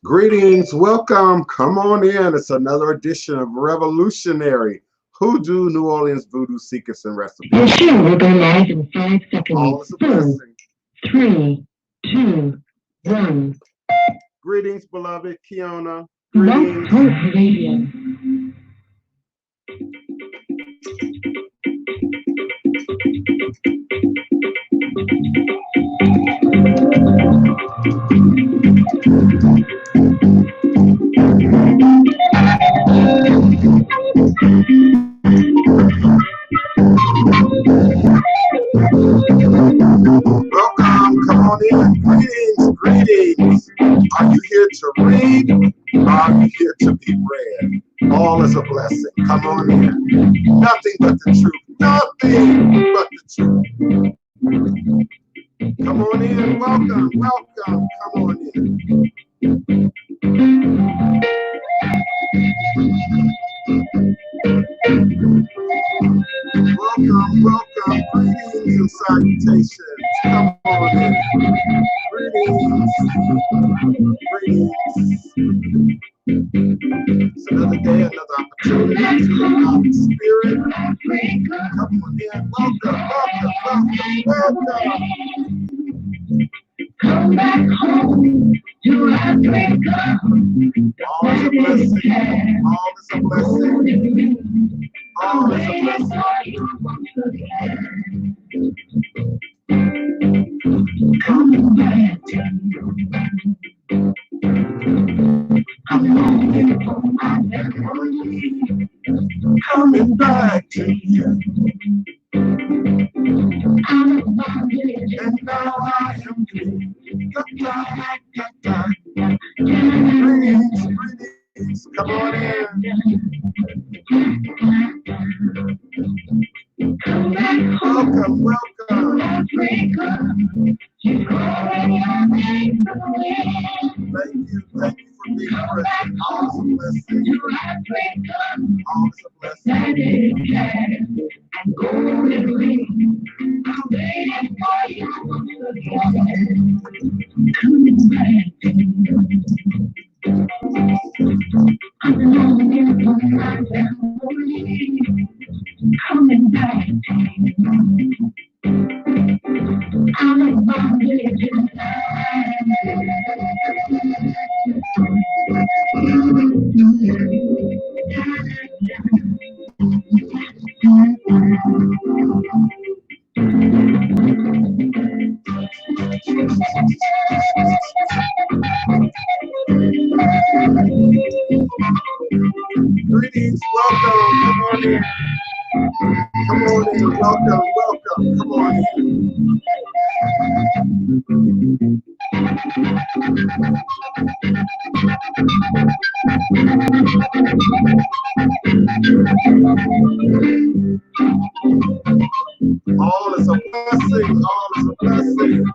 Greetings, welcome, come on in. It's another edition of Revolutionary Hoodoo, New Orleans Voodoo Secrets and Recipes. The show will go live in 5 seconds. All is a blessing. 3, 2, 1. Greetings, beloved Kiona. Love Hope Radio. Welcome, come on in. Greetings. Are you here to read? Are you here to be read? All is a blessing. Come on in. Nothing but the truth. Nothing but the truth. Come on in. Welcome. Come on in. Welcome. Greetings and salutations. Come on in. Greetings. It's another day, another opportunity to allow the spirit. Come on in. Welcome. Come back home to Africa. All is a blessing. All is a blessing. All is a blessing. Come back to you. I'm longing for my memory. Coming back to you. I'm a bondage And now I am free. Greetings. Come on in. Come back home. Welcome. Africa. You already are made for me. Thank you for being present. All is a blessing. To Africa. All is a blessing. That is cat and golden ring. I'm waiting for you again. Coming back to you. I'm longing for my family. Coming back to you. I'm a bondage Greetings. Welcome. Come on in. Welcome. Come on in. All is a blessing. All is a blessing.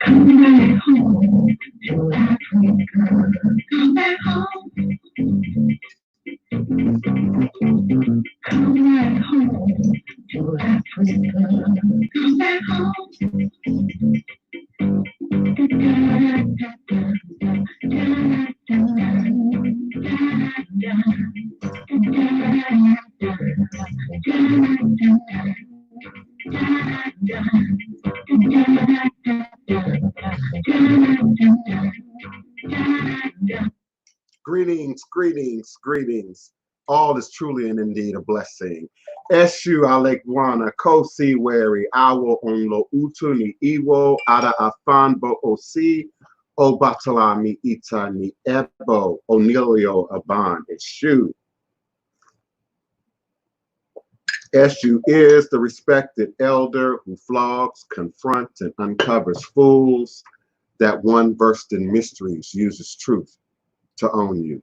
Come back home to Africa. Come back home. Come back home to Africa. Come back home. Greetings. All is truly and indeed a blessing. Eshu Alekwana, Kosi Weri, Awo Onlo Utuni Iwo, Ada Afan Bo Osi, O Batalami Itani Ebo Onilio Aban Eshu. Eshu is the respected elder who flogs, confronts, and uncovers fools. That one versed in mysteries uses truth to own you.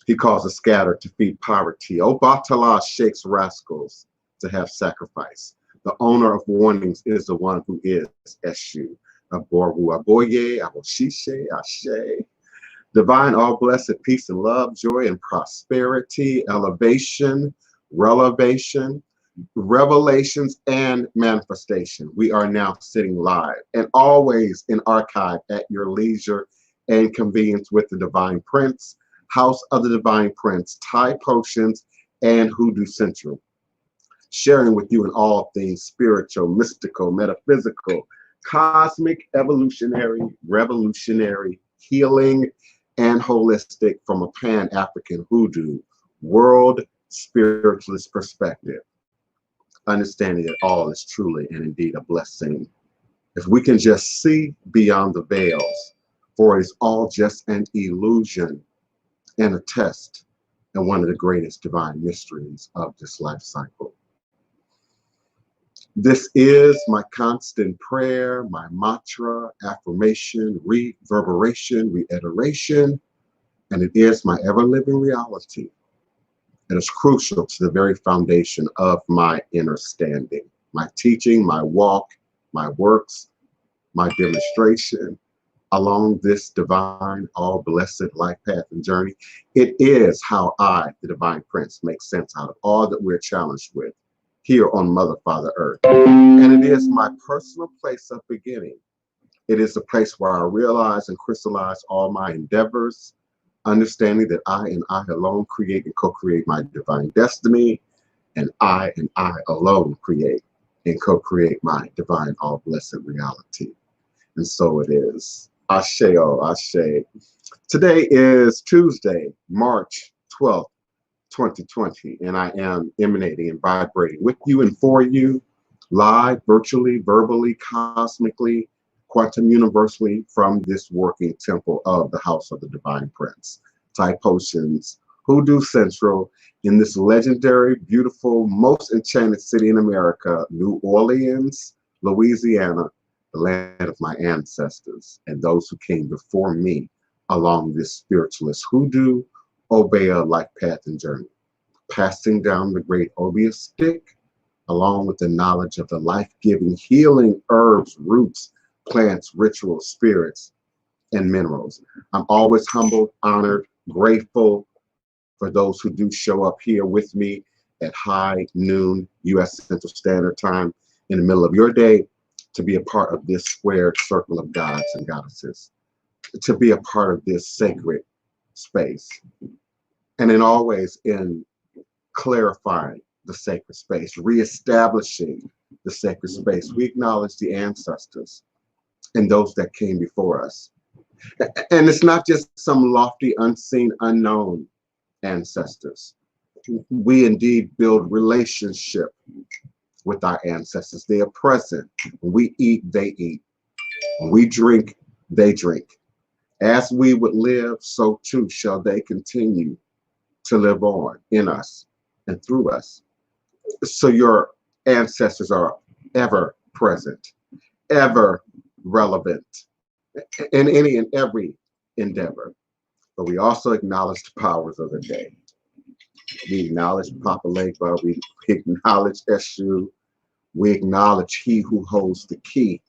He causes scatter to feed poverty. O Batala shakes rascals to have sacrifice. The owner of warnings is the one who is Eshu. Aboru Aboye, Aboshishe, Ashe. Divine, all blessed peace and love, joy and prosperity, elevation, relevation, revelations, and manifestation. We are now sitting live and always in archive at your leisure and convenience with the Divine Prince, House of the Divine Prince, Thai Potions, and Hoodoo Central. Sharing with you in all things spiritual, mystical, metaphysical, cosmic, evolutionary, revolutionary, healing, and holistic from a Pan-African Hoodoo, world spiritualist perspective. Understanding that all is truly and indeed a blessing. If we can just see beyond the veils, for it is all just an illusion and a test and one of the greatest divine mysteries of this life cycle. This is my constant prayer, my mantra, affirmation, reverberation, reiteration, and it is my ever-living reality. It is crucial to the very foundation of my inner standing, my teaching, my walk, my works, my demonstration along this divine, all blessed life path and journey. It is how I, the Divine Prince, make sense out of all that we're challenged with here on Mother, Father, Earth. And it is my personal place of beginning. It is the place where I realize and crystallize all my endeavors, understanding that I and I alone create and co-create my divine destiny, and I alone create and co-create my divine all blessed reality. And so it is. Ashe, oh, Ashe. Today is Tuesday, March 12th, 2020, and I am emanating and vibrating with you and for you, live, virtually, verbally, cosmically, quantum universally from this working temple of the House of the Divine Prince, Thai Potions, Hoodoo Central, in this legendary, beautiful, most enchanted city in America, New Orleans, Louisiana, the land of my ancestors and those who came before me along this spiritualist Hoodoo, Obeah life path and journey, passing down the great Obeah stick, along with the knowledge of the life-giving, healing herbs, roots, plants, rituals, spirits, and minerals. I'm always humbled, honored, grateful for those who do show up here with me at high noon U.S. Central Standard Time in the middle of your day to be a part of this squared circle of gods and goddesses, to be a part of this sacred space. And then always in clarifying the sacred space, reestablishing the sacred space, we acknowledge the ancestors and those that came before us. And it's not just some lofty, unseen, unknown ancestors. We indeed build relationship with our ancestors. They are present. When we eat, they eat. When we drink, they drink. As we would live, so too shall they continue to live on in us and through us. So your ancestors are ever present, ever relevant in any and every endeavor. But we also acknowledge the powers of the day. We acknowledge Papa Legba, we acknowledge Eshu, we acknowledge he who holds the key,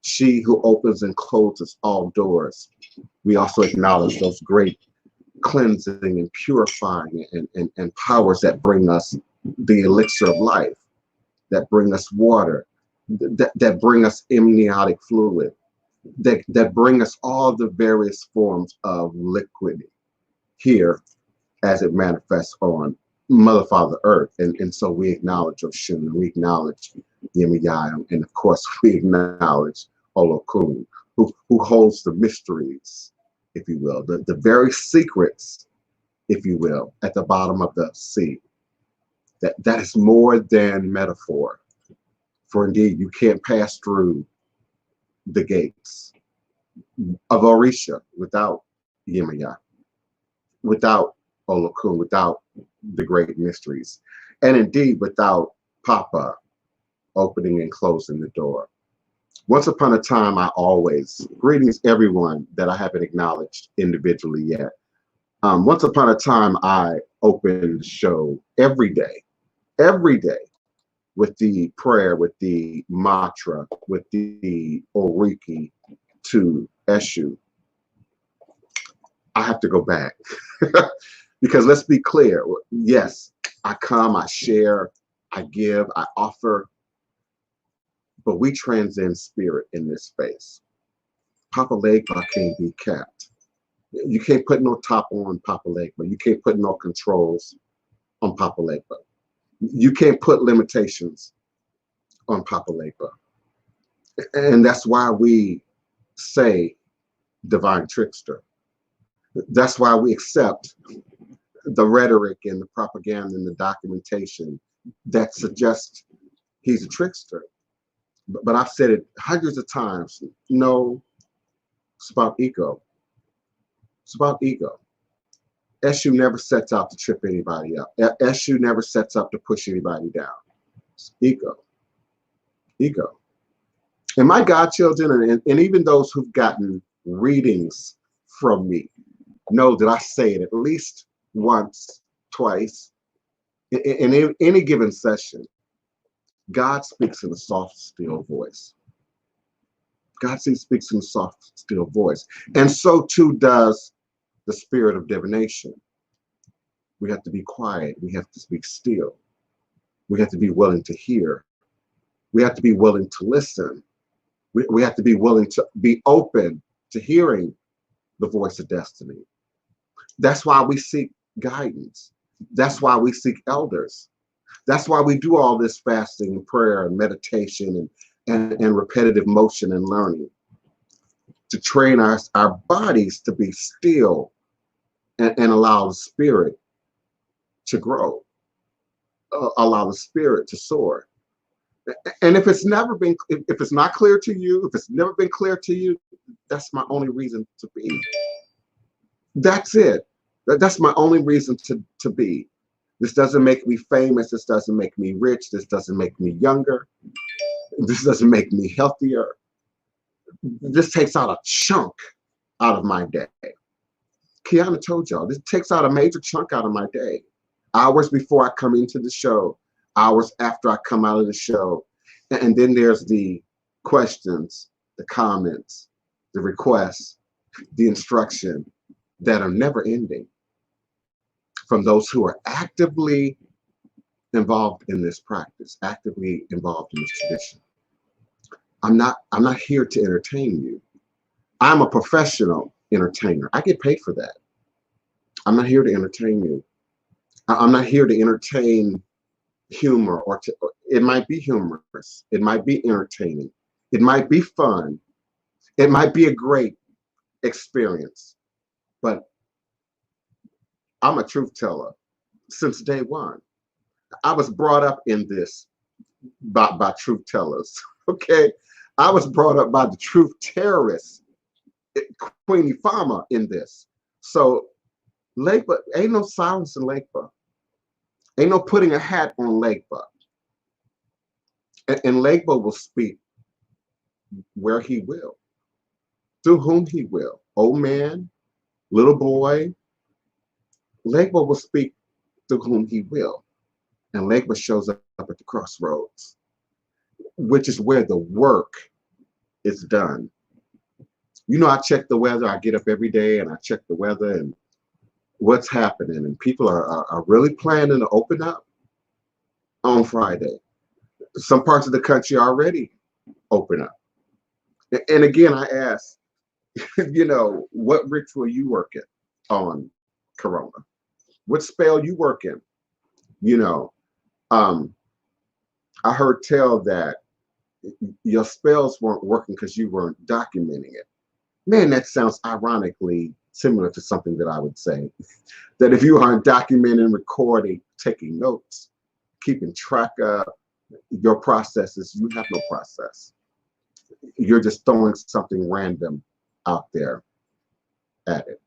she who opens and closes all doors. We also acknowledge those great cleansing and purifying and powers that bring us the elixir of life, that bring us water, that bring us amniotic fluid, that bring us all the various forms of liquid here as it manifests on Mother, Father, Earth. And so we acknowledge Oshun, we acknowledge Yemiyah, and of course we acknowledge Olokun, who holds the mysteries, if you will, the very secrets, if you will, at the bottom of the sea. That is more than metaphor. For indeed, you can't pass through the gates. of Orisha, without Yemaya, without Olokun, without the great mysteries, and indeed without Papa opening and closing the door. Once upon a time, I always, greetings everyone that I haven't acknowledged individually yet. Once upon a time, I opened the show every day with the prayer, with the mantra, with the Oriki to Eshu. I have to go back because let's be clear. Yes, I come, I share, I give, I offer, but we transcend spirit in this space. Papa Legba can't be capped. You can't put no top on Papa Legba. You can't put no controls on Papa Legba. You can't put limitations on Papa Legba. And that's why we say divine trickster. That's why we accept the rhetoric and the propaganda and the documentation that suggests he's a trickster. But I've said it hundreds of times. No, it's about ego. It's about ego. Eshu never sets out to trip anybody up. Eshu never sets up to push anybody down. It's ego. Ego. And my godchildren, and even those who've gotten readings from me, know that I say it at least once, twice, in any given session. God speaks in a soft, still voice. God speaks in a soft, still voice. And so too does the spirit of divination. We have to be quiet. We have to speak still. We have to be willing to hear. We have to be willing to listen. We have to be willing to be open to hearing the voice of destiny. That's why we seek guidance. That's why we seek elders. That's why we do all this fasting and prayer and meditation and repetitive motion and learning, to train our bodies to be still and allow the spirit to grow, allow the spirit to soar. And if it's never been, if it's not clear to you, if it's never been clear to you, that's my only reason to be. That's it. That's my only reason to be. This doesn't make me famous. This doesn't make me rich. This doesn't make me younger. This doesn't make me healthier. This takes out a chunk out of my day. Kiana told y'all, this takes out a major chunk out of my day. Hours before I come into the show, hours after I come out of the show. And then there's the questions, the comments, the requests, the instruction that are never ending from those who are actively involved in this practice, actively involved in this tradition. I'm not here to entertain you. I'm a professional entertainer. I get paid for that. I'm not here to entertain you. I'm not here to entertain humor, or it might be humorous. It might be entertaining. It might be fun. It might be a great experience, but I'm a truth teller since day one. I was brought up in this by truth tellers, okay? I was brought up by the truth terrorists, Queenie Farmer in this. So Legba, ain't no silence in Legba. Ain't no putting a hat on Legba. And Legba will speak where he will, through whom he will. Old man, little boy, Legba will speak through whom he will. And Legba shows up at the crossroads, which is where the work is done. You know, I check the weather. I get up every day and I check the weather and what's happening. And people are really planning to open up on Friday. Some parts of the country already open up. And again, I ask, you know, what ritual you working on Corona? What spell you working? You know, I heard tell that your spells weren't working because you weren't documenting it. Man, that sounds ironically similar to something that I would say. That if you aren't documenting, recording, taking notes, keeping track of your processes, you have no process. You're just throwing something random out there at it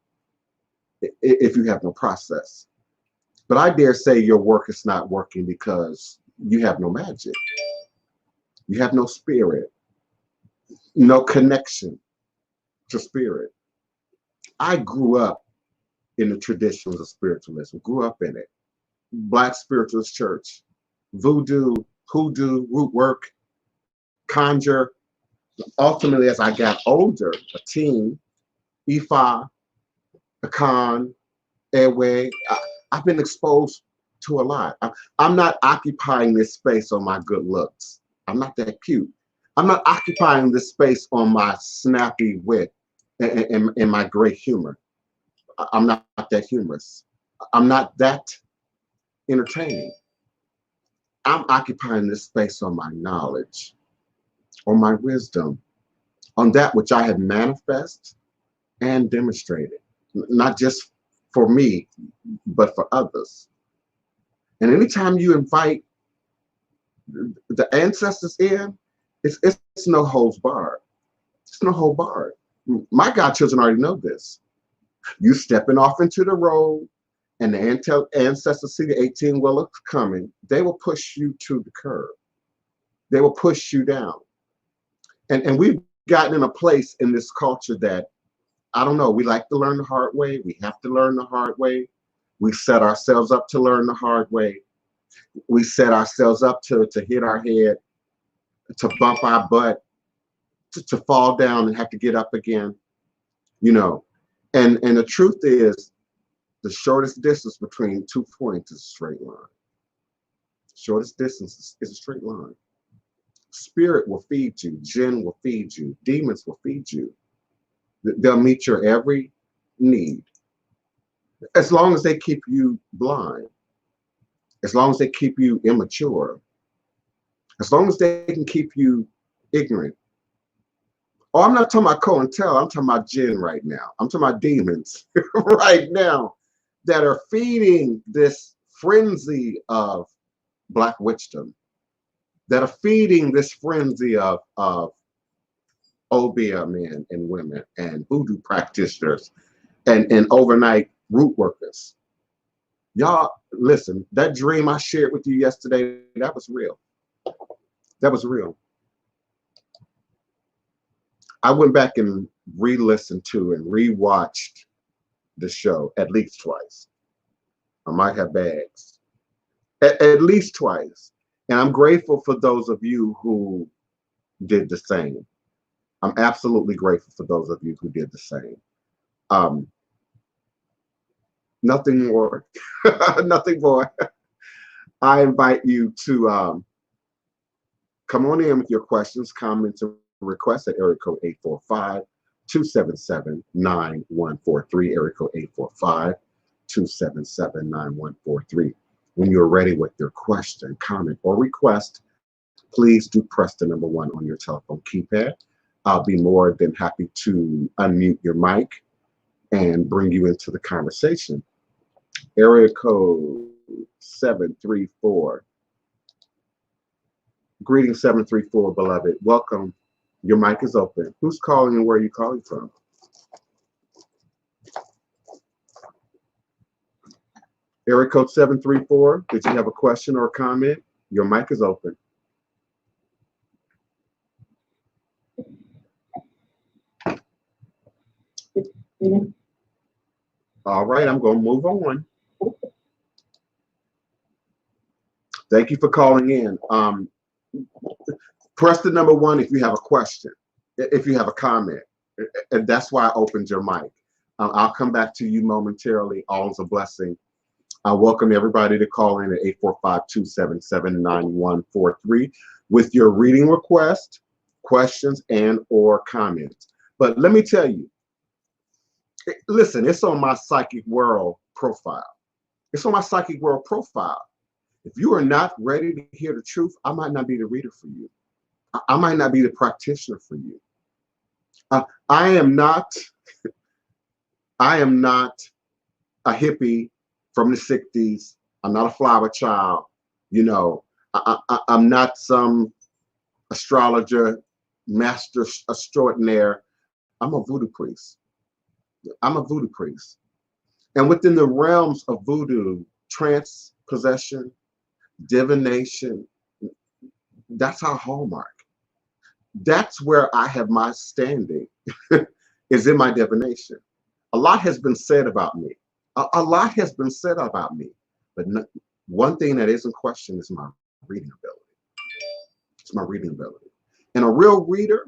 if you have no process. But I dare say your work is not working because you have no magic. You have no spirit, no connection to spirit. I grew up in the traditions of spiritualism, grew up in it. Black spiritualist church, voodoo, hoodoo, root work, conjure. Ultimately, as I got older, a teen, Ifa, Akan, Ewe, I've been exposed to a lot. I'm not occupying this space on my good looks. I'm not that cute. I'm not occupying this space on my snappy wit and my great humor. I'm not that humorous. I'm not that entertaining. I'm occupying this space on my knowledge, on my wisdom, on that which I have manifested and demonstrated, not just for me, but for others. And anytime you invite the ancestors in, it's no holds barred. It's no hold barred. My godchildren already know this. You stepping off into the road and the ancestors see the 18-wheeler coming, they will push you to the curb. They will push you down. And we've gotten in a place in this culture that, I don't know, we like to learn the hard way. We have to learn the hard way. We set ourselves up to learn the hard way. We set ourselves up to hit our head, to bump our butt, to fall down and have to get up again, you know. And the truth is, the shortest distance between 2 points is a straight line. Shortest distance is a straight line. Spirit will feed you. Jinn will feed you. Demons will feed you. They'll meet your every need. As long as they keep you blind. As long as they keep you immature. As long as they can keep you ignorant. Oh, I'm not talking about COINTEL. I'm talking about jinn right now. I'm talking about demons right now that are feeding this frenzy of Black witchdom, that are feeding this frenzy of obeah men and women and voodoo practitioners and overnight root workers. Y'all, listen, that dream I shared with you yesterday, that was real. That was real. I went back and re-listened to and re-watched the show at least twice. I might have bags. At least twice. And I'm grateful for those of you who did the same. I'm absolutely grateful for those of you who did the same. Nothing more. Nothing more. I invite you to come on in with your questions, comments, and requests at area code 845-277-9143, area code 845-277-9143. When you're ready with your question, comment, or request, please do press the number 1 on your telephone keypad. I'll be more than happy to unmute your mic and bring you into the conversation. Area code 734. Greetings, 734, beloved. Welcome. Your mic is open. Who's calling and where are you calling from? Area code 734. Did you have a question or a comment? Your mic is open. All right, I'm going to move on. Thank you for calling in. Press the number 1 if you have a question, if you have a comment. And that's why I opened your mic. I'll come back to you momentarily. All is a blessing. I welcome everybody to call in at 845-277-9143 with your reading request, questions, and or comments. But let me tell you, listen, it's on my Psychic World profile. It's on my Psychic World profile. If you are not ready to hear the truth, I might not be the reader for you. I might not be the practitioner for you. I am not a hippie from the 60s. I'm not a flower child. You know, I'm not some astrologer, master extraordinaire. I'm a voodoo priest. I'm a voodoo priest. And within the realms of voodoo, trance, possession, divination, that's our hallmark. That's where I have my standing, is in my divination. A lot has been said about me. A lot has been said about me. But one thing that isn't questioned is my reading ability. It's my reading ability. And a real reader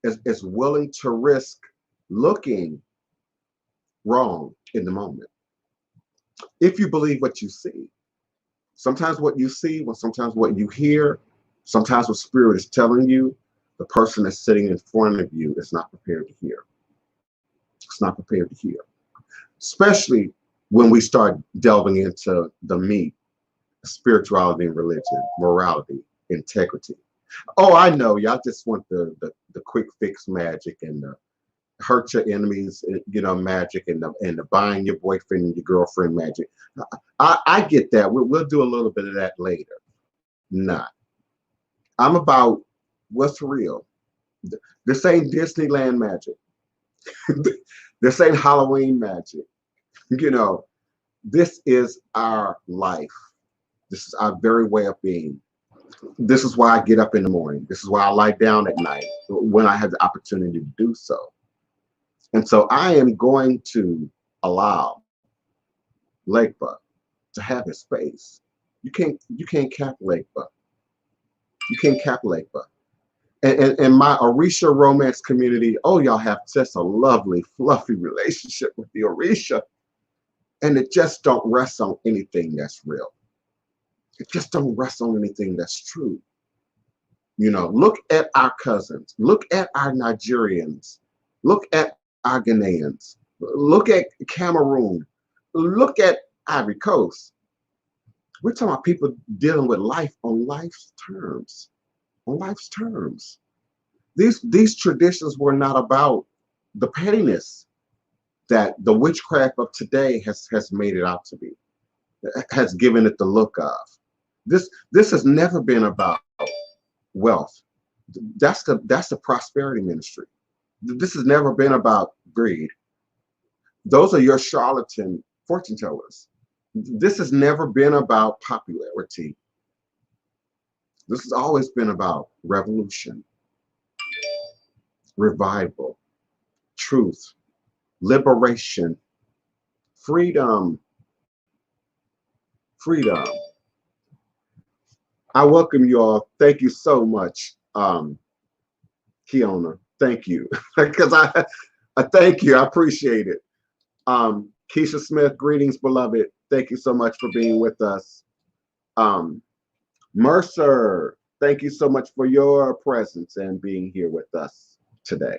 is willing to risk looking wrong in the moment. If you believe what you see, sometimes what you see, sometimes what you hear, sometimes what spirit is telling you, the person that's sitting in front of you is not prepared to hear. It's not prepared to hear. Especially when we start delving into the meat, spirituality and religion, morality, integrity. Oh, I know, y'all just want the quick fix magic and the hurt your enemies, magic, and the buying your boyfriend and your girlfriend magic. I get that. We'll do a little bit of that later. Nah, I'm about what's real. This ain't Disneyland magic. This ain't Halloween magic. This is our life. This is our very way of being. This is why I get up in the morning. This is why I lie down at night when I have the opportunity to do so. And so I am going to allow Legba to have his space. You can't cap Legba. You can't cap Legba. And my Orisha romance community, oh, y'all have just a lovely, fluffy relationship with the Orisha. And it just don't rest on anything that's real. It just don't rest on anything that's true. Look at our cousins. Look at our Nigerians. Look at our Ghanaians. Look at Cameroon. Look at Ivory Coast. We're talking about people dealing with life on life's terms. On life's terms. These traditions were not about the pettiness that the witchcraft of today has made it out to be, has given it the look of. This has never been about wealth. That's the prosperity ministry. This has never been about greed. Those are your charlatan fortune tellers. This has never been about popularity. This has always been about revolution, revival, truth, liberation, freedom. Freedom. I welcome you all. Thank you so much, Kiona. Thank you. Because I thank you. I appreciate it. Keisha Smith, greetings, beloved. Thank you so much for being with us. Mercer, thank you so much for your presence and being here with us today.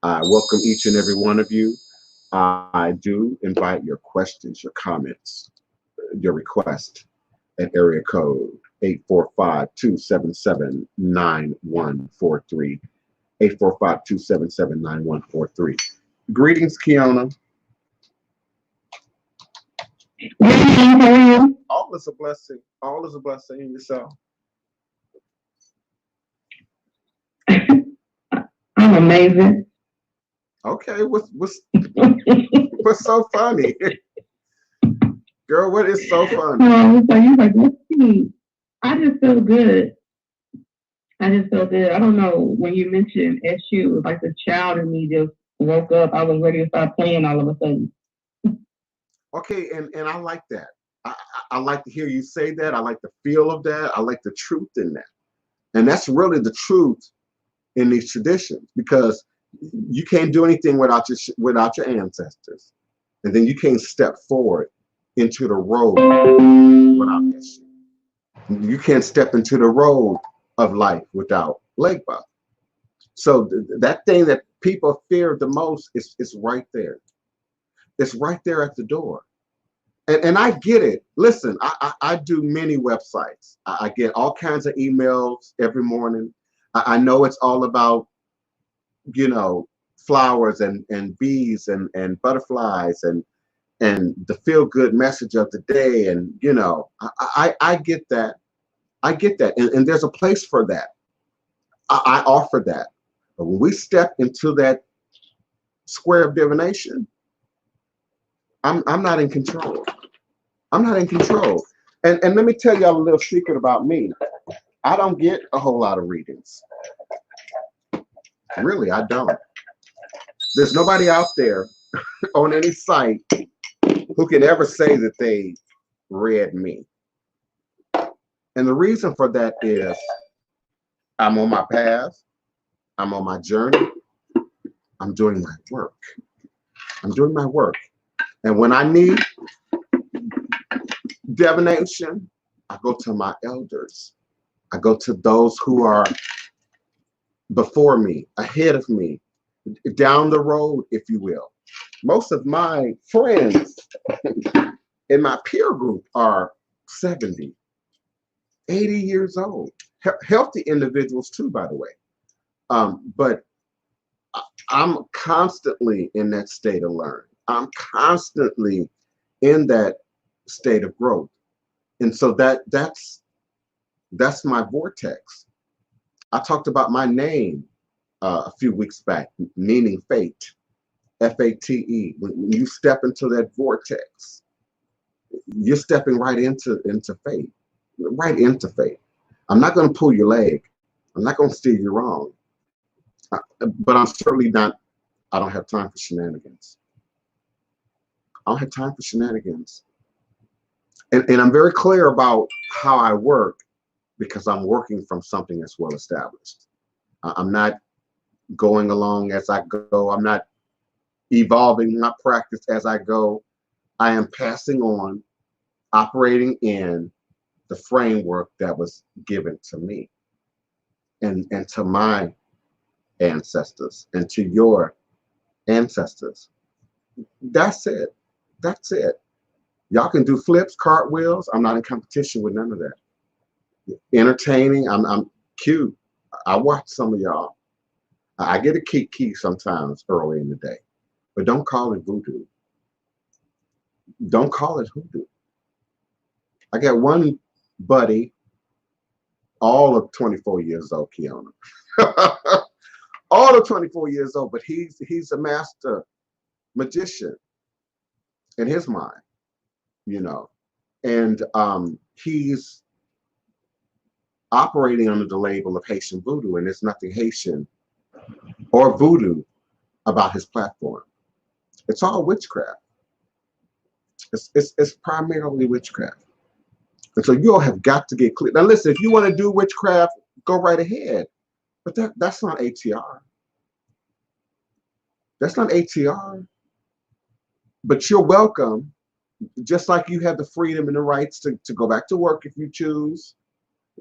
I welcome each and every one of you. I do invite your questions, your comments, your request at area code 845-277-9143. 845-277-9143. Greetings, Kiona. All is a blessing. All is a blessing in yourself. I'm amazing. Okay, what's so funny? Girl, what is so funny? So you're like, let's see. I just feel good. I don't know, when you mentioned SU, it was like the child in me just woke up. I was ready to start playing all of a sudden. Okay, and I like that. I like to hear you say that. I like the feel of that. I like the truth in that. And that's really the truth in these traditions, because you can't do anything without your ancestors. And then you can't step forward into the road without SU. You can't step into the road of life without Legba. So that thing that people fear the most is right there. It's right there at the door. And I get it. Listen, I do many websites. I get all kinds of emails every morning. I know it's all about, flowers and bees and butterflies and the feel-good message of the day. And, I get that. I get that. And there's a place for that. I offer that. But when we step into that square of divination, I'm not in control. I'm not in control. And let me tell y'all a little secret about me. I don't get a whole lot of readings. Really, I don't. There's nobody out there on any site who can ever say that they read me. And the reason for that is I'm on my path. I'm on my journey. I'm doing my work. I'm doing my work. And when I need divination, I go to my elders. I go to those who are before me, ahead of me, down the road, if you will. Most of my friends in my peer group are 70, 80 years old. Healthy individuals too, by the way. But I'm constantly in that state of learning. I'm constantly in that state of growth. And so that's my vortex. I talked about my name a few weeks back, meaning fate, F-A-T-E. When you step into that vortex, you're stepping right into fate, right into fate. I'm not going to pull your leg. I'm not going to steer you wrong. But I'm certainly not, I don't have time for shenanigans. I don't have time for shenanigans. And I'm very clear about how I work because I'm working from something that's well established. I'm not going along as I go. I'm not evolving my practice as I go. I am passing on, operating in the framework that was given to me and to my ancestors and to your ancestors. That's it. That's it. Y'all can do flips, cartwheels. I'm not in competition with none of that. Entertaining. I'm cute. I watch some of y'all. I get a kiki sometimes early in the day, but don't call it voodoo. Don't call it hoodoo. I got one buddy, all of 24 years old, Kiona. All of 24 years old, but he's a master magician in his mind, you know, and he's operating under the label of Haitian voodoo, and there's nothing Haitian or voodoo about his platform. It's all witchcraft. It's primarily witchcraft. And so you all have got to get clear. Now listen, if you want to do witchcraft, go right ahead. But that's not ATR. That's not ATR. But you're welcome, just like you have the freedom and the rights to go back to work if you choose.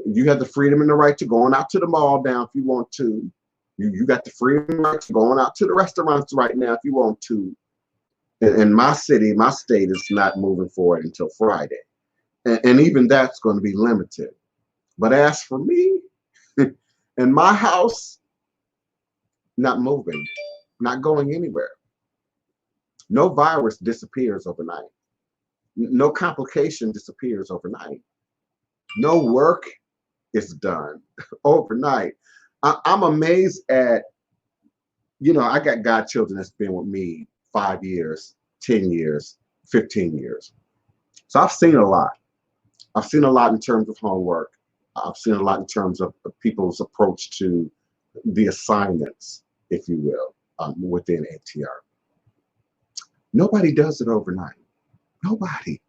You have the freedom and the right to going out to the mall now if you want to. You got the freedom and right to going out to the restaurants right now if you want to. And my city, my state is not moving forward until Friday. And even that's going to be limited. But as for me, in my house, not moving, not going anywhere. No virus disappears overnight. No complication disappears overnight. No work is done overnight. I'm amazed at, you know, I got godchildren that's been with me 5 years, 10 years, 15 years. So I've seen a lot. I've seen a lot in terms of homework. I've seen a lot in terms of people's approach to the assignments, if you will, within ATR. Nobody does it overnight. Nobody.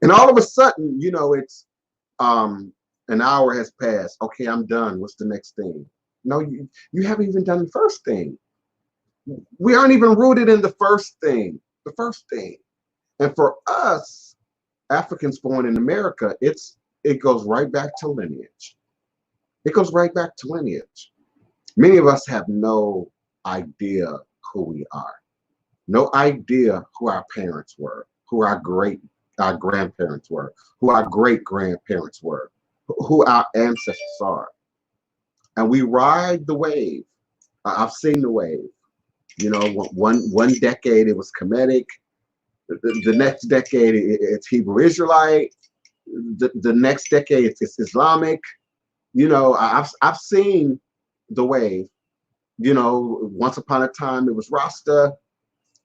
And all of a sudden, you know, it's an hour has passed. Okay, I'm done. What's the next thing? No, you haven't even done the first thing. We aren't even rooted in the first thing. The first thing. And for us, Africans born in America, it goes right back to lineage. It goes right back to lineage. Many of us have no idea who we are. No idea who our parents were, who our grandparents were, who our great-grandparents were, who our ancestors are. And we ride the wave. I've seen the wave. You know, one decade it was Kemetic. The next decade it's Hebrew Israelite. The next decade it's Islamic. You know, I've seen the wave, You know, once upon a time it was Rasta,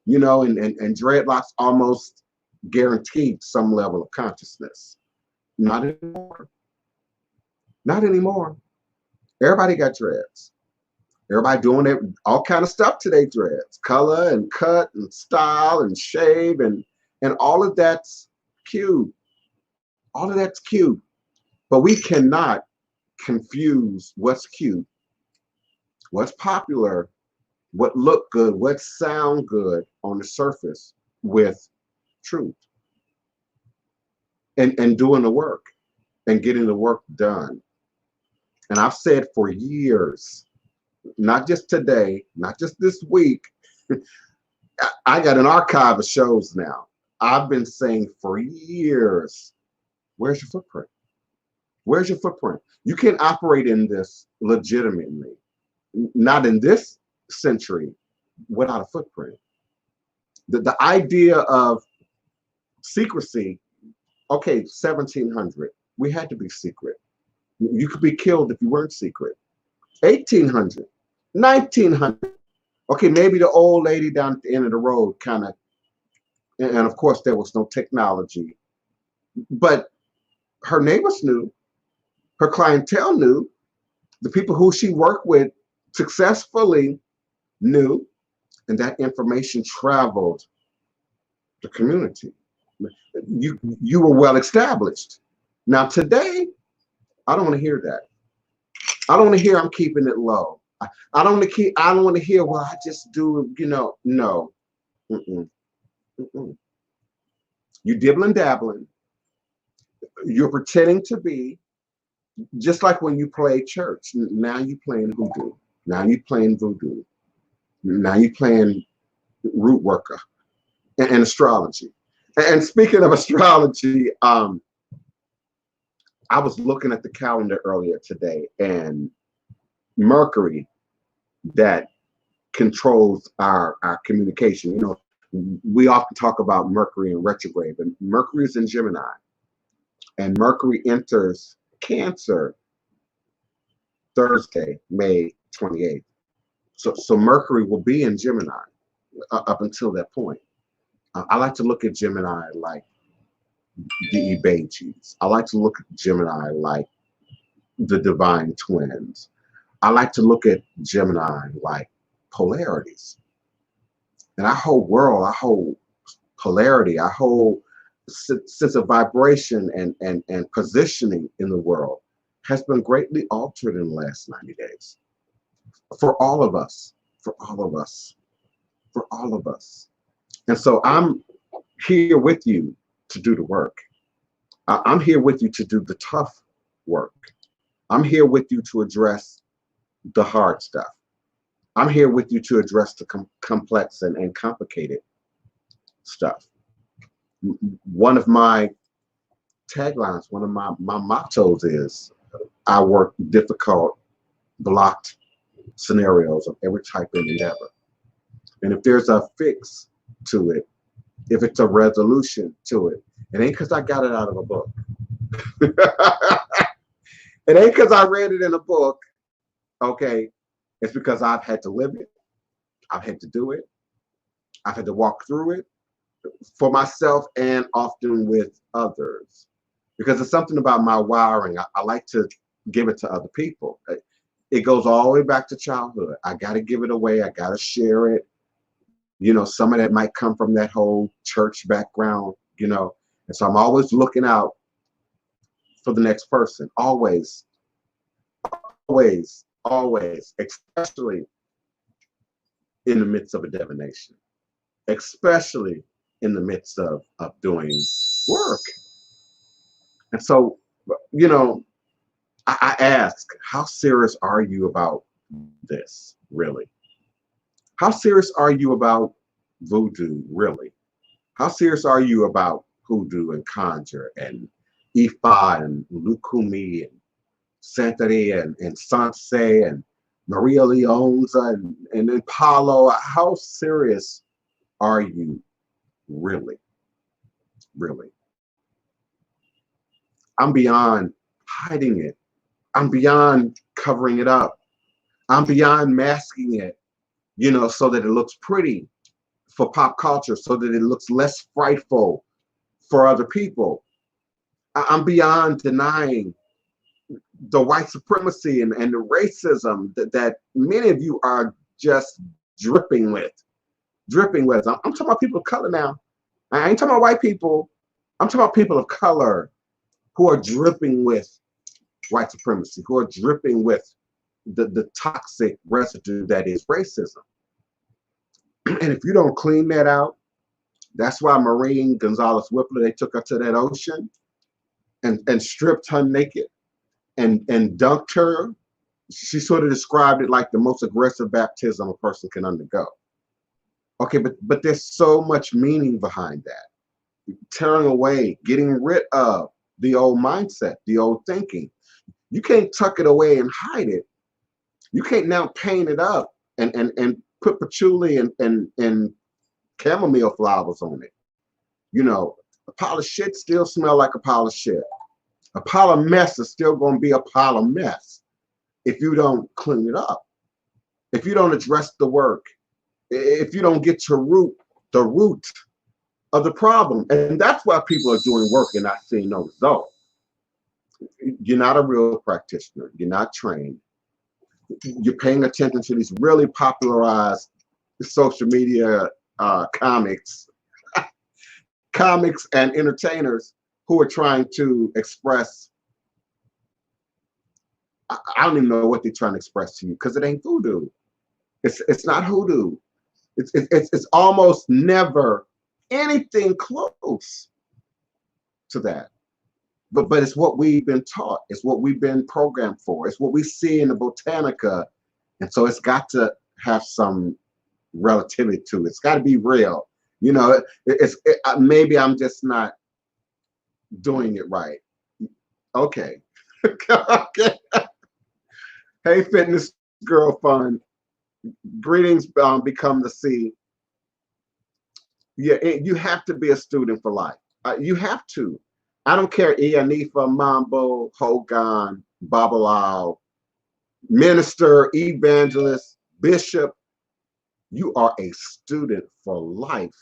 you know, and dreadlocks almost guaranteed some level of consciousness. Not anymore. Not anymore. Everybody got dreads. Everybody doing it, all kind of stuff to their dreads, color and cut and style and shave and all of that's cute. All of that's cute. But we cannot confuse what's cute, what's popular, what look good, what sound good on the surface with truth and doing the work and getting the work done. And I've said for years, not just today, not just this week, I got an archive of shows now. I've been saying for years, where's your footprint? Where's your footprint? You can operate in this legitimately, not in this century, without a footprint. The idea of secrecy, okay, 1700, we had to be secret. You could be killed if you weren't secret. 1800, 1900, okay, maybe the old lady down at the end of the road kind of, and of course there was no technology, but her neighbors knew, her clientele knew, the people who she worked with successfully knew, and that information traveled the community. You were well established. Now today, I don't want to hear that. I don't want to hear I'm keeping it low. I don't want to hear, well, I just do, you know, no. Mm-mm. Mm-mm. You're dibbling dabbling. You're pretending to be, just like when you play church. Now you're playing hoodoo. Now you're playing voodoo. Now you're playing root worker and astrology. And speaking of astrology, I was looking at the calendar earlier today, and Mercury, that controls our communication. You know, we often talk about Mercury in retrograde, but Mercury is in Gemini, and Mercury enters Cancer Thursday, May 28th. So Mercury will be in Gemini up until that point. I like to look at Gemini like the Ibeji's. I like to look at Gemini like the divine twins. I like to look at Gemini like polarities. And our whole world, our whole polarity, our whole sense of vibration and positioning in the world has been greatly altered in the last 90 days. For all of us, for all of us, for all of us. And so I'm here with you to do the work. I'm here with you to do the tough work. I'm here with you to address the hard stuff. I'm here with you to address the complex and complicated stuff. One of my taglines, one of my mottos is, I work difficult, blocked scenarios of every type and endeavor. And if there's a fix to it, if it's a resolution to it, it ain't because I got it out of a book. It ain't because I read it in a book, okay? It's because I've had to live it. I've had to do it. I've had to walk through it for myself and often with others. Because it's something about my wiring. I like to give it to other people. It goes all the way back to childhood. I got to give it away. I got to share it. You know, some of that might come from that whole church background, you know. And so I'm always looking out for the next person. Always, always, always, especially in the midst of a divination, especially in the midst of doing work. And so, you know, I ask, how serious are you about this, really? How serious are you about voodoo, really? How serious are you about hoodoo and conjure and Ifa and Lukumi and Santeria and Sanse and Maria Leonza and Palo? How serious are you really? Really? I'm beyond hiding it. I'm beyond covering it up. I'm beyond masking it, you know, so that it looks pretty for pop culture, so that it looks less frightful for other people. I'm beyond denying the white supremacy and the racism that many of you are just dripping with. Dripping with. I'm talking about people of color now. I ain't talking about white people. I'm talking about people of color who are dripping with white supremacy, who are dripping with the toxic residue that is racism. And if you don't clean that out, that's why Maureen Gonzalez Whippler, they took her to that ocean and stripped her naked and dunked her. She sort of described it like the most aggressive baptism a person can undergo. Okay, but there's so much meaning behind that. Tearing away, getting rid of the old mindset, the old thinking. You can't tuck it away and hide it. You can't now paint it up and put patchouli and chamomile flowers on it. You know, a pile of shit still smell like a pile of shit. A pile of mess is still going to be a pile of mess if you don't clean it up, if you don't address the work, if you don't get to the root of the problem. And that's why people are doing work and not seeing no result. You're not a real practitioner. You're not trained. You're paying attention to these really popularized social media comics and entertainers who are trying to express, I don't even know what they're trying to express to you, because it ain't voodoo. It's not hoodoo. It's almost never anything close to that. But it's what we've been taught. It's what we've been programmed for. It's what we see in the Botanica. And so it's got to have some relativity to it. It's got to be real. You know, maybe I'm just not doing it right. Okay. Okay. Hey, Fitness Girl Fun. Greetings, Become the Sea. Yeah, you have to be a student for life. You have to. I don't care, Ianifa, Mambo, Hogan, Babalao, minister, evangelist, bishop. You are a student for life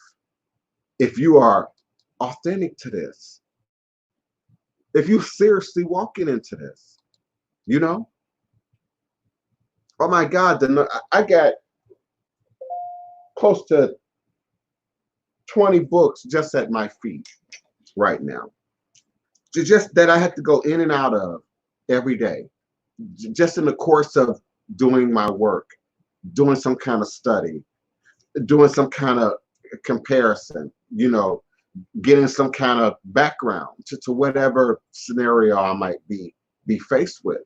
if you are authentic to this. If you seriously walking into this, you know? Oh my God, I got close to 20 books just at my feet right now. Just that I have to go in and out of every day, just in the course of doing my work, doing some kind of study, doing some kind of comparison, you know, getting some kind of background to whatever scenario I might be faced with.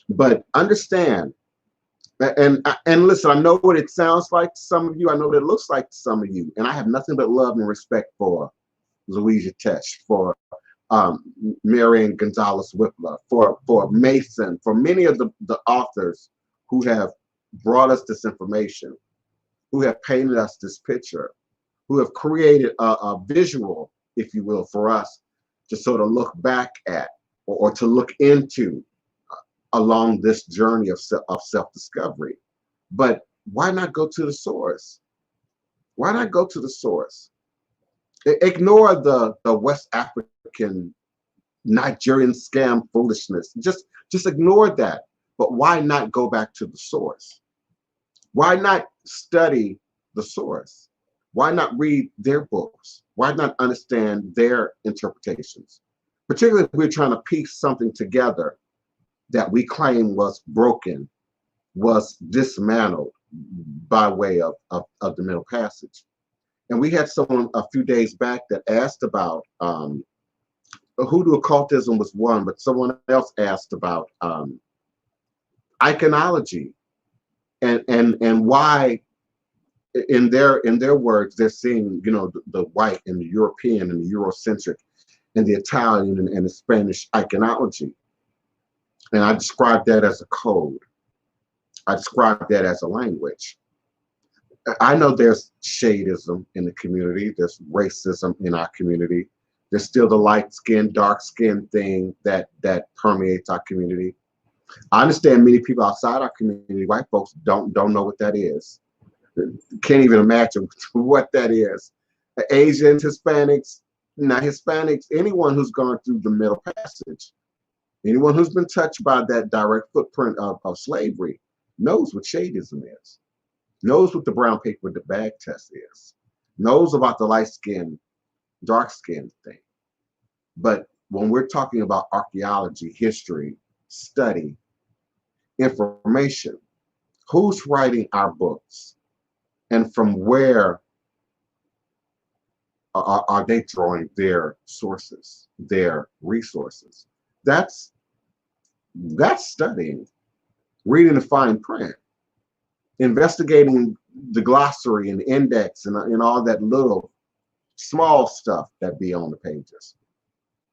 But understand, and listen, I know what it sounds like to some of you. I know what it looks like to some of you. And I have nothing but love and respect for Louisa Tesh, for Marian Gonzalez Whippler, for Mason, for many of the authors who have brought us this information, who have painted us this picture, who have created a visual, if you will, for us to sort of look back at or to look into along this journey of self-discovery. But why not go to the source? Why not go to the source? Ignore the West African, Nigerian scam foolishness. Just ignore that. But why not go back to the source? Why not study the source? Why not read their books? Why not understand their interpretations? Particularly if we're trying to piece something together that we claim was broken, was dismantled by way of the Middle Passage. And we had someone a few days back that asked about Hoodoo occultism was one, but someone else asked about iconology and why, in their words, they're seeing, you know, the white and the European and the Eurocentric and the Italian and the Spanish iconology. And I described that as a code. I described that as a language. I know there's shadeism in the community. There's racism in our community. There's still the light-skinned, dark-skinned thing that permeates our community. I understand many people outside our community, white folks, don't know what that is. Can't even imagine what that is. Asians, Hispanics, not Hispanics, anyone who's gone through the Middle Passage, anyone who's been touched by that direct footprint of slavery knows what shadism is, knows what the brown paper with the bag test is, knows about the light skin, dark skin thing. But when we're talking about archaeology, history, study, information, who's writing our books? And from where are they drawing their sources, their resources? That's studying, reading the fine print, investigating the glossary and the index and all that little small stuff that be on the pages.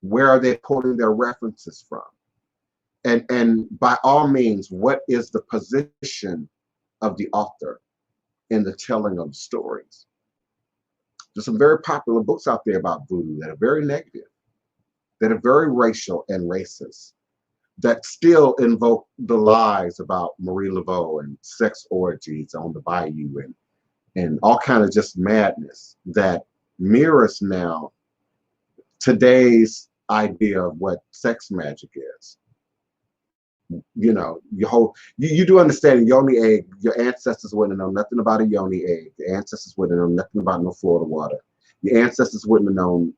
Where are they pulling their references from? And by all means, what is the position of the author in the telling of the stories? There's some very popular books out there about voodoo that are very negative, that are very racial and racist, that still invoke the lies about Marie Laveau and sex orgies on the bayou and all kind of just madness that mirrors now today's idea of what sex magic is. You know, you do understand a yoni egg, your ancestors wouldn't know nothing about a yoni egg. Your ancestors wouldn't know nothing about no Florida water. Your ancestors wouldn't have known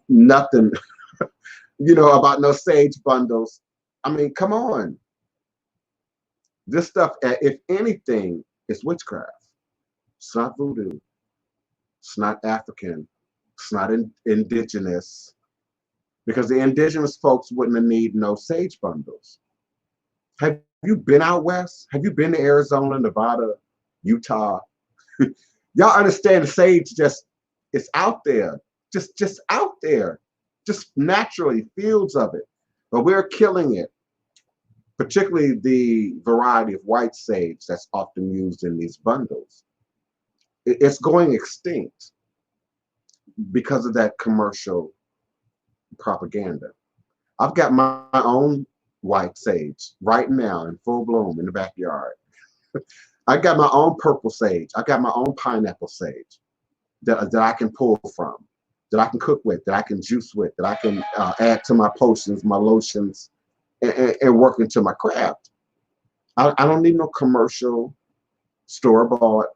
nothing, about no sage bundles. I mean, come on. This stuff, if anything, is witchcraft. It's not voodoo. It's not African. It's not indigenous. Because the indigenous folks wouldn't have need no sage bundles. Have you been out west? Have you been to Arizona, Nevada, Utah? Y'all understand the sage it's out there. Just out there. Just naturally, fields of it. But we're killing it. Particularly the variety of white sage that's often used in these bundles. It's going extinct because of that commercial propaganda. I've got my own white sage right now in full bloom in the backyard. I got my own purple sage. I got my own pineapple sage that I can pull from, that I can cook with, that I can juice with, that I can add to my potions, my lotions, and work into my craft. I don't need no commercial store-bought.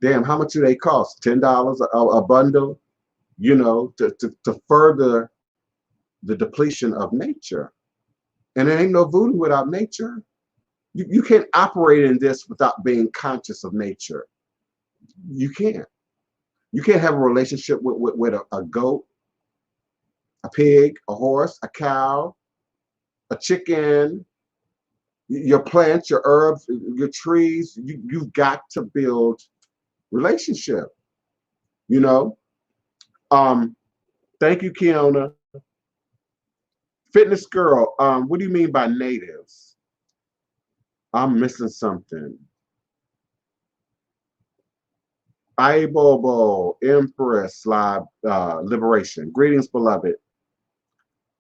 Damn, how much do they cost? $10 a bundle, to further the depletion of nature. And there ain't no voodoo without nature. You can't operate in this without being conscious of nature. You can't. You can't have a relationship with a goat, a pig, a horse, a cow, a chicken, your plants, your herbs, your trees. You've got to build relationship. Thank you, Kiona. Fitness girl, what do you mean by natives? I'm missing something. Aibobo, Empress, Liberation. Greetings, beloved.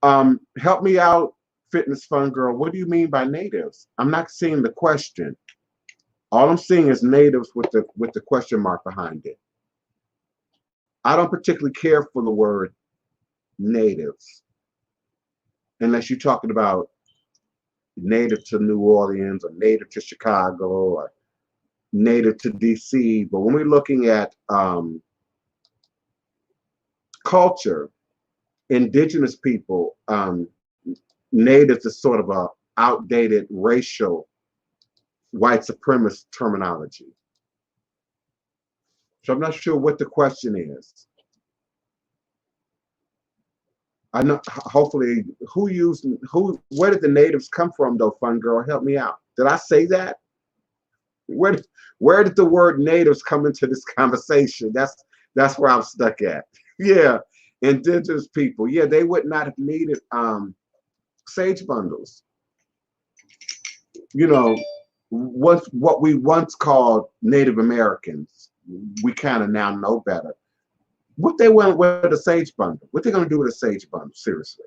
Help me out, Fitness Fun Girl. What do you mean by natives? I'm not seeing the question. All I'm seeing is natives with the question mark behind it. I don't particularly care for the word natives, unless you're talking about native to New Orleans or native to Chicago or native to DC. But when we're looking at culture, indigenous people, natives is sort of a outdated racial white supremacist terminology. So I'm not sure what the question is. I know, hopefully, where did the natives come from though, Fun Girl? Help me out. Did I say that? Where did the word natives come into this conversation? That's where I'm stuck at. Yeah, indigenous people. Yeah, they would not have needed sage bundles. What we once called Native Americans, we kind of now know better. What they went with a sage bundle? What they gonna do with a sage bundle? Seriously.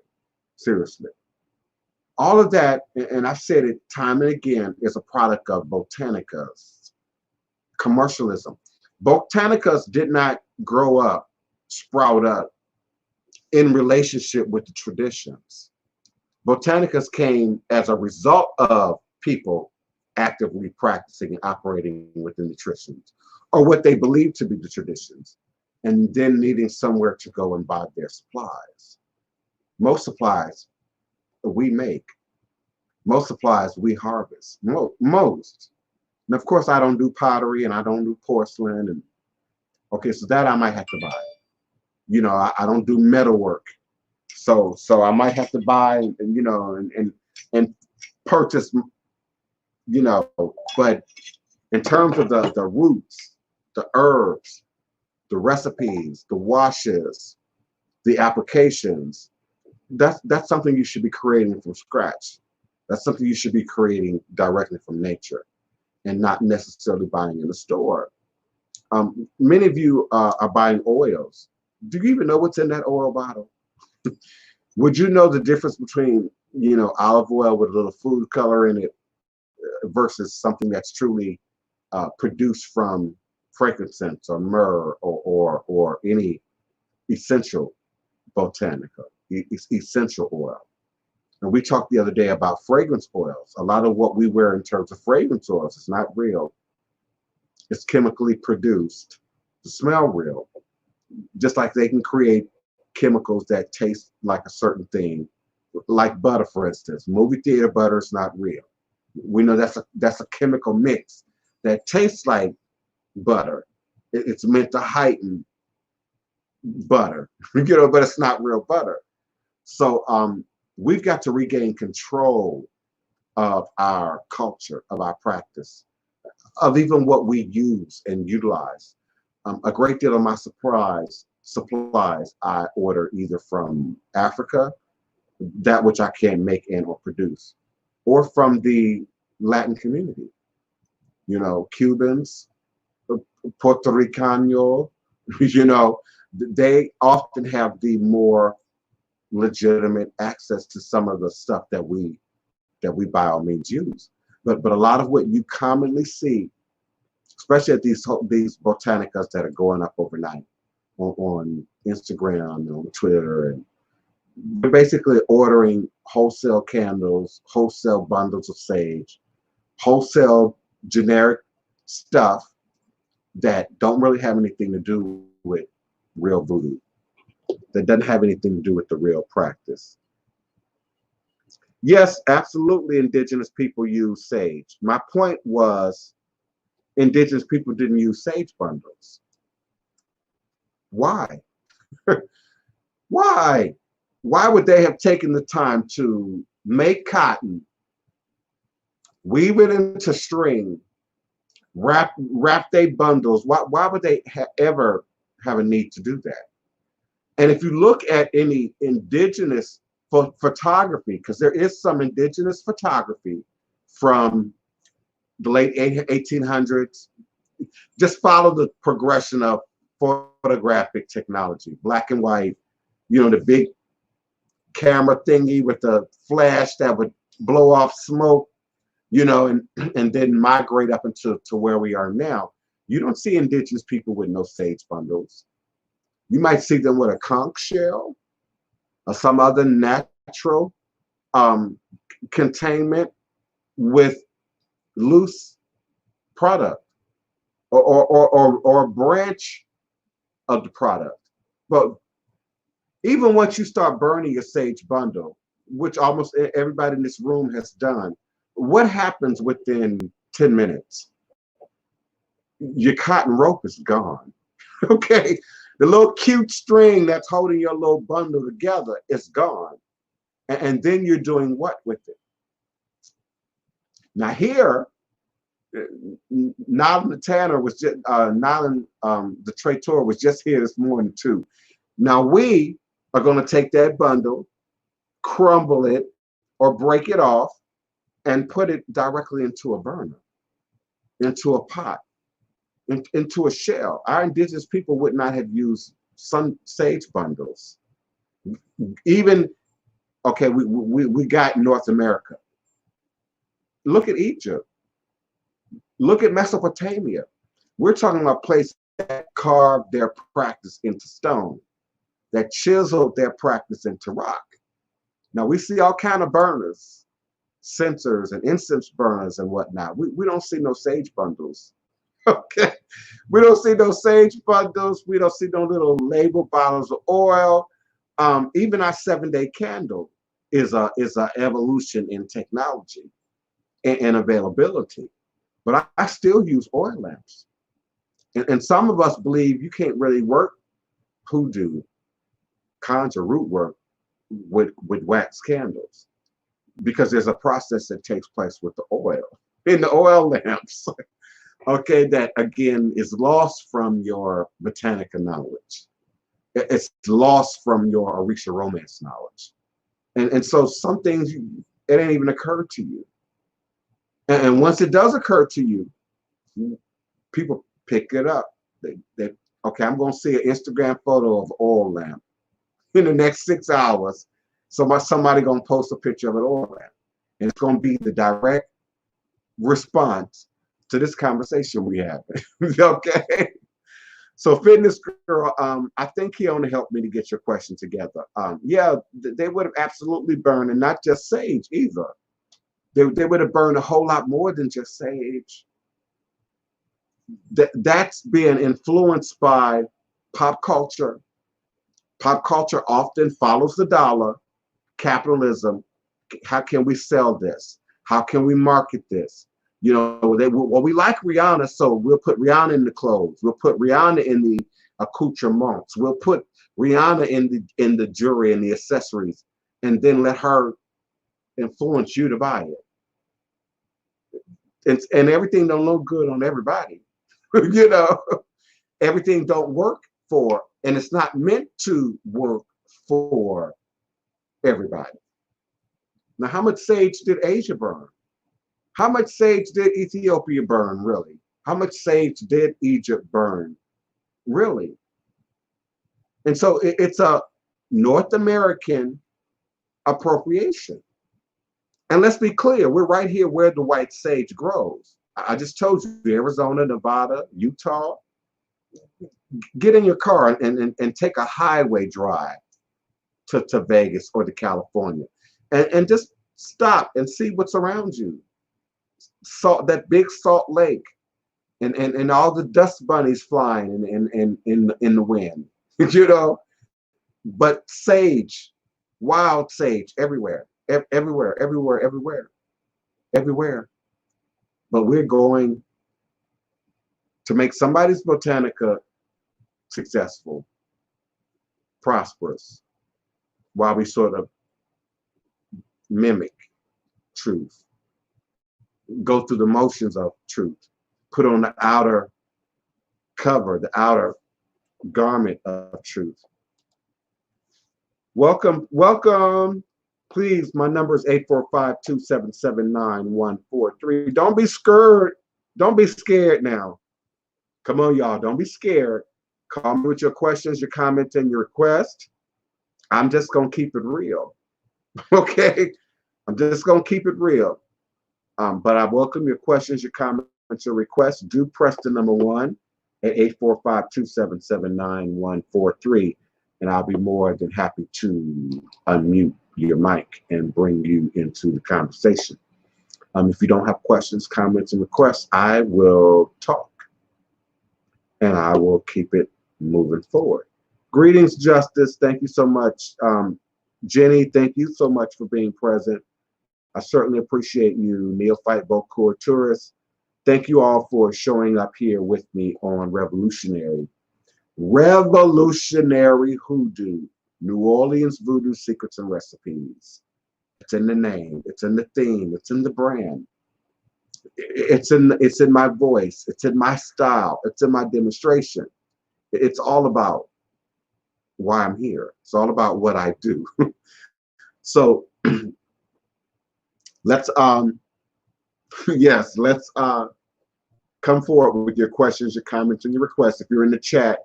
All of that, and I've said it time and again, is a product of Botanicas, commercialism. Botanicas did not grow up, sprout up in relationship with the traditions. Botanicas came as a result of people actively practicing and operating within the traditions, or what they believed to be the traditions, and then needing somewhere to go and buy their supplies. Most supplies we make, most supplies we harvest, most. And of course, I don't do pottery and I don't do porcelain. And okay, so that I might have to buy. You know, I don't do metalwork. So I might have to buy and you know and purchase, you know, but in terms of the roots, the herbs, the recipes, the washes, the applications, that's something you should be creating from scratch. That's something you should be creating directly from nature and not necessarily buying in the store. Many of you are buying oils. Do you even know what's in that oil bottle? Would you know the difference between, you know, olive oil with a little food color in it versus something that's truly produced from frankincense or myrrh or any essential botanica, essential oil? And we talked the other day about fragrance oils. A lot of what we wear in terms of fragrance oils is not real. It's chemically produced to smell real. Just like they can create chemicals that taste like a certain thing, like butter, for instance. Movie theater butter is not real. We know that's a chemical mix that tastes like butter. It's meant to heighten butter, you know, but it's not real butter. So we've got to regain control of our culture, of our practice, of even what we use and utilize. A great deal of my supplies I order either from Africa, that which I can make and or produce, or from the Latin community. You know, Cubans, Puerto Ricano, you know, they often have the more legitimate access to some of the stuff that we by all means use. But a lot of what you commonly see, especially at these botanicas that are going up overnight on Instagram and on Twitter, and they're basically ordering wholesale candles, wholesale bundles of sage, wholesale generic stuff that don't really have anything to do with real voodoo, that doesn't have anything to do with the real practice. Yes, absolutely, indigenous people use sage. My point was, indigenous people didn't use sage bundles. Why? Why? Why would they have taken the time to make cotton, weave it into string, wrap their bundles? Why would they ever have a need to do that? And if you look at any indigenous photography, because there is some indigenous photography from the late 1800s, just follow the progression of photographic technology, black and white, you know, the big camera thingy with the flash that would blow off smoke, you know, and then migrate up into where we are now. You don't see indigenous people with no sage bundles. You might see them with a conch shell or some other natural containment with loose product or a branch of the product. But even once you start burning your sage bundle, which almost everybody in this room has done, what happens within 10 minutes? Your cotton rope is gone. Okay, the little cute string that's holding your little bundle together is gone. And then you're doing what with it? Now here, Nylan the Tanner was just, Nylan the Traitor was just here this morning too. Now we are going to take that bundle, crumble it, or break it off, and put it directly into a burner, into a pot, into a shell. Our indigenous people would not have used some sage bundles. Even Okay, we got North America. Look at Egypt. Look at Mesopotamia. We're talking about places that carved their practice into stone, that chiseled their practice into rock. Now we see all kind of burners, censers and incense burners and whatnot. We don't see no sage bundles. Okay. We don't see no sage bundles. We don't see no little label bottles of oil. Even our 7-day candle is a evolution in technology and availability. But I still use oil lamps. And some of us believe you can't really work hoodoo, conjure root work with wax candles, because there's a process that takes place with the oil in the oil lamps. Okay, that again is lost from your botanica knowledge. It's lost from your Orisha romance knowledge. And so some things, it ain't even occurred to you. And once it does occur to you, people pick it up. They okay, I'm going to see an Instagram photo of oil lamp in the next 6 hours. So somebody going to post a picture of an oil lamp. And it's going to be the direct response to this conversation we have. Okay. So Fitness Girl, I think he only helped me to get your question together. Yeah, they would have absolutely burned, and not just sage either. They would have burned a whole lot more than just sage. That's being influenced by pop culture. Pop culture often follows the dollar, capitalism. How can we sell this? How can we market this? You know, well, we like Rihanna, so we'll put Rihanna in the clothes. We'll put Rihanna in the accoutrements. We'll put Rihanna in the jewelry and the accessories, and then let her influence you to buy it. And everything don't look good on everybody. You know, everything don't work for, and it's not meant to work for everybody. Now, how much sage did Asia burn? How much sage did Ethiopia burn, really? How much sage did Egypt burn, really? And so it's a North American appropriation. And let's be clear, we're right here where the white sage grows. I just told you, Arizona, Nevada, Utah. Get in your car and take a highway drive to Vegas or to California. And just stop and see what's around you. That big Salt Lake, and all the dust bunnies flying in the wind, you know. But sage, wild sage everywhere, everywhere. But we're going to make somebody's botanica successful, prosperous, while we sort of mimic truth, go through the motions of truth, put on the outer cover, the outer garment of truth. Welcome. Please, my number is 845-277-9143. Don't be scared. Don't be scared now. Come on, y'all. Don't be scared. Call me with your questions, your comments, and your request. I'm just going to keep it real. Okay? I'm just going to keep it real. But I welcome your questions, your comments, your requests. Do press the number 1 at 845-277-9143. And I'll be more than happy to unmute your mic and bring you into the conversation. If you don't have questions, comments, and requests, I will talk. And I will keep it moving forward. Greetings, Justice. Thank you so much. Jenny, thank you so much for being present. I certainly appreciate you. Neophyte Bocour Tourist. Thank you all for showing up here with me on Revolutionary Hoodoo, New Orleans Voodoo Secrets and Recipes. It's in the name, it's in the theme, it's in the brand. It's in my voice, it's in my style, it's in my demonstration. It's all about why I'm here. It's all about what I do. So let's let's come forward with your questions, your comments, and your requests. If you're in the chat,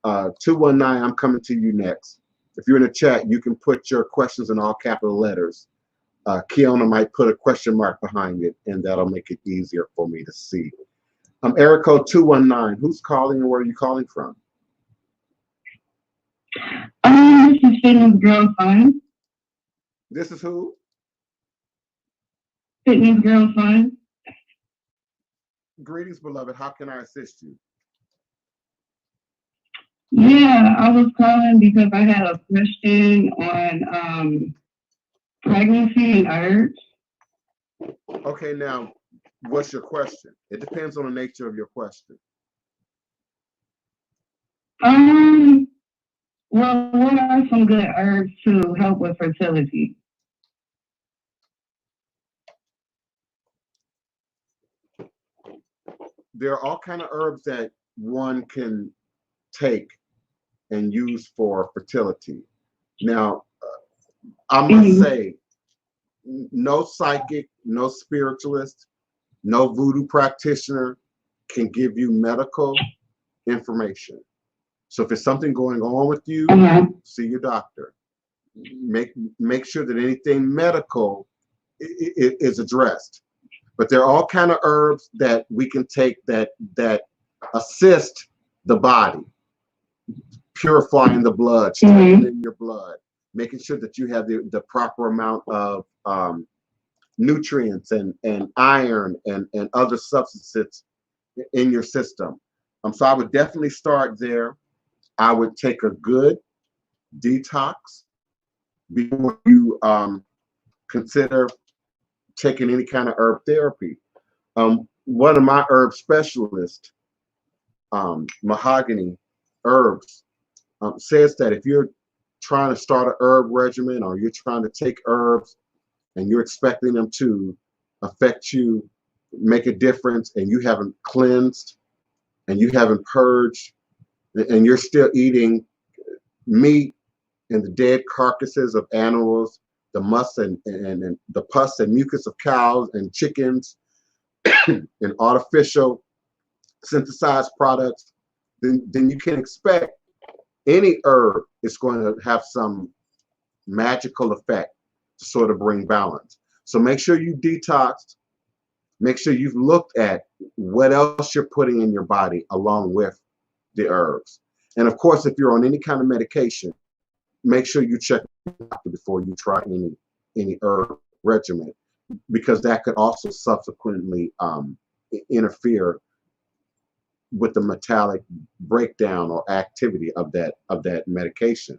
219, I'm coming to you next. If you're in the chat, you can put your questions in all capital letters. Kiona might put a question mark behind it, and that'll make it easier for me to see. Area code 219. Who's calling and where are you calling from? This is Fitness Girl Fun. This is who? Fitness Girl Fun. Greetings, beloved. How can I assist you? Yeah, I was calling because I had a question on pregnancy and herbs. Okay, now, what's your question? It depends on the nature of your question. Well, what are some good herbs to help with fertility? There are all kinds of herbs that one can take and use for fertility. Now, I must say, no psychic, no spiritualist, no voodoo practitioner can give you medical information. So if there's something going on with you, see your doctor. Make sure that anything medical is addressed. But there are all kinds of herbs that we can take that assist the body, purifying the blood, strengthening your blood, making sure that you have the proper amount of nutrients and iron and other substances in your system. So I would definitely start there. I would take a good detox before you consider taking any kind of herb therapy. One of my herb specialists, Mahogany Herbs, says that if you're trying to start an herb regimen or you're trying to take herbs and you're expecting them to affect you, make a difference, and you haven't cleansed and you haven't purged and you're still eating meat and the dead carcasses of animals, the muss and the pus and mucus of cows and chickens and artificial synthesized products, then you can expect any herb is going to have some magical effect to sort of bring balance. So make sure you detox. Make sure you've looked at what else you're putting in your body along with the herbs. And of course, if you're on any kind of medication, make sure you check the doctor before you try any herb regimen, because that could also subsequently interfere with the metabolic breakdown or activity of that medication.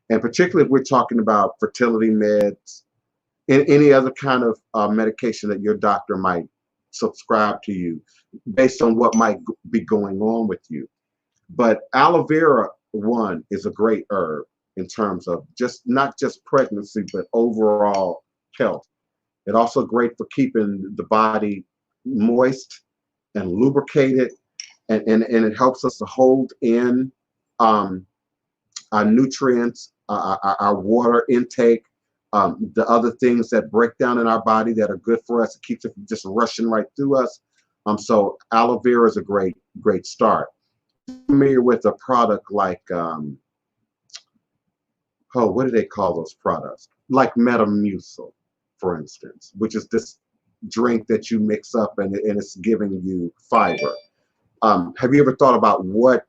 And particularly if we're talking about fertility meds and any other kind of medication that your doctor might subscribe to you based on what might be going on with you. But aloe vera, one, is a great herb in terms of not just pregnancy, but overall health. It's also great for keeping the body moist and lubricated, and it helps us to hold in our nutrients, our water intake, the other things that break down in our body that are good for us. It keeps it from just rushing right through us. So aloe vera is a great start. Familiar with a product like what do they call those products? Like Metamucil, for instance, which is this drink that you mix up and it's giving you fiber. Have you ever thought about what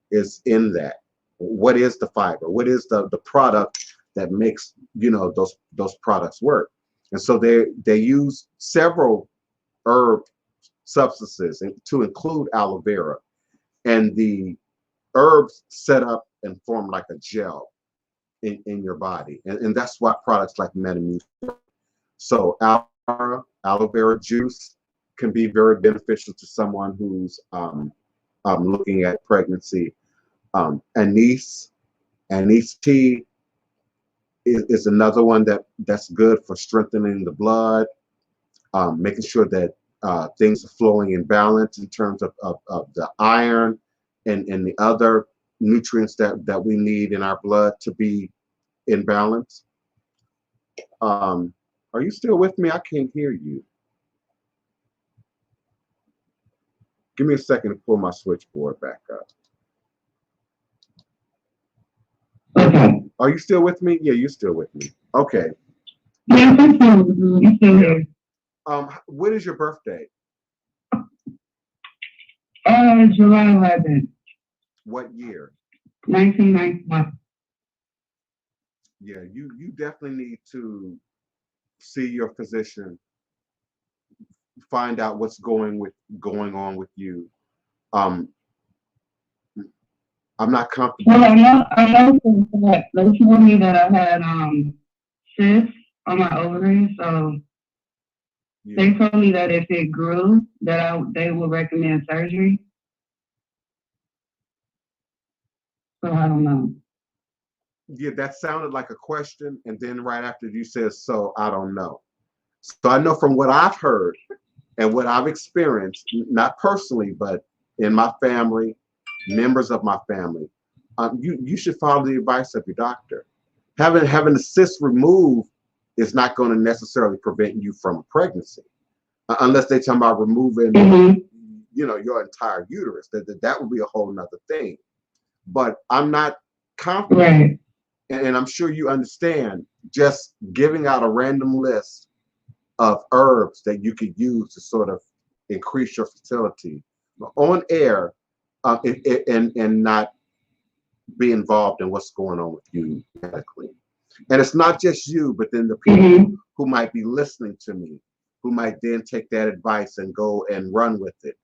is in that? What is the fiber? What is the product that makes those products work? And so they use several herb substances to include aloe vera, and the herbs set up and form like a gel in your body, and that's why products like Metamucil. So aloe vera juice can be very beneficial to someone who's looking at pregnancy. Anise tea is another one that's good for strengthening the blood, making sure that things are flowing in balance in terms of the iron and the other nutrients that we need in our blood to be in balance. Are you still with me? I can't hear you. Give me a second to pull my switchboard back up. Okay. Are you still with me? Yeah, you're still with me. Okay. Yeah, I'm still here. When is your birthday? July 11th, What year? 1991. Yeah, you definitely need to see your physician, find out what's going on with you. Um, I'm not comfortable. Well, I know that they told me that I had cysts on my ovaries, so they told me that if it grew, that they would recommend surgery. So I don't know. Yeah, that sounded like a question, and then right after you said, "So I don't know." So I know from what I've heard and what I've experienced, not personally, but in my family, members of my family, you should follow the advice of your doctor. Having the cyst removed is not going to necessarily prevent you from pregnancy, unless they're talking about removing, your entire uterus. That would be a whole nother thing. But I'm not confident, Right. and I'm sure you understand. Just giving out a random list of herbs that you could use to sort of increase your fertility on air, and not be involved in what's going on with you medically. And it's not just you, but then the people who might be listening to me, who might then take that advice and go and run with it.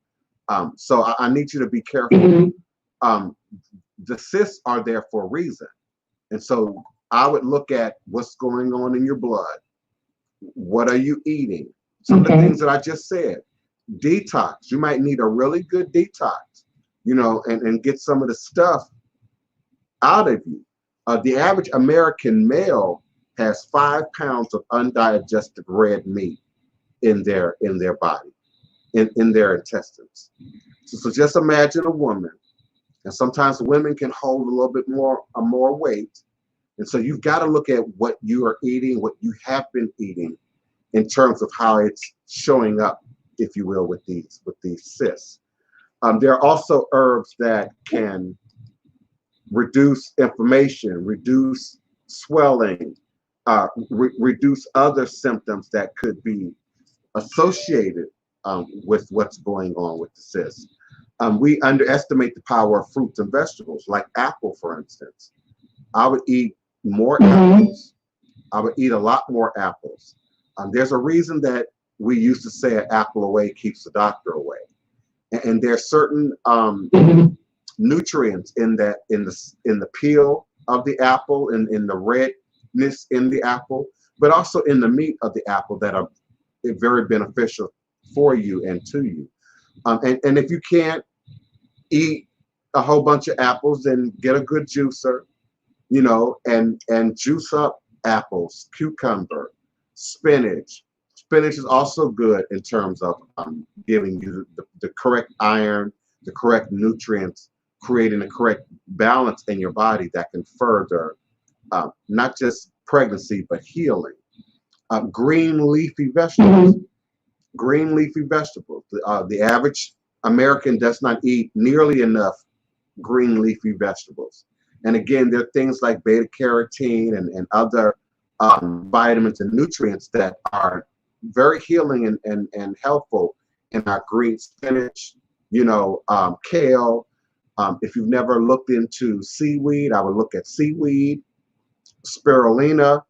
So I need you to be careful. The cysts are there for a reason. And so I would look at what's going on in your blood. What are you eating? Some of the things that I just said. Detox. You might need a really good detox, and get some of the stuff out of you. The average American male has 5 pounds of undigested red meat in their body, in their intestines. So just imagine a woman, and sometimes women can hold a little bit more weight, and so you've got to look at what you are eating, what you have been eating, in terms of how it's showing up, if you will, with these cysts. There are also herbs that can reduce inflammation, reduce swelling, reduce other symptoms that could be associated with what's going on with the cyst. We underestimate the power of fruits and vegetables, like apple, for instance. I would eat more apples. I would eat a lot more apples. There's a reason that we used to say an apple away keeps the doctor away. And there's certain nutrients in the peel of the apple, and in the redness in the apple, but also in the meat of the apple that are very beneficial for you and to you. And if you can't eat a whole bunch of apples, then get a good juicer, and juice up apples, cucumber, spinach. Spinach is also good in terms of giving you the correct iron, the correct nutrients, creating the correct balance in your body that can further not just pregnancy, but healing. Green leafy vegetables. Green leafy vegetables. The average American does not eat nearly enough green leafy vegetables. And again, there are things like beta carotene and other vitamins and nutrients that are very healing and helpful in our green spinach, kale. If you've never looked into seaweed, I would look at seaweed, spirulina.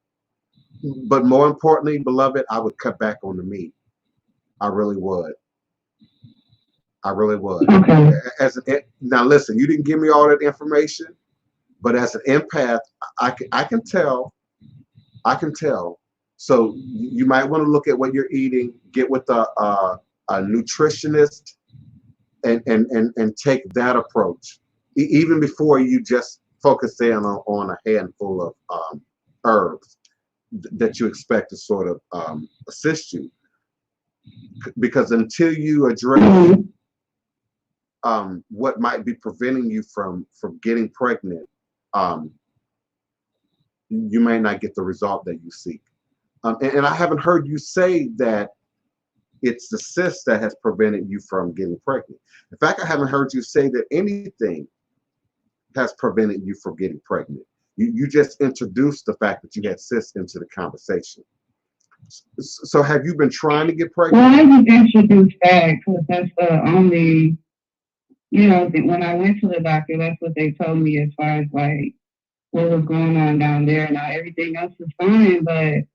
But more importantly, beloved, I would cut back on the meat. I really would. I really would. Now listen, you didn't give me all that information, but as an empath, I can tell. I can tell. So you might want to look at what you're eating, get with a nutritionist, and take that approach, even before you just focus in on a handful of herbs that you expect to sort of assist you. Because until you address what might be preventing you from getting pregnant, you may not get the result that you seek. And I haven't heard you say that it's the cyst that has prevented you from getting pregnant. In fact, I haven't heard you say that anything has prevented you from getting pregnant. You just introduced the fact that you had cysts into the conversation. So have you been trying to get pregnant? Well, I just introduced that because that's the only, when I went to the doctor, that's what they told me as far as like what was going on down there. Now everything else is fine, but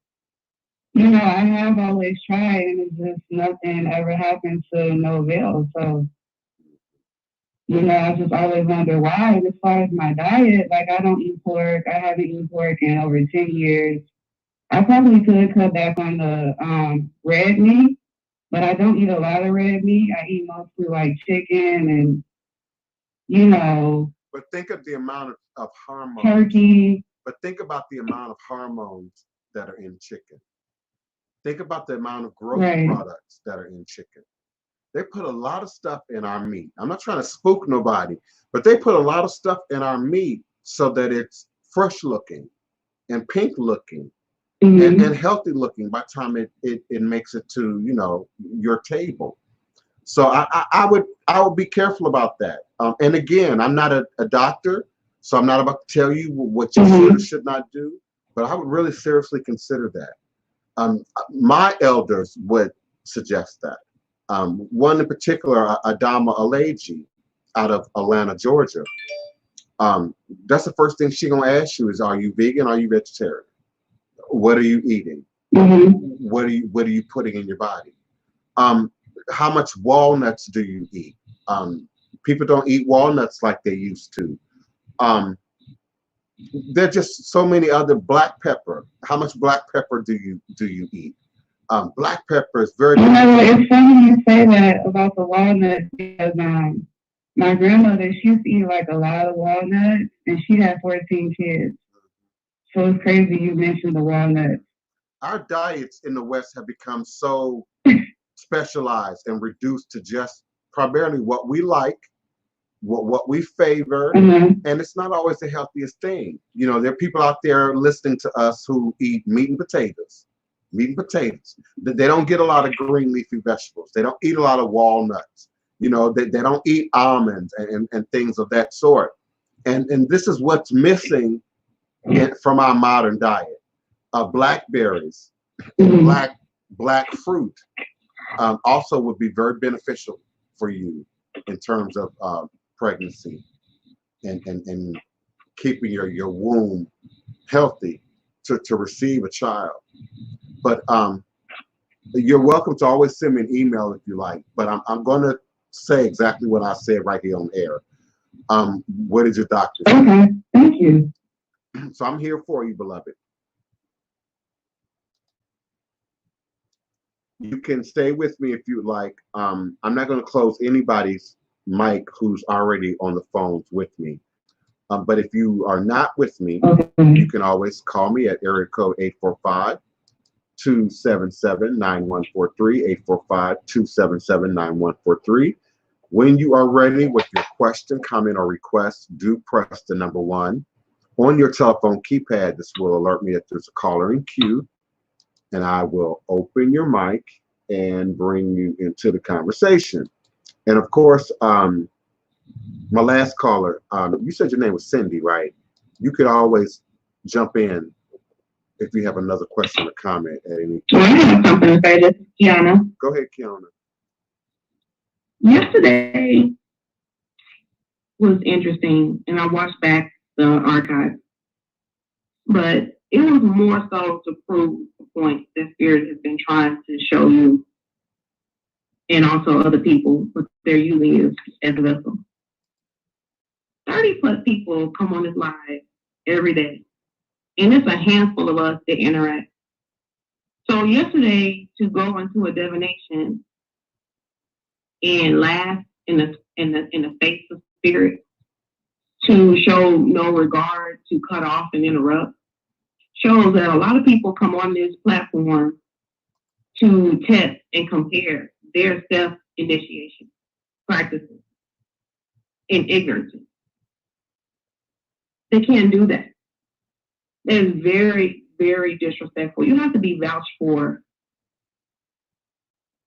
I have always tried, and it's just nothing ever happened to no avail. So, I just always wonder why. And as far as my diet, like I don't eat pork. I haven't eaten pork in over 10 years. I probably could cut back on the red meat, but I don't eat a lot of red meat. I eat mostly like chicken and. But think of the amount of hormones. Turkey. But think about the amount of hormones that are in chicken. Think about the amount of growth products that are in chicken. They put a lot of stuff in our meat. I'm not trying to spook nobody, but they put a lot of stuff in our meat so that it's fresh looking and pink looking and healthy looking by the time it makes it to, your table. So I would be careful about that. And again, I'm not a doctor, so I'm not about to tell you what you should or should not do, but I would really seriously consider that. My elders would suggest that. One in particular, Adama Aleji, out of Atlanta, Georgia. That's the first thing she's gonna ask you is, are you vegan? Are you vegetarian? What are you eating? What are you putting in your body? How much walnuts do you eat? People don't eat walnuts like they used to. There are just so many other. Black pepper. How much black pepper do you eat? Black pepper is very. It's funny you say that about the walnuts because my grandmother, she used to eat like a lot of walnuts, and she had 14 kids. So it's crazy you mentioned the walnuts. Our diets in the West have become so specialized and reduced to just primarily what we like, what we favor, and it's not always the healthiest thing. There are people out there listening to us who eat meat and potatoes. They don't get a lot of green leafy vegetables. They don't eat a lot of walnuts. They don't eat almonds and things of that sort. And this is what's missing from our modern diet. Blackberries, black fruit also would be very beneficial for you in terms of pregnancy and keeping your womb healthy to receive a child. But you're welcome to always send me an email if you like. But I'm going to say exactly what I said right here on air. What did your doctor say? Okay, thank you. So I'm here for you, beloved. You can stay with me if you like. I'm not going to close anybody's mic who's already on the phones with me. But if you are not with me, you can always call me at area code 845-277-9143, 845-277-9143. When you are ready with your question, comment, or request, do press the number 1 on your telephone keypad. This will alert me that there's a caller in queue, and I will open your mic and bring you into the conversation. And of course, my last caller, you said your name was Cindy, right? You could always jump in if you have another question or comment at any time. I have something to say. This is Kiana. Go ahead, Kiana. Yesterday was interesting, and I watched back the archive, but it was more so to prove the point that Spirit has been trying to show you and also other people, what they're using you as a vessel. 30 plus people come on this live every day, and it's a handful of us that interact. So yesterday, to go into a divination and laugh in the face of Spirit, to show no regard, to cut off and interrupt, shows that a lot of people come on this platform to test and compare their self-initiation practices in ignorance. They can't do that. That is very, very disrespectful. You have to be vouched for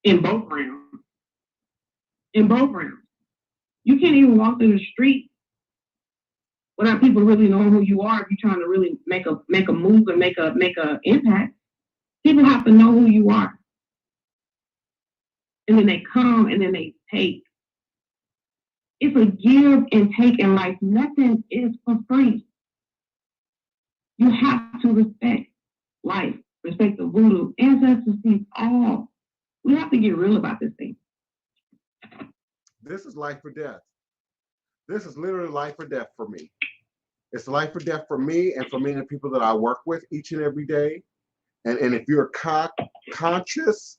in both realms. In both realms. You can't even walk through the street without people really knowing who you are. If you're trying to really make a move and make a impact, people have to know who you are, and then they come and then they take. It's a give and take in life. Nothing is for free. You have to respect life, respect the voodoo, ancestors, all. We have to get real about this thing. This is life or death. This is literally life or death for me. It's life or death for me and for many of the people that I work with each and every day. And if you're conscious,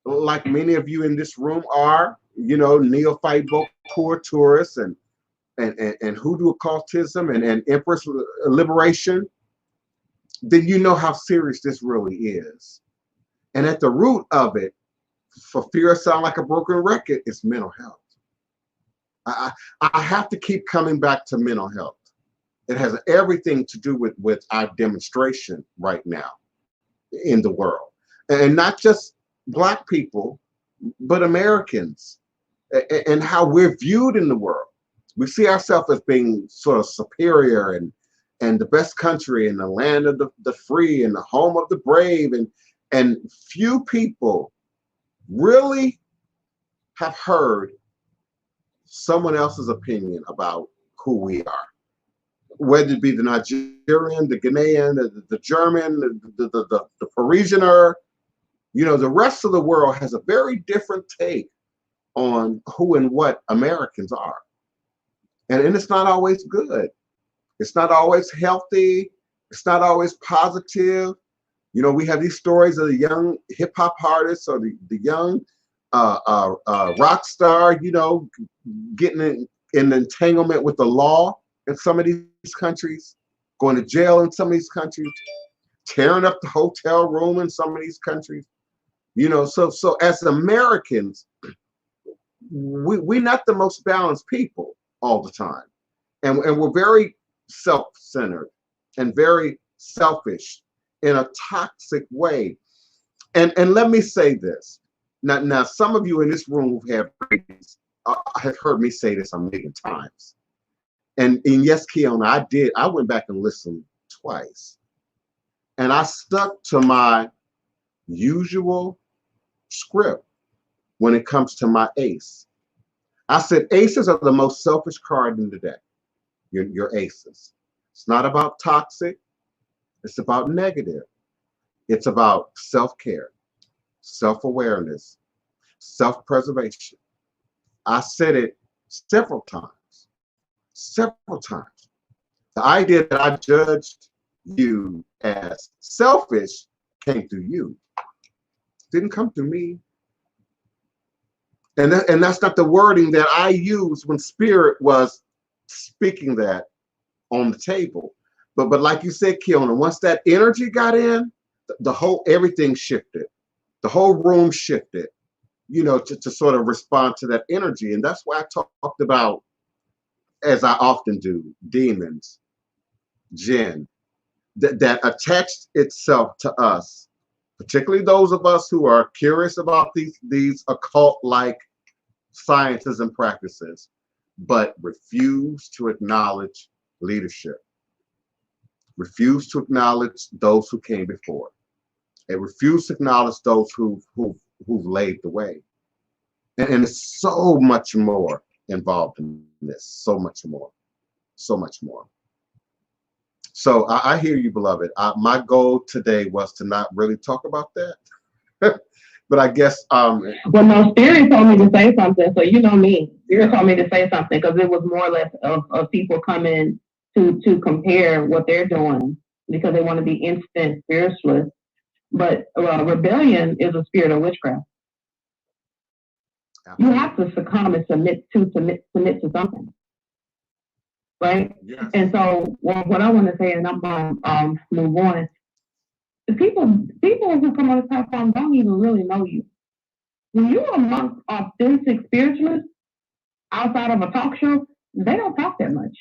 like many of you in this room are, neophyte Bokur tourists and Hoodoo occultism and Empress liberation, then you know how serious this really is. And at the root of it, for fear of sound like a broken record, it's mental health. I have to keep coming back to mental health. It has everything to do with our demonstration right now in the world. And not just Black people, but Americans, and how we're viewed in the world. We see ourselves as being sort of superior and the best country and the land of the free and the home of the brave. And few people really have heard someone else's opinion about who we are, whether it be the Nigerian, the Ghanaian, the German, the Parisianer. The rest of the world has a very different take on who and what Americans are. And it's not always good. It's not always healthy. It's not always positive. We have these stories of the young hip hop artists or the young rock star, getting in entanglement with the law in some of these countries, going to jail in some of these countries, tearing up the hotel room in some of these countries. So as Americans, we're not the most balanced people all the time. And we're very self-centered and very selfish in a toxic way. And let me say this. Now some of you in this room have heard me say this a million times. And yes, Kiona, I went back and listened twice. And I stuck to my usual script when it comes to my ace. I said aces are the most selfish card in the deck. Your aces. It's not about toxic. It's about negative. It's about self-care, self-awareness, self-preservation. I said it several times. The idea that I judged you as selfish came through you. Didn't come through me. And that's not the wording that I used when Spirit was speaking that on the table. But like you said, Kiona, once that energy got in, the whole everything shifted. The whole room shifted, to sort of respond to that energy. And that's why I talked about, as I often do, demons, jinn, that attached itself to us, particularly those of us who are curious about these occult-like sciences and practices, but refuse to acknowledge leadership, refuse to acknowledge those who came before, and refuse to acknowledge those who've laid the way. And it's so much more involved in this, so much more. So I hear you, beloved. My goal today was to not really talk about that. But I guess well, no, Spirit told me to say something, so you know me. Spirit told me to say something because it was more or less of people coming to compare what they're doing because they want to be instant spiritualists. But rebellion is a spirit of witchcraft. You have to succumb and submit to something, right? Yes. And so what I want to say, and I'm gonna move on. The people who come on the platform don't even really know you. When you're amongst authentic spiritualists outside of a talk show, they don't talk that much.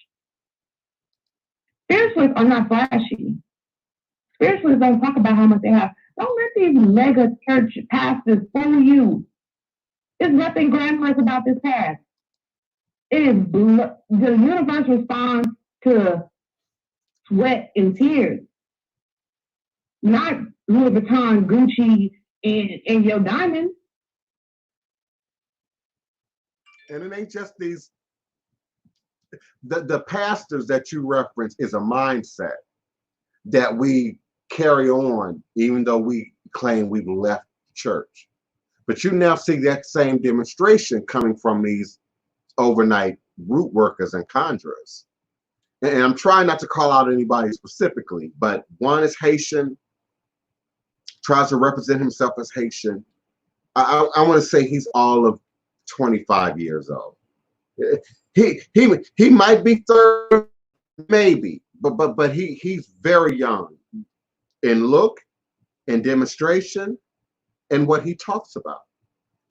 Spiritualists are not flashy. Spiritualists don't talk about how much they have. Don't let these mega church pastors fool you. There's nothing glamorous about this path. It is the universe responds to sweat and tears, not Louis Vuitton, Gucci, and your diamonds. And it ain't just these, the pastors that you reference is a mindset that we carry on, even though we claim we've left church. But you now see that same demonstration coming from these overnight root workers and conjurers. And I'm trying not to call out anybody specifically, but one is Haitian, tries to represent himself as Haitian. I want to say he's all of 25 years old. He might be 30, maybe, but he's very young in look, in demonstration, and what he talks about.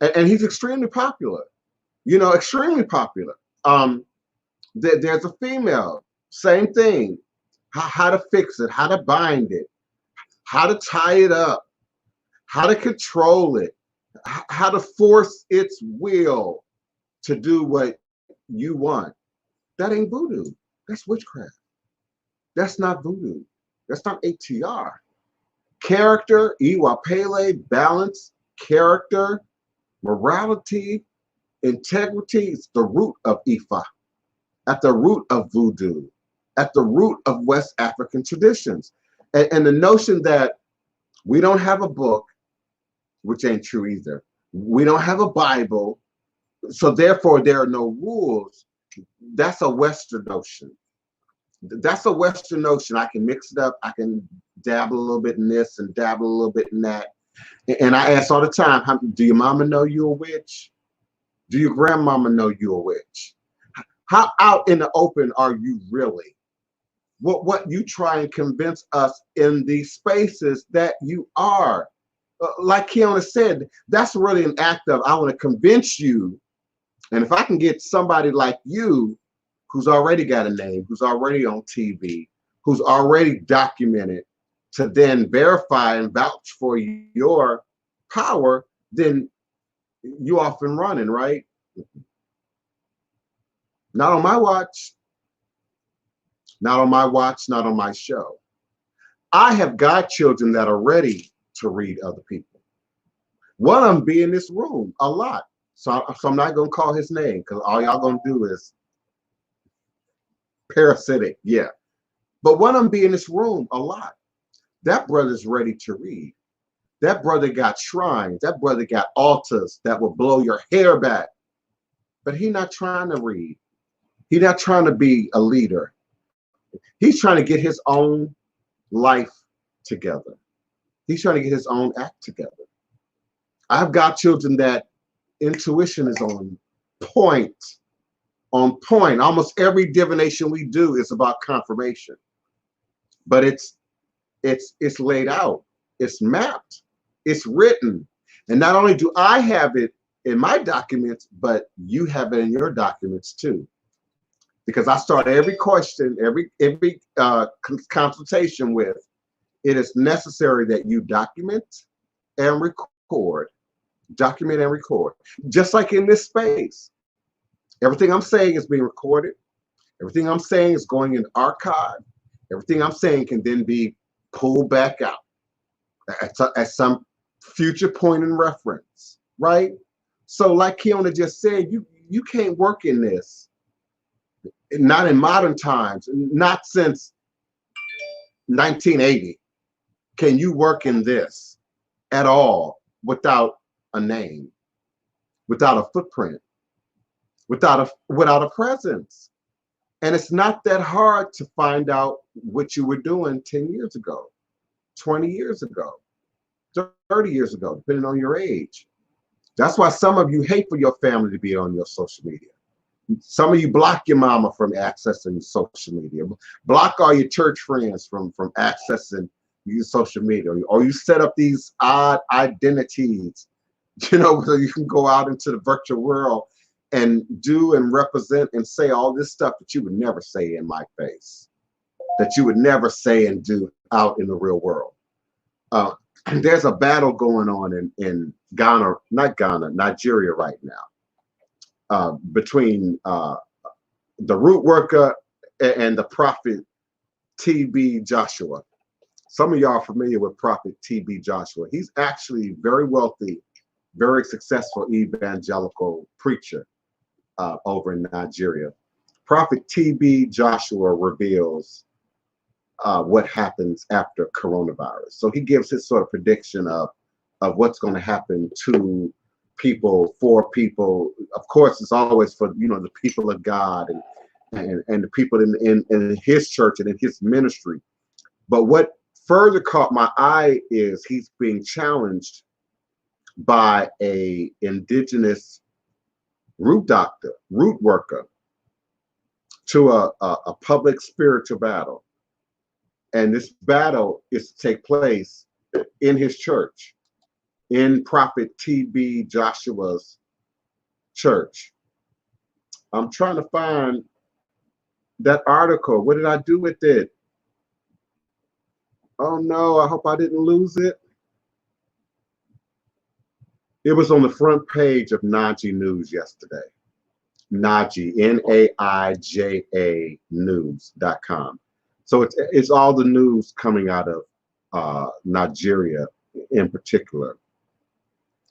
And he's extremely popular, extremely popular. There's a female, same thing, how to fix it, how to bind it, how to tie it up, how to control it, how to force its will to do what you want. That ain't voodoo. That's witchcraft. That's not voodoo. That's not ATR. Character, Iwa Pele, balance, character, morality, integrity is the root of Ifa, at the root of voodoo, at the root of West African traditions. And the notion that we don't have a book, which ain't true either. We don't have a Bible, so therefore there are no rules. That's a Western notion. That's a Western notion. I can mix it up. I can dabble a little bit in this and dabble a little bit in that. And I ask all the time, do your mama know you're a witch? Do your grandmama know you're a witch? How out in the open are you really? What you try and convince us in these spaces that you are. Like Kiona said, that's really an act of, I want to convince you. And if I can get somebody like you, who's already got a name, who's already on TV, who's already documented, to then verify and vouch for your power, then you off and running, right? Not on my watch. Not on my watch, not on my show. I have godchildren that are ready to read other people. One of them be in this room a lot. So I'm not going to call his name because all y'all going to do is parasitic, yeah. But one of them be in this room a lot. That brother's ready to read. That brother got shrines. That brother got altars that will blow your hair back. But he's not trying to read. He's not trying to be a leader. He's trying to get his own life together. He's trying to get his own act together. I've got children that intuition is on point. On point. Almost every divination we do is about confirmation. But it's laid out. It's mapped. It's written. And not only do I have it in my documents, but you have it in your documents too. Because I start every question, every consultation with, it is necessary that you document and record. Document and record. Just like in this space. Everything I'm saying is being recorded. Everything I'm saying is going in archive. Everything I'm saying can then be pulled back out at some future point in reference, right? So like Kiona just said, you can't work in this. Not in modern times, not since 1980 can you work in this at all without a name, without a footprint, without a presence. And it's not that hard to find out what you were doing 10 years ago, 20 years ago, 30 years ago, depending on your age. That's why some of you hate for your family to be on your social media. Some of you block your mama from accessing social media. Block all your church friends from accessing your social media. Or you set up these odd identities, so you can go out into the virtual world and do and represent and say all this stuff that you would never say in my face, that you would never say and do out in the real world. There's a battle going on in Ghana, not Ghana, Nigeria right now. Between the root worker and the prophet T.B. Joshua. Some of y'all are familiar with prophet T.B. Joshua. He's actually very wealthy, very successful evangelical preacher over in Nigeria. Prophet T.B. Joshua reveals what happens after coronavirus. So he gives his sort of prediction of what's going to happen to people, for people. Of course, it's always for, you know, the people of God and the people in his church and in his ministry. But what further caught my eye is he's being challenged by a indigenous root worker, to a public spiritual battle. And this battle is to take place in his church, in Prophet T.B. Joshua's church. I'm trying to find that article. What did I do with it? Oh no, I hope I didn't lose it. It was on the front page of Naija News yesterday. Naija, Naija news.com. So it's all the news coming out of Nigeria in particular.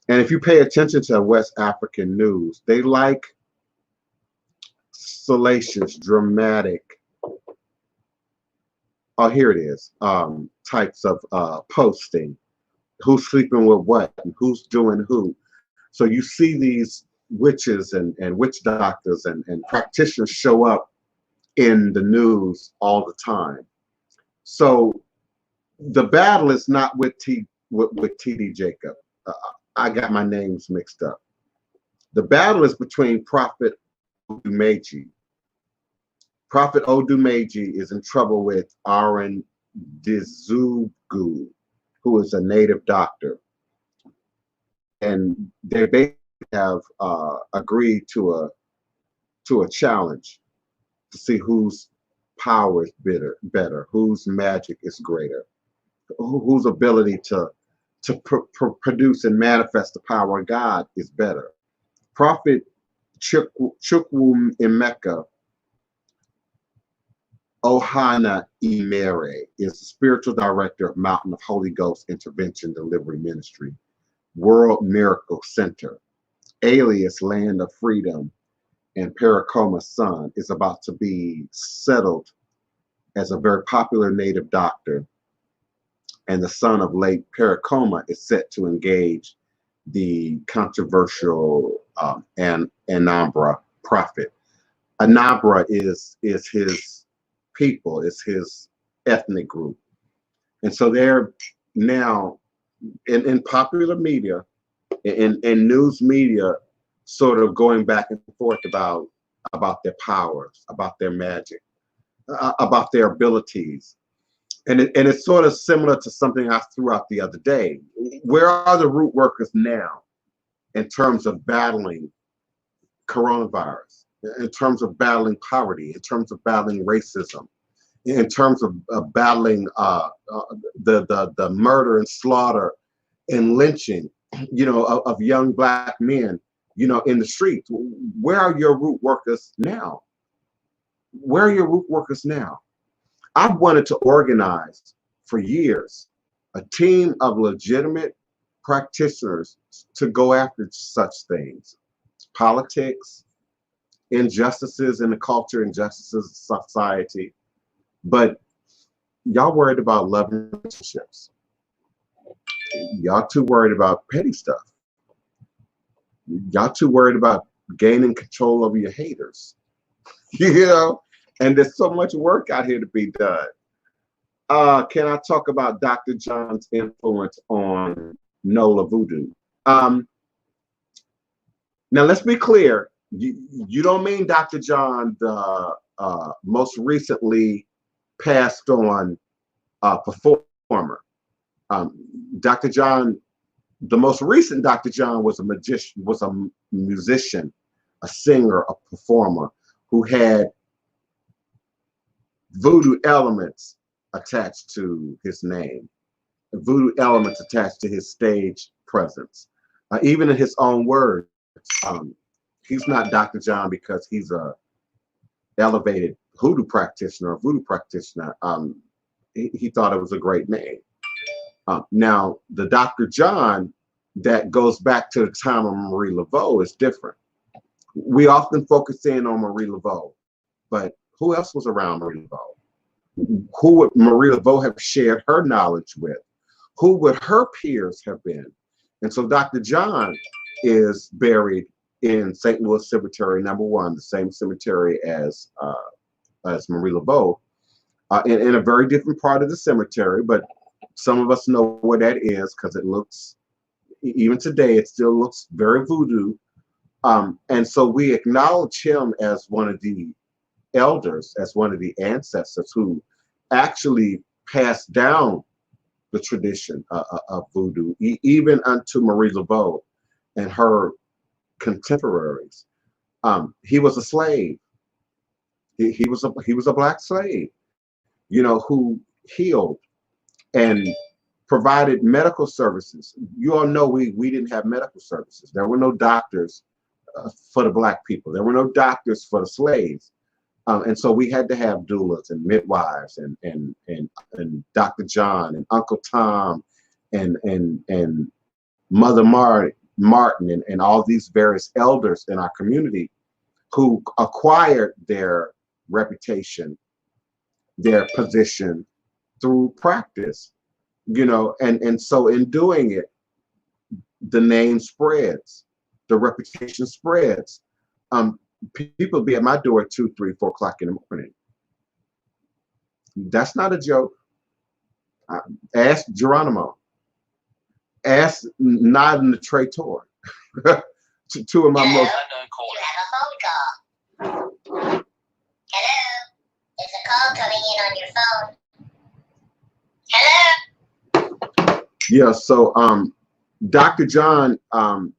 And if you pay attention to West African news, they like salacious, dramatic, oh, here it is, types of posting. Who's sleeping with what and who's doing who. So you see these witches and witch doctors and practitioners show up in the news all the time. So the battle is not with T.D. Jacob. I got my names mixed up. The battle is between Prophet Odumeji. Prophet Odumeji is in trouble with Aaron Dizugu, who is a native doctor. And they basically have agreed to a challenge to see whose power is better, whose magic is greater, whose ability to produce and manifest the power of God is better. Prophet Chukwu Emeka Ohana Imere is the spiritual director of Mountain of Holy Ghost Intervention Delivery Ministry, World Miracle Center, alias Land of Freedom, and Paracoma's son is about to be settled as a very popular native doctor, and the son of late Paracoma is set to engage the controversial Anambra prophet. Anambra is his people, is his ethnic group. And so they're now in popular media, in news media, sort of going back and forth about their powers, about their magic, about their abilities. And it's sort of similar to something I threw out the other day. Where are the root workers now in terms of battling coronavirus, in terms of battling poverty, in terms of battling racism, in terms of battling the murder and slaughter and lynching, you know, of young Black men, you know, in the streets? Where are your root workers now? Where are your root workers now? I've wanted to organize for years a team of legitimate practitioners to go after such things, politics, injustices in the culture, injustices in society. But y'all worried about love and relationships. Y'all too worried about petty stuff. Y'all too worried about gaining control over your haters. You know, and there's so much work out here to be done. Can I talk about Dr. John's influence on Nola Voodoo? Now let's be clear. You don't mean Dr. John, the most recently passed on performer. Dr. John, the most recent Dr. John was a magician, was a musician, a singer, a performer who had voodoo elements attached to his name, voodoo elements attached to his stage presence. Even in his own words, he's not Dr. John because he's a elevated hoodoo practitioner or voodoo practitioner. He thought it was a great name. Now, the Dr. John that goes back to the time of Marie Laveau is different. We often focus in on Marie Laveau, but who else was around Marie Laveau? Who would Marie Laveau have shared her knowledge with? Who would her peers have been? And so Dr. John is buried in St. Louis Cemetery No. 1, the same cemetery as Marie Laveau, in a very different part of the cemetery, but some of us know where that is because it looks, even today, it still looks very voodoo. And so we acknowledge him as one of the elders, as one of the ancestors who actually passed down the tradition of voodoo, even unto Marie Laveau and her contemporaries. He was a slave. He was a black slave, you know, who healed and provided medical services. You all know we didn't have medical services. There were no doctors for the black people. There were no doctors for the slaves. And so we had to have doulas and midwives and Dr. John and Uncle Tom and Mother Martin and all these various elders in our community who acquired their reputation, their position through practice, you know, and so in doing it, the name spreads, the reputation spreads. People be at my door at 2, 3, 4 o'clock in the morning. That's not a joke. Ask Geronimo. Ask Nod and the Traitor. Two of my most. You have a phone call. Hello? There's a call coming in on your phone. Hello? Yeah, so Dr. John,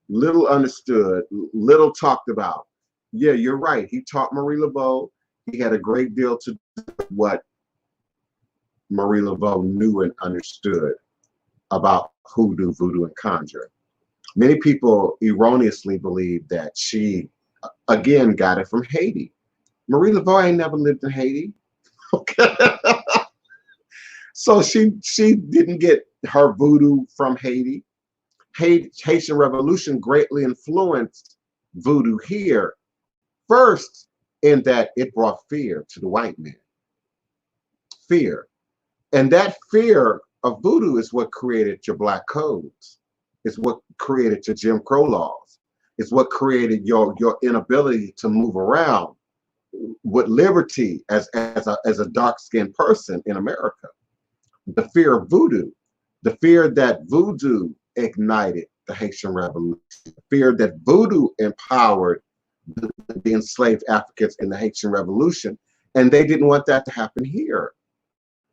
little understood, little talked about. Yeah, you're right. He taught Marie Laveau. He had a great deal to do with what Marie Laveau knew and understood about hoodoo, voodoo, and conjure. Many people erroneously believe that she, again, got it from Haiti. Marie Laveau ain't never lived in Haiti. Okay. So she didn't get her voodoo from Haiti. Haitian Revolution greatly influenced voodoo here. First, in that it brought fear to the white man. Fear. And that fear of voodoo is what created your black codes. It's what created your Jim Crow laws. It's what created your inability to move around with liberty as a dark-skinned person in America. The fear of voodoo, the fear that voodoo ignited the Haitian Revolution, the fear that voodoo empowered the enslaved Africans in the Haitian Revolution, and they didn't want that to happen here.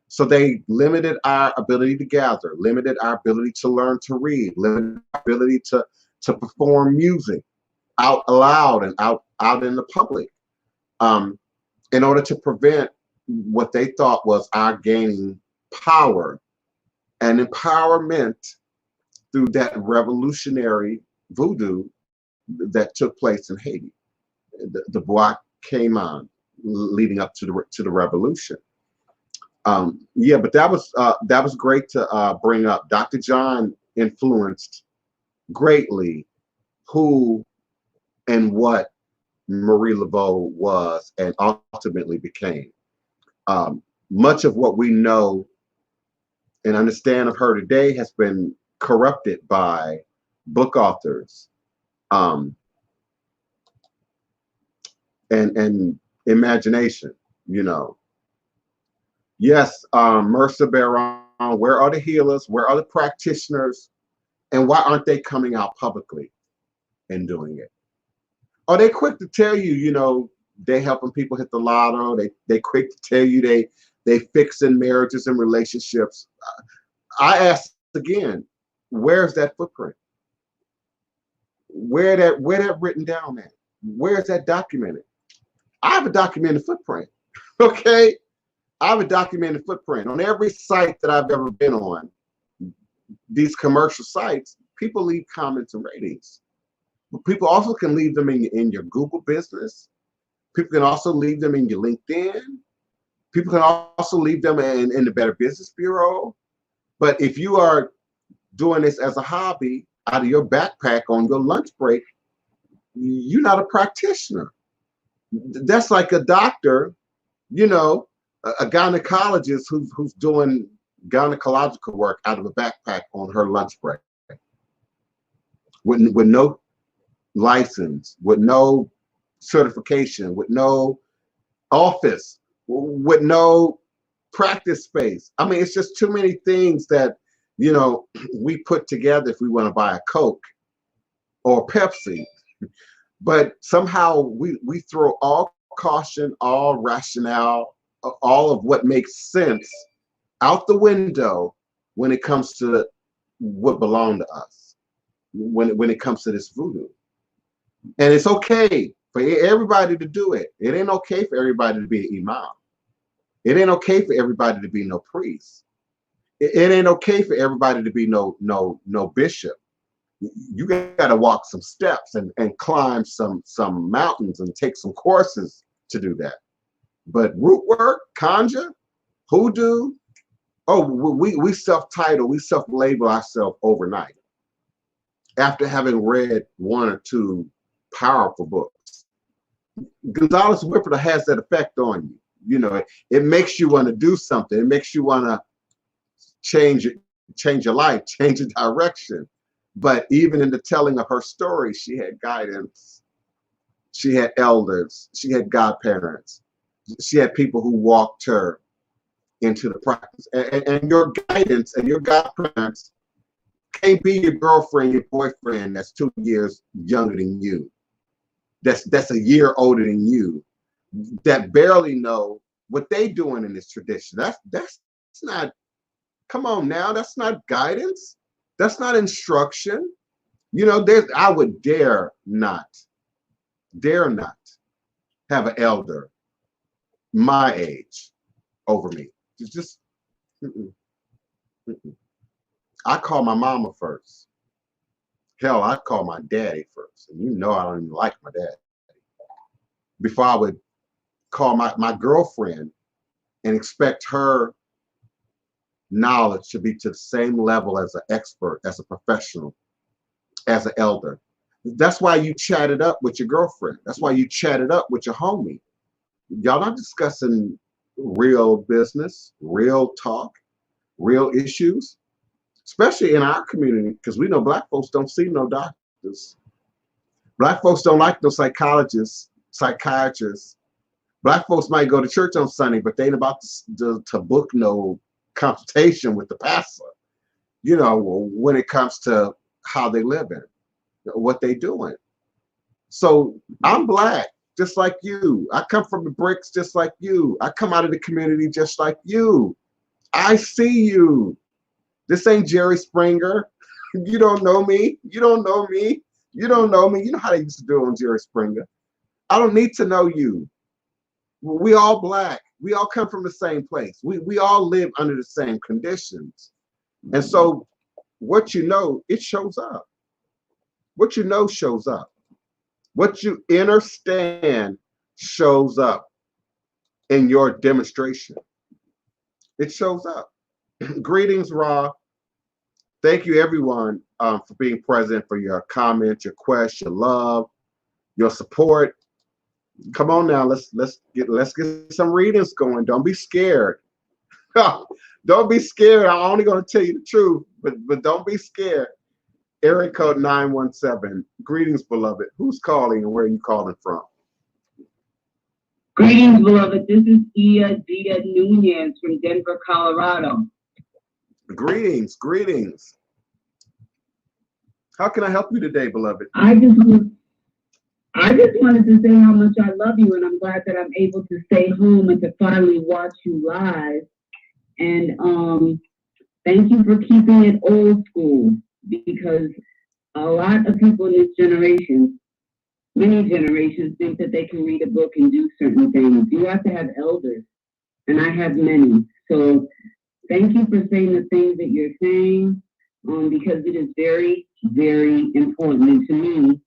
So they limited our ability to gather, limited our ability to learn to read, limited our ability to perform music out loud and out in the public, in order to prevent what they thought was our gaining power and empowerment through that revolutionary voodoo that took place in Haiti. The Bois came on leading up to the revolution. Yeah, but that was great to bring up. Dr. John influenced greatly who and what Marie Laveau was and ultimately became. Much of what we know and understand of her today has been corrupted by book authors and imagination, you know. Yes, Mercer Baron, where are the healers? Where are the practitioners? And why aren't they coming out publicly and doing it? Are they quick to tell you, you know, they helping people hit the lotto? They quick to tell you they fixing marriages and relationships. I ask again, where's that footprint? Where that written down at? Where's that documented? I have a documented footprint. Okay. I have a documented footprint on every site that I've ever been on. These commercial sites, people leave comments and ratings. But people also can leave them in your Google business. People can also leave them in your LinkedIn. People can also leave them in the Better Business Bureau. But if you are doing this as a hobby out of your backpack on your lunch break, you're not a practitioner. That's like a doctor, you know, a gynecologist who's doing gynecological work out of a backpack on her lunch break with no license, with no certification, with no office, with no practice space. I mean, it's just too many things that, you know, we put together if we want to buy a Coke or Pepsi. But somehow we throw all caution, all rationale, all of what makes sense out the window when it comes to what belonged to us, when it comes to this voodoo. And it's okay for everybody to do it. It ain't okay for everybody to be an imam. It ain't okay for everybody to be no priest. It ain't okay for everybody to be no bishop. You got to walk some steps and climb some mountains and take some courses to do that. But root work, conjure, hoodoo, oh, we self-title, we self-label ourselves overnight after having read one or two powerful books. Gonzalez Whipper has that effect on you. You know, it makes you want to do something. It makes you want to change your life, change your direction. But even in the telling of her story, she had guidance. She had elders. She had godparents. She had people who walked her into the practice. And your guidance and your godparents can't be your girlfriend, your boyfriend that's 2 years younger than you. That's a year older than you. That barely know what they doing in this tradition. That's not, come on now, that's not guidance. That's not instruction. You know, I would dare not have an elder my age over me. Just I call my mama first. Hell, I call my daddy first. And you know I don't even like my dad. Before I would call my girlfriend and expect her knowledge to be to the same level as an expert, as a professional, as an elder. That's why you chat it up with your girlfriend. That's why you chat it up with your homie. Y'all not discussing real business, real talk, real issues, especially in our community, because we know Black folks don't see no doctors. Black folks don't like no psychologists, psychiatrists. Black folks might go to church on Sunday, but they ain't about to book no consultation with the pastor, you know, when it comes to how they live in, what they doing. So I'm Black, just like you. I come from the bricks just like you. I come out of the community just like you. I see you. This ain't Jerry Springer. You don't know me. You don't know me. You don't know me. You know how they used to do on Jerry Springer. I don't need to know you. We all Black. We all come from the same place. We all live under the same conditions. And so what you know, it shows up. What you know shows up. What you understand shows up in your demonstration. It shows up. Greetings, Ra. Thank you, everyone, for being present, for your comments, your questions, your love, your support. Come on now, let's get some readings going. Don't be scared. Don't be scared. I'm only going to tell you the truth, but don't be scared. Area code 917. Greetings, beloved. Who's calling and where are you calling from? Greetings, beloved. This is Dia Nunez from Denver, Colorado. Greetings, greetings. How can I help you today, beloved? I just wanted to say how much I love you, and I'm glad that I'm able to stay home and to finally watch you live. And thank you for keeping it old school, because a lot of people in this generation, many generations, think that they can read a book and do certain things. You have to have elders, and I have many. So thank you for saying the things that you're saying, because it is very, very important. And to me,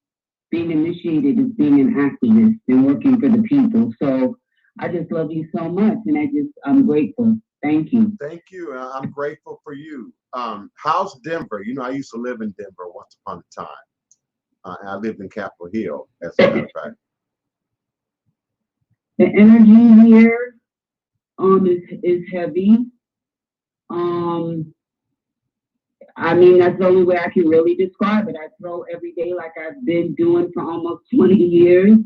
being initiated is being an activist and working for the people. So I just love you so much, and I'm grateful. Thank you. Thank you. I'm grateful for you. How's Denver? You know, I used to live in Denver once upon a time. I lived in Capitol Hill, as a matter of fact. The energy here is heavy. I mean, that's the only way I can really describe it. I throw every day like I've been doing for almost 20 years.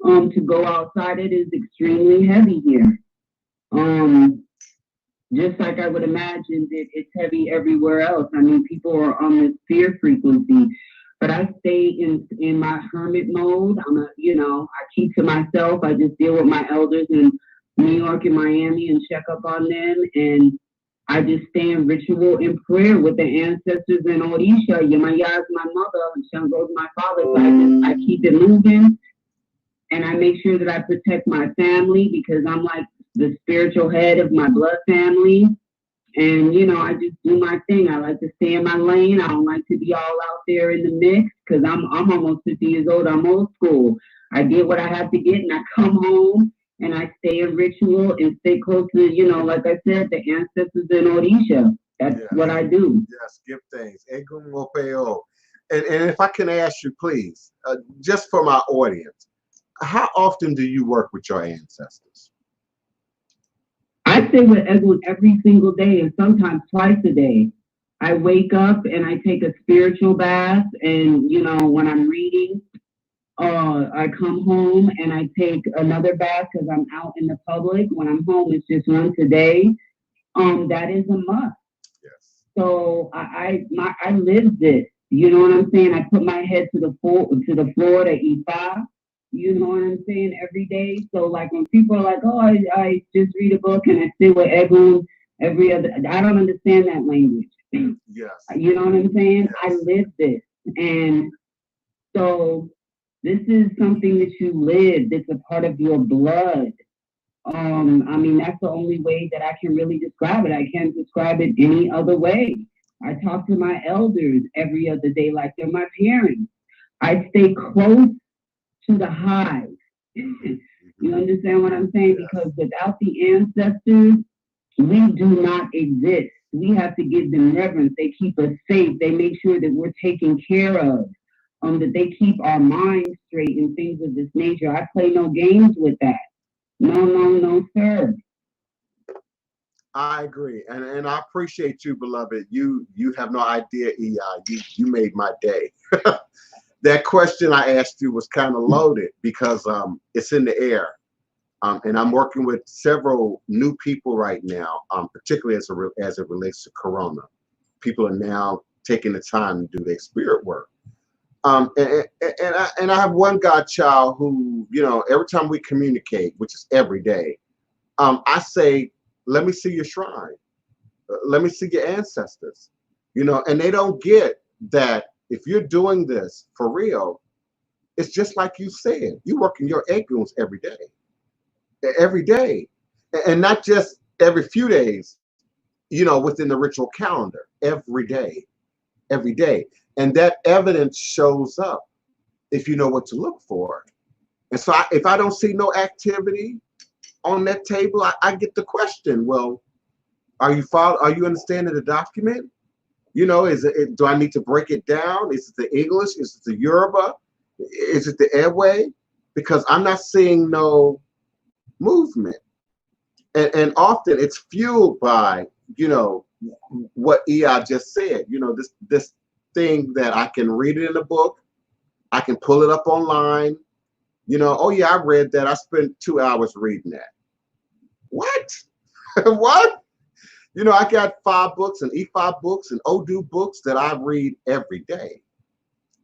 To go outside, it is extremely heavy here. Just like I would imagine that it's heavy everywhere else. I mean, people are on this fear frequency, but I stay in my hermit mode. I keep to myself. I just deal with my elders in New York and Miami and check up on them. And I just stay in ritual and prayer with the ancestors in Odisha. Yamaya is my mother, and Shango is my father. So I keep it moving, and I make sure that I protect my family because I'm like the spiritual head of my blood family. And, I just do my thing. I like to stay in my lane. I don't like to be all out there in the mix because I'm almost 50 years old. I'm old school. I get what I have to get, and I come home. And I stay in ritual and stay close to, like I said, the ancestors in Odisha. That's what I do. Yes, give thanks. Egum Mopeo. And if I can ask you, please, just for my audience, how often do you work with your ancestors? I stay with Egun every single day and sometimes twice a day. I wake up and I take a spiritual bath. And, when I'm reading, I come home and I take another bath because I'm out in the public. When I'm home, it's just once a day. That is a must. Yes. So I live this. You know what I'm saying? I put my head to the floor to Ifa. You know what I'm saying? Every day. So like when people are like, oh, I just read a book and I sit with Egun every other. I don't understand that language. Yes. You know what I'm saying? Yes. I live this, and so. This is something that you live. It's a part of your blood. I mean, that's the only way that I can really describe it. I can't describe it any other way. I talk to my elders every other day like they're my parents. I stay close to the hive. You understand what I'm saying? Yes. Because without the ancestors, we do not exist. We have to give them reverence. They keep us safe. They make sure that we're taken care of. That they keep our minds straight and things of this nature. I play no games with that. No, sir. I agree, and I appreciate you, beloved. You have no idea, EI. You made my day. That question I asked you was kind of loaded because it's in the air, and I'm working with several new people right now, particularly as it relates to Corona. People are now taking the time to do their spirit work. And I have one godchild who, every time we communicate, which is every day, I say, let me see your shrine. Let me see your ancestors, and they don't get that if you're doing this for real, it's just like you said, you work in your eguns every day, and not just every few days, within the ritual calendar, every day. And that evidence shows up if you know what to look for. And so if I don't see no activity on that table, I get the question, well, are you understanding the document? Do I need to break it down? Is it the English? Is it the Yoruba? Is it the Ewe? Because I'm not seeing no movement. And often it's fueled by, what EI just said, this thing that I can read it in a book, I can pull it up online, oh yeah, I read that. I spent 2 hours reading that. What? What? I got 5 books and E5 books and Odu books that I read every day,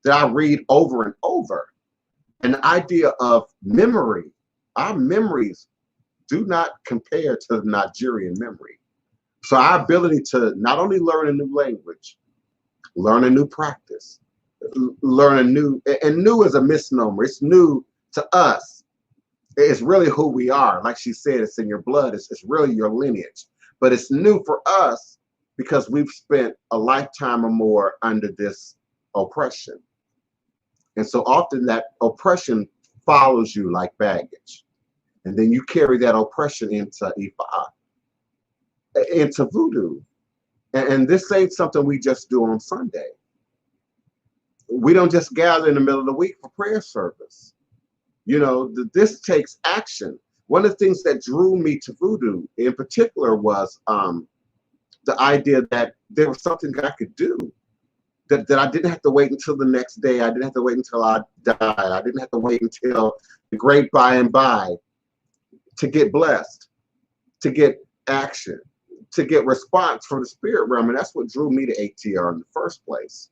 that I read over and over. And the idea of memory, our memories do not compare to the Nigerian memory. So our ability to not only learn a new language, learn a new practice, learn a new, and new is a misnomer. It's new to us. It's really who we are. Like she said, it's in your blood. It's really your lineage. But it's new for us because we've spent a lifetime or more under this oppression. And so often that oppression follows you like baggage. And then you carry that oppression into Ifa, into voodoo. And this ain't something we just do on Sunday. We don't just gather in the middle of the week for prayer service. You know, this takes action. One of the things that drew me to voodoo in particular was the idea that there was something that I could do, that I didn't have to wait until the next day. I didn't have to wait until I died. I didn't have to wait until the great by and by to get blessed, to get action, to get response from the spirit realm. And that's what drew me to ATR in the first place.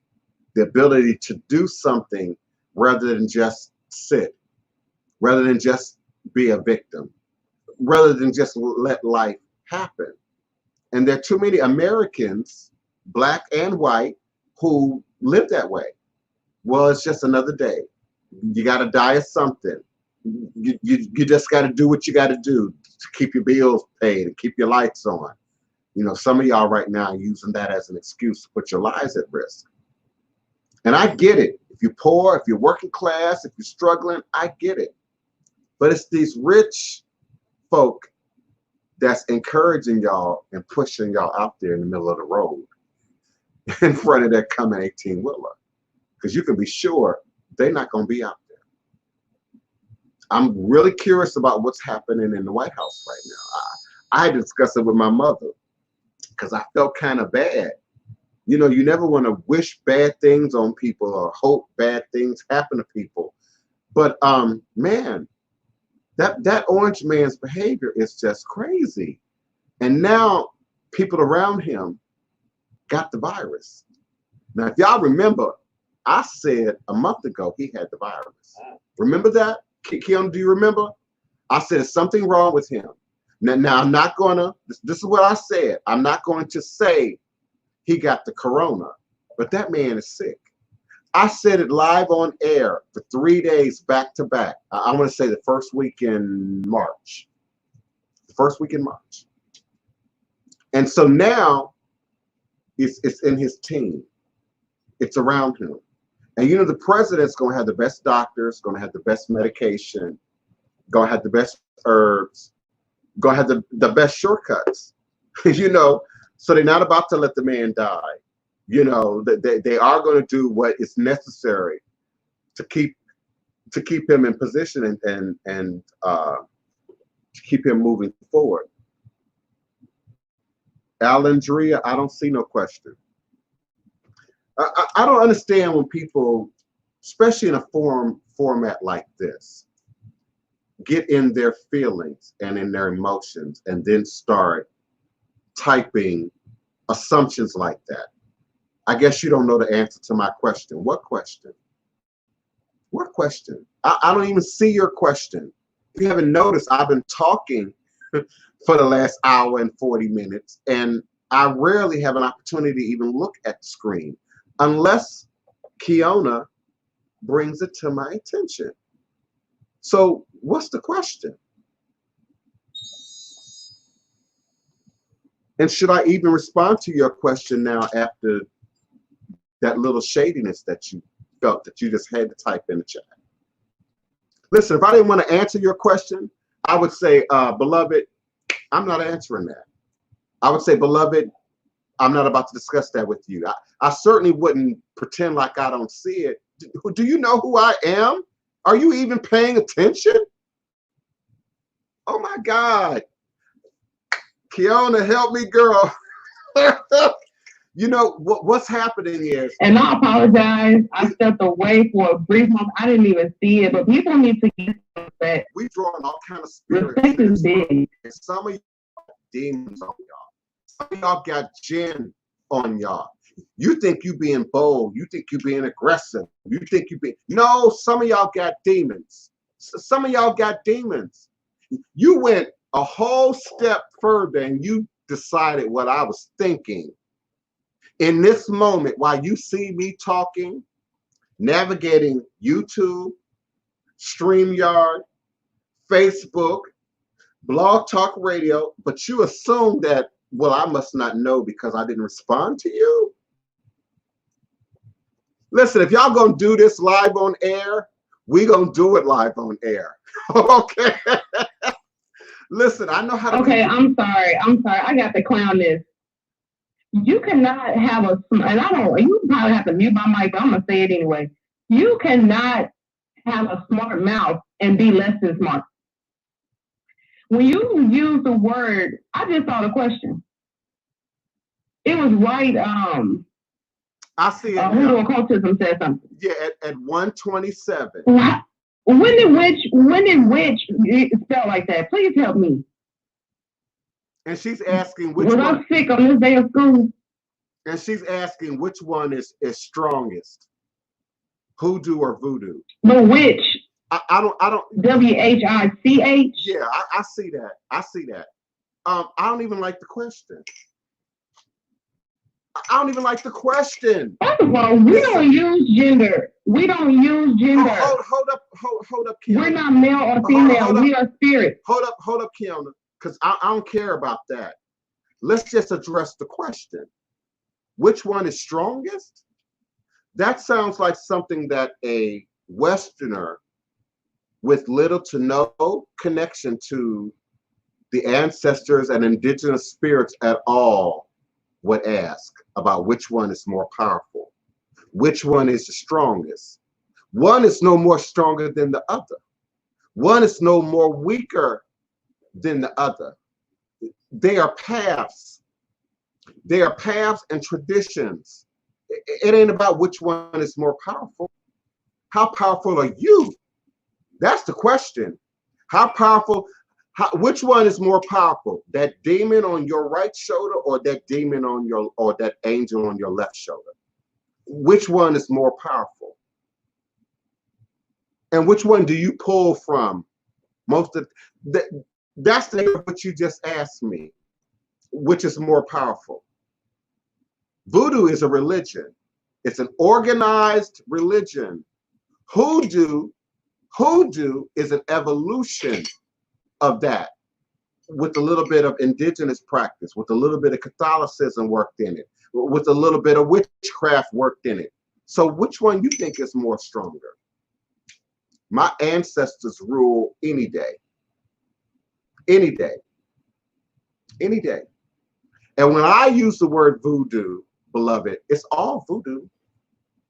The ability to do something rather than just sit, rather than just be a victim, rather than just let life happen. And there are too many Americans, black and white, who live that way. Well, it's just another day. You got to die of something. You just got to do what you got to do to keep your bills paid and keep your lights on. You know, some of y'all right now are using that as an excuse to put your lives at risk. And I get it. If you're poor, if you're working class, if you're struggling, I get it. But it's these rich folk that's encouraging y'all and pushing y'all out there in the middle of the road in front of that coming 18-wheeler. Because you can be sure they're not going to be out there. I'm really curious about what's happening in the White House right now. I discussed it with my mother because I felt kind of bad. You know, you never want to wish bad things on people or hope bad things happen to people. But man, that orange man's behavior is just crazy. And now people around him got the virus. Now, if y'all remember, I said a month ago he had the virus. Remember that? Kim, do you remember? I said there's something wrong with him. Now I'm not gonna, this is what I said. I'm not going to say he got the corona, but that man is sick. I said it live on air for 3 days back to back. I want to say the first week in March. The first week in March. And so now it's in his team. It's around him. And you know, the president's going to have the best doctors, going to have the best medication, going to have the best herbs, going to have the best shortcuts, you know, so they're not about to let the man die. You know, they are going to do what is necessary to keep him in position and to keep him moving forward. Alandria, I don't see no question. I don't understand when people, especially in a format like this, get in their feelings and in their emotions and then start typing assumptions like that. I guess you don't know the answer to my question. What question? What question? I don't even see your question. If you haven't noticed, I've been talking for the last hour and 40 minutes, and I rarely have an opportunity to even look at the screen unless Kiona brings it to my attention. So what's the question? And should I even respond to your question now after that little shadiness that you felt that you just had to type in the chat? Listen, if I didn't want to answer your question, I would say, beloved, I'm not answering that. I would say, beloved, I'm not about to discuss that with you. I certainly wouldn't pretend like I don't see it. Do you know who I am? Are you even paying attention? Oh my God. Kiona, help me, girl. You know, what's happening is... And I apologize. I stepped away for a brief moment. I didn't even see it, but people need to get that. We're drawing all kind of spirits. Respect is big. And some of you got demons on y'all. Some of y'all got jinn on y'all. You think you being bold. You think you being aggressive. You think you being... No, some of y'all got demons. Some of y'all got demons. You went a whole step further and you decided what I was thinking. In this moment, while you see me talking, navigating YouTube, StreamYard, Facebook, Blog Talk Radio, but you assume that, well, I must not know because I didn't respond to you. Listen, if y'all gonna do this live on air, we gonna do it live on air. Okay. Listen, I know how to. Okay, I'm sorry. I got to clown this. You cannot have a, and I don't, you probably have to mute my mic, but I'm going to say it anyway. You cannot have a smart mouth and be less than smart. When you use the word, I just saw the question. It was right, I see it. Hoodoo occultism said something. Yeah, at 127. When did witch spell like that? Please help me. And she's asking which was one. I sick on this day of school? And she's asking which one is strongest, hoodoo or voodoo? The witch. I don't. WHICH. Yeah, I see that. I see that. I don't even like the question. I don't even like the question. First of all, we don't use gender. We don't use gender. Hold up, Kiona. We're not male or female. We are spirit. Hold up, Kiona, because I don't care about that. Let's just address the question. Which one is strongest? That sounds like something that a Westerner with little to no connection to the ancestors and indigenous spirits at all would ask about which one is more powerful, which one is the strongest. One is no more stronger than the other. One is no more weaker than the other. They are paths. They are paths and traditions. It ain't about which one is more powerful. How powerful are you? That's the question. How powerful? Which one is more powerful? That demon on your right shoulder, or that demon on your, or that angel on your left shoulder? Which one is more powerful? And which one do you pull from? Most of that's what you just asked me. Which is more powerful? Voodoo is a religion. It's an organized religion. Hoodoo is an evolution of that, with a little bit of indigenous practice, with a little bit of Catholicism worked in it, with a little bit of witchcraft worked in it. So which one you think is more stronger? My ancestors rule any day. Any day. Any day. And when I use the word voodoo, beloved, it's all voodoo.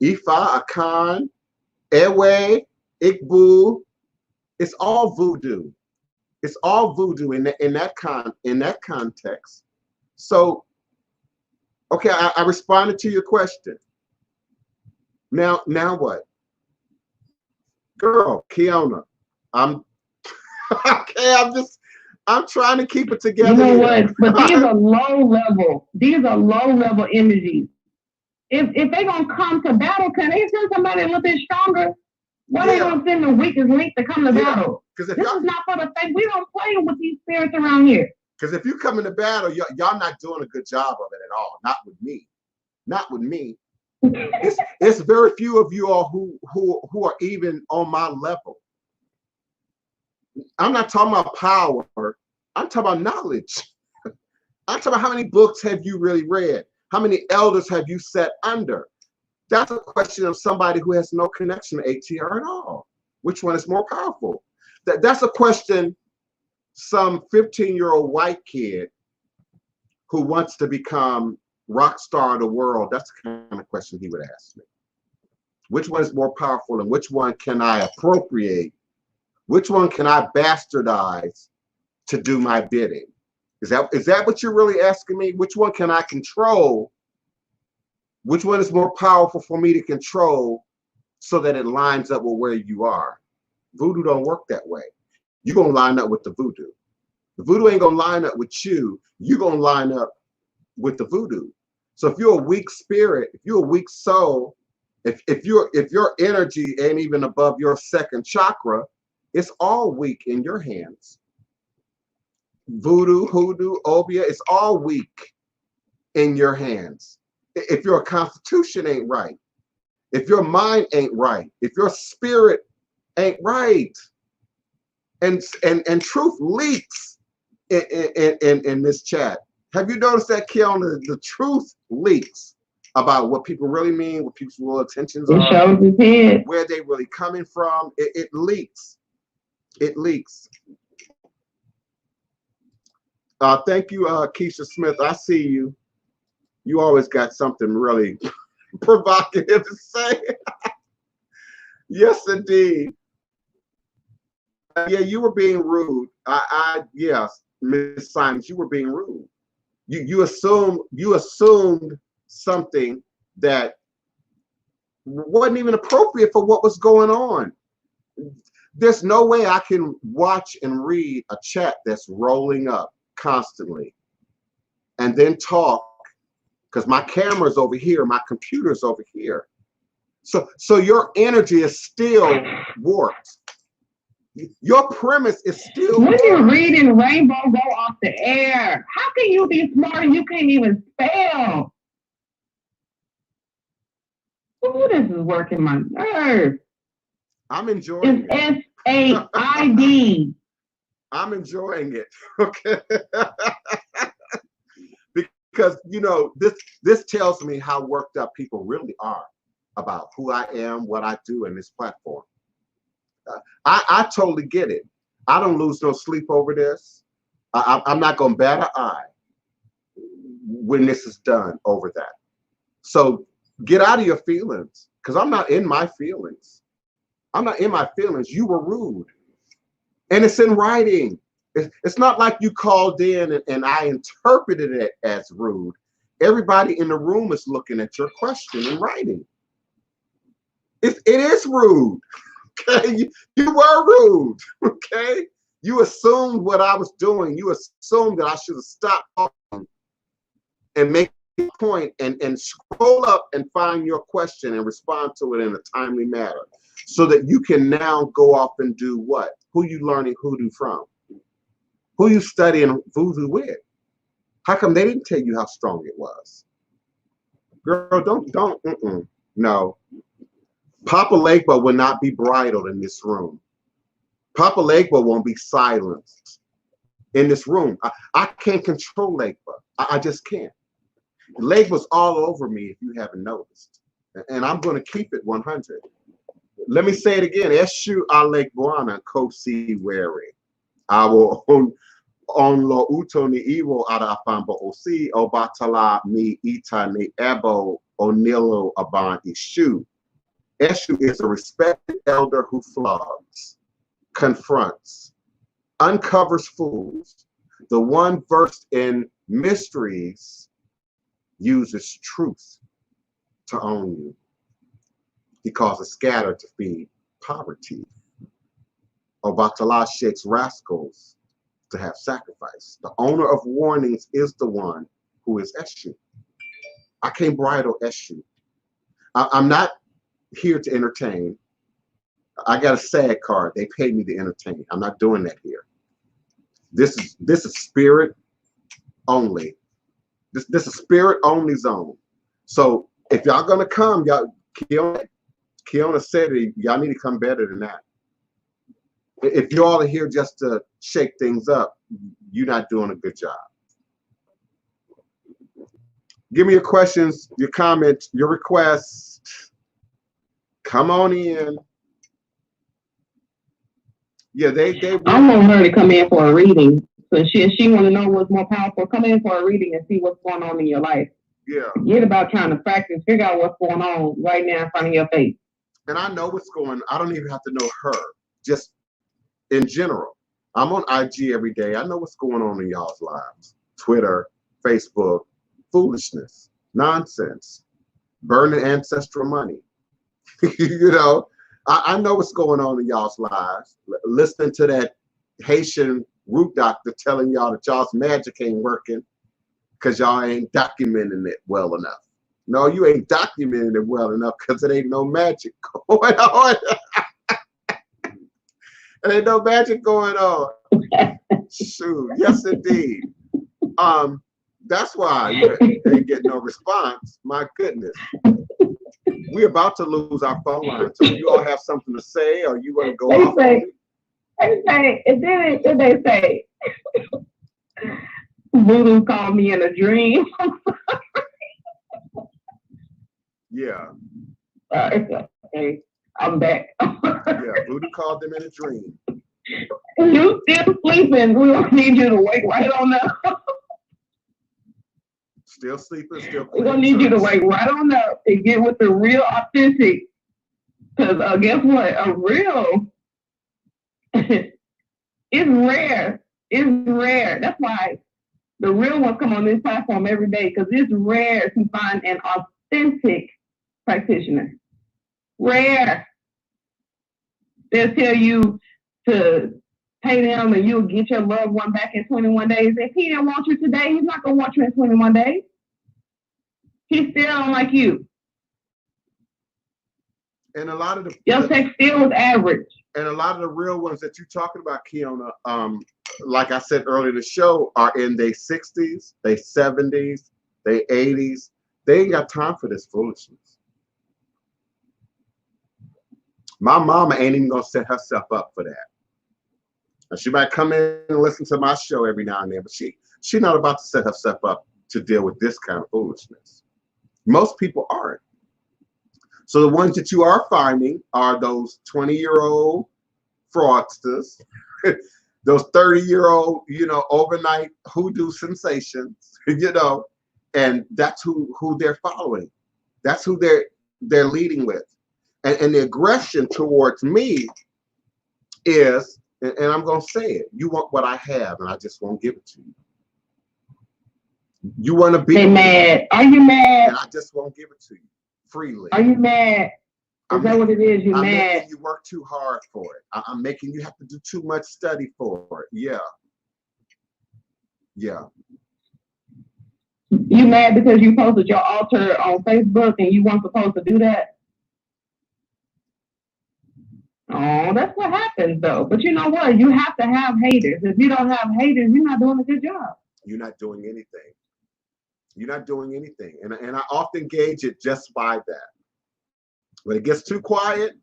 Ifa, Akan, Ewe, Igbo, it's all voodoo. It's all voodoo in that context. So, okay, I responded to your question. Now what? Girl, Kiona, I'm okay. I'm trying to keep it together. You know what? But these are low level. These are low level energies. If they're gonna come to battle, can they send somebody a little bit stronger? Why they gonna send the weakest link to come to battle? This is not for the faith. We don't play with these spirits around here. Because if you come into battle, y'all not doing a good job of it at all. Not with me. Not with me. It's very few of you all who are even on my level. I'm not talking about power. I'm talking about knowledge. I'm talking about how many books have you really read? How many elders have you sat under? That's a question of somebody who has no connection to ATR at all. Which one is more powerful? That's a question some 15-year-old white kid who wants to become rock star of the world, that's the kind of question he would ask me. Which one is more powerful, and which one can I appropriate? Which one can I bastardize to do my bidding? Is that what you're really asking me? Which one can I control? Which one is more powerful for me to control so that it lines up with where you are? Voodoo don't work that way. You're going to line up with the voodoo. The voodoo ain't going to line up with you. You're going to line up with the voodoo. So if you're a weak spirit, if you're a weak soul, if your energy ain't even above your second chakra, it's all weak in your hands. Voodoo, hoodoo, obia, it's all weak in your hands. If your constitution ain't right, if your mind ain't right, if your spirit ain't right, and truth leaks in this chat. Have you noticed that, Kiona? The truth leaks. about what people really mean, what people's real intentions It are, shows his head. where they really coming from. It leaks. It leaks. Thank you, Keisha Smith. I see you. You always got something really provocative to say. Yes, indeed. Yeah, you were being rude. Yes, Miss Simons, you were being rude. You assumed something that wasn't even appropriate for what was going on. There's no way I can watch and read a chat that's rolling up constantly and then talk, because my camera's over here, my computer's over here. So your energy is still warped. Your premise is still when you're reading Rainbow Go Off the Air, how can you be smart and you can't even spell? Oh, this is working my nerves. I'm enjoying it. It's SAID. I'm enjoying it. Okay. Because this tells me how worked up people really are about who I am, what I do in this platform. I totally get it. I don't lose no sleep over this. I'm not going to bat an eye when this is done over that. So get out of your feelings, because I'm not in my feelings. I'm not in my feelings. You were rude. And it's in writing. It's not like you called in and I interpreted it as rude. Everybody in the room is looking at your question in writing. It is rude. Okay, you were rude. Okay, you assumed what I was doing. You assumed that I should have stopped talking and make a point and scroll up and find your question and respond to it in a timely manner, so that you can now go off and do what? Who you learning hoodoo from? Who you studying voodoo with? How come they didn't tell you how strong it was? Girl, don't. No. Papa Legba will not be bridled in this room. Papa Legba won't be silenced in this room. I can't control Legba. I just can't. Legba's all over me, if you haven't noticed. And I'm going to keep it 100. Let me say it again. Eshu Alegbuana Kosi Weri. I will on lo uto ni iwo ara afamba osi obatala mi ita ni ebo onilo aban ishu. Eshu is a respected elder who flogs, confronts, uncovers fools. The one versed in mysteries uses truth to own you. He causes scatter to feed poverty. Obatala shakes rascals to have sacrifice. The owner of warnings is the one who is Eshu. I can't bridle Eshu. I'm not here to entertain. I got a SAG card. They paid me to entertain. I'm not doing that here. This is spirit only. This is spirit only zone. So if y'all gonna come, y'all, Kiona said it, y'all need to come better than that. If you all are here just to shake things up, you're not doing a good job. Give me your questions, your comments, your requests. Come on in. Yeah, they I want her to come in for a reading. So she want to know what's more powerful. Come in for a reading and see what's going on in your life. Yeah. Forget about trying to practice. Figure out what's going on right now in front of your face. And I know what's going on. I don't even have to know her. Just in general. I'm on IG every day. I know what's going on in y'all's lives. Twitter, Facebook, foolishness, nonsense, burning ancestral money. You know, I know what's going on in y'all's lives. Listening to that Haitian root doctor telling y'all that y'all's magic ain't working because y'all ain't documenting it well enough. No, you ain't documenting it well enough because it ain't no magic going on. There ain't no magic going on. Shoot, yes indeed. That's why you ain't getting no response. My goodness. We're about to lose our phone line. So you all have something to say, or you want to go off? They say, Voodoo called me in a dream. Yeah. It's okay. I'm back. Yeah, Voodoo called them in a dream. You still sleeping. We don't need you to wake right on up. Still sleeping, still We're going to need you to wake right on up and get with the real authentic. Because guess what? A real is rare. It's rare. That's why the real ones come on this platform every day, because it's rare to find an authentic practitioner. Rare. They'll tell you to pay them and you'll get your loved one back in 21 days. If he didn't want you today, he's not going to want you in 21 days. He still don't like you. And a lot of the your sex still was average. And a lot of the real ones that you're talking about, Kiona, like I said earlier in the show, are in their 60s, their 70s, their 80s. They ain't got time for this foolishness. My mama ain't even gonna set herself up for that. Now, she might come in and listen to my show every now and then, but she's not about to set herself up to deal with this kind of foolishness. Most people aren't. So the ones that you are finding are those 20-year-old fraudsters, those 30-year-old, overnight hoodoo sensations, and that's who they're following. That's who they're leading with. And the aggression towards me is, and I'm going to say it, you want what I have, and I just won't give it to you. You want to be mad. Are you mad? And I just won't give it to you freely. Are you mad? Is that what it is? You're mad? I'm making you work too hard for it. I'm making you have to do too much study for it. Yeah. Yeah. You mad because you posted your altar on Facebook and you weren't supposed to do that? Oh, that's what happens though. But you know what? You have to have haters. If you don't have haters, you're not doing a good job. You're not doing anything. You're not doing anything. And I often gauge it just by that. When it gets too quiet,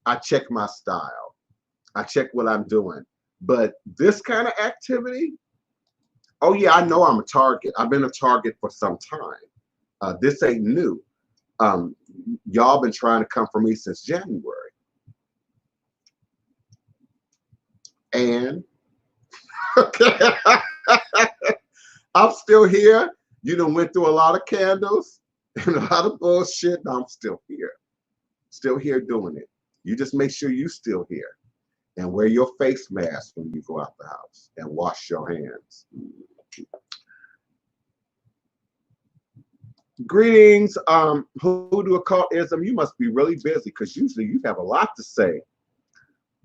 I check my style. I check what I'm doing. But this kind of activity, oh yeah, I know I'm a target. I've been a target for some time. This ain't new. Y'all been trying to come for me since January. And okay, I'm still here. You done went through a lot of candles and a lot of bullshit, and I'm still here. Still here doing it. You just make sure you still here. And wear your face mask when you go out the house and wash your hands. Greetings, Hoodoo occultism. You must be really busy because usually you have a lot to say.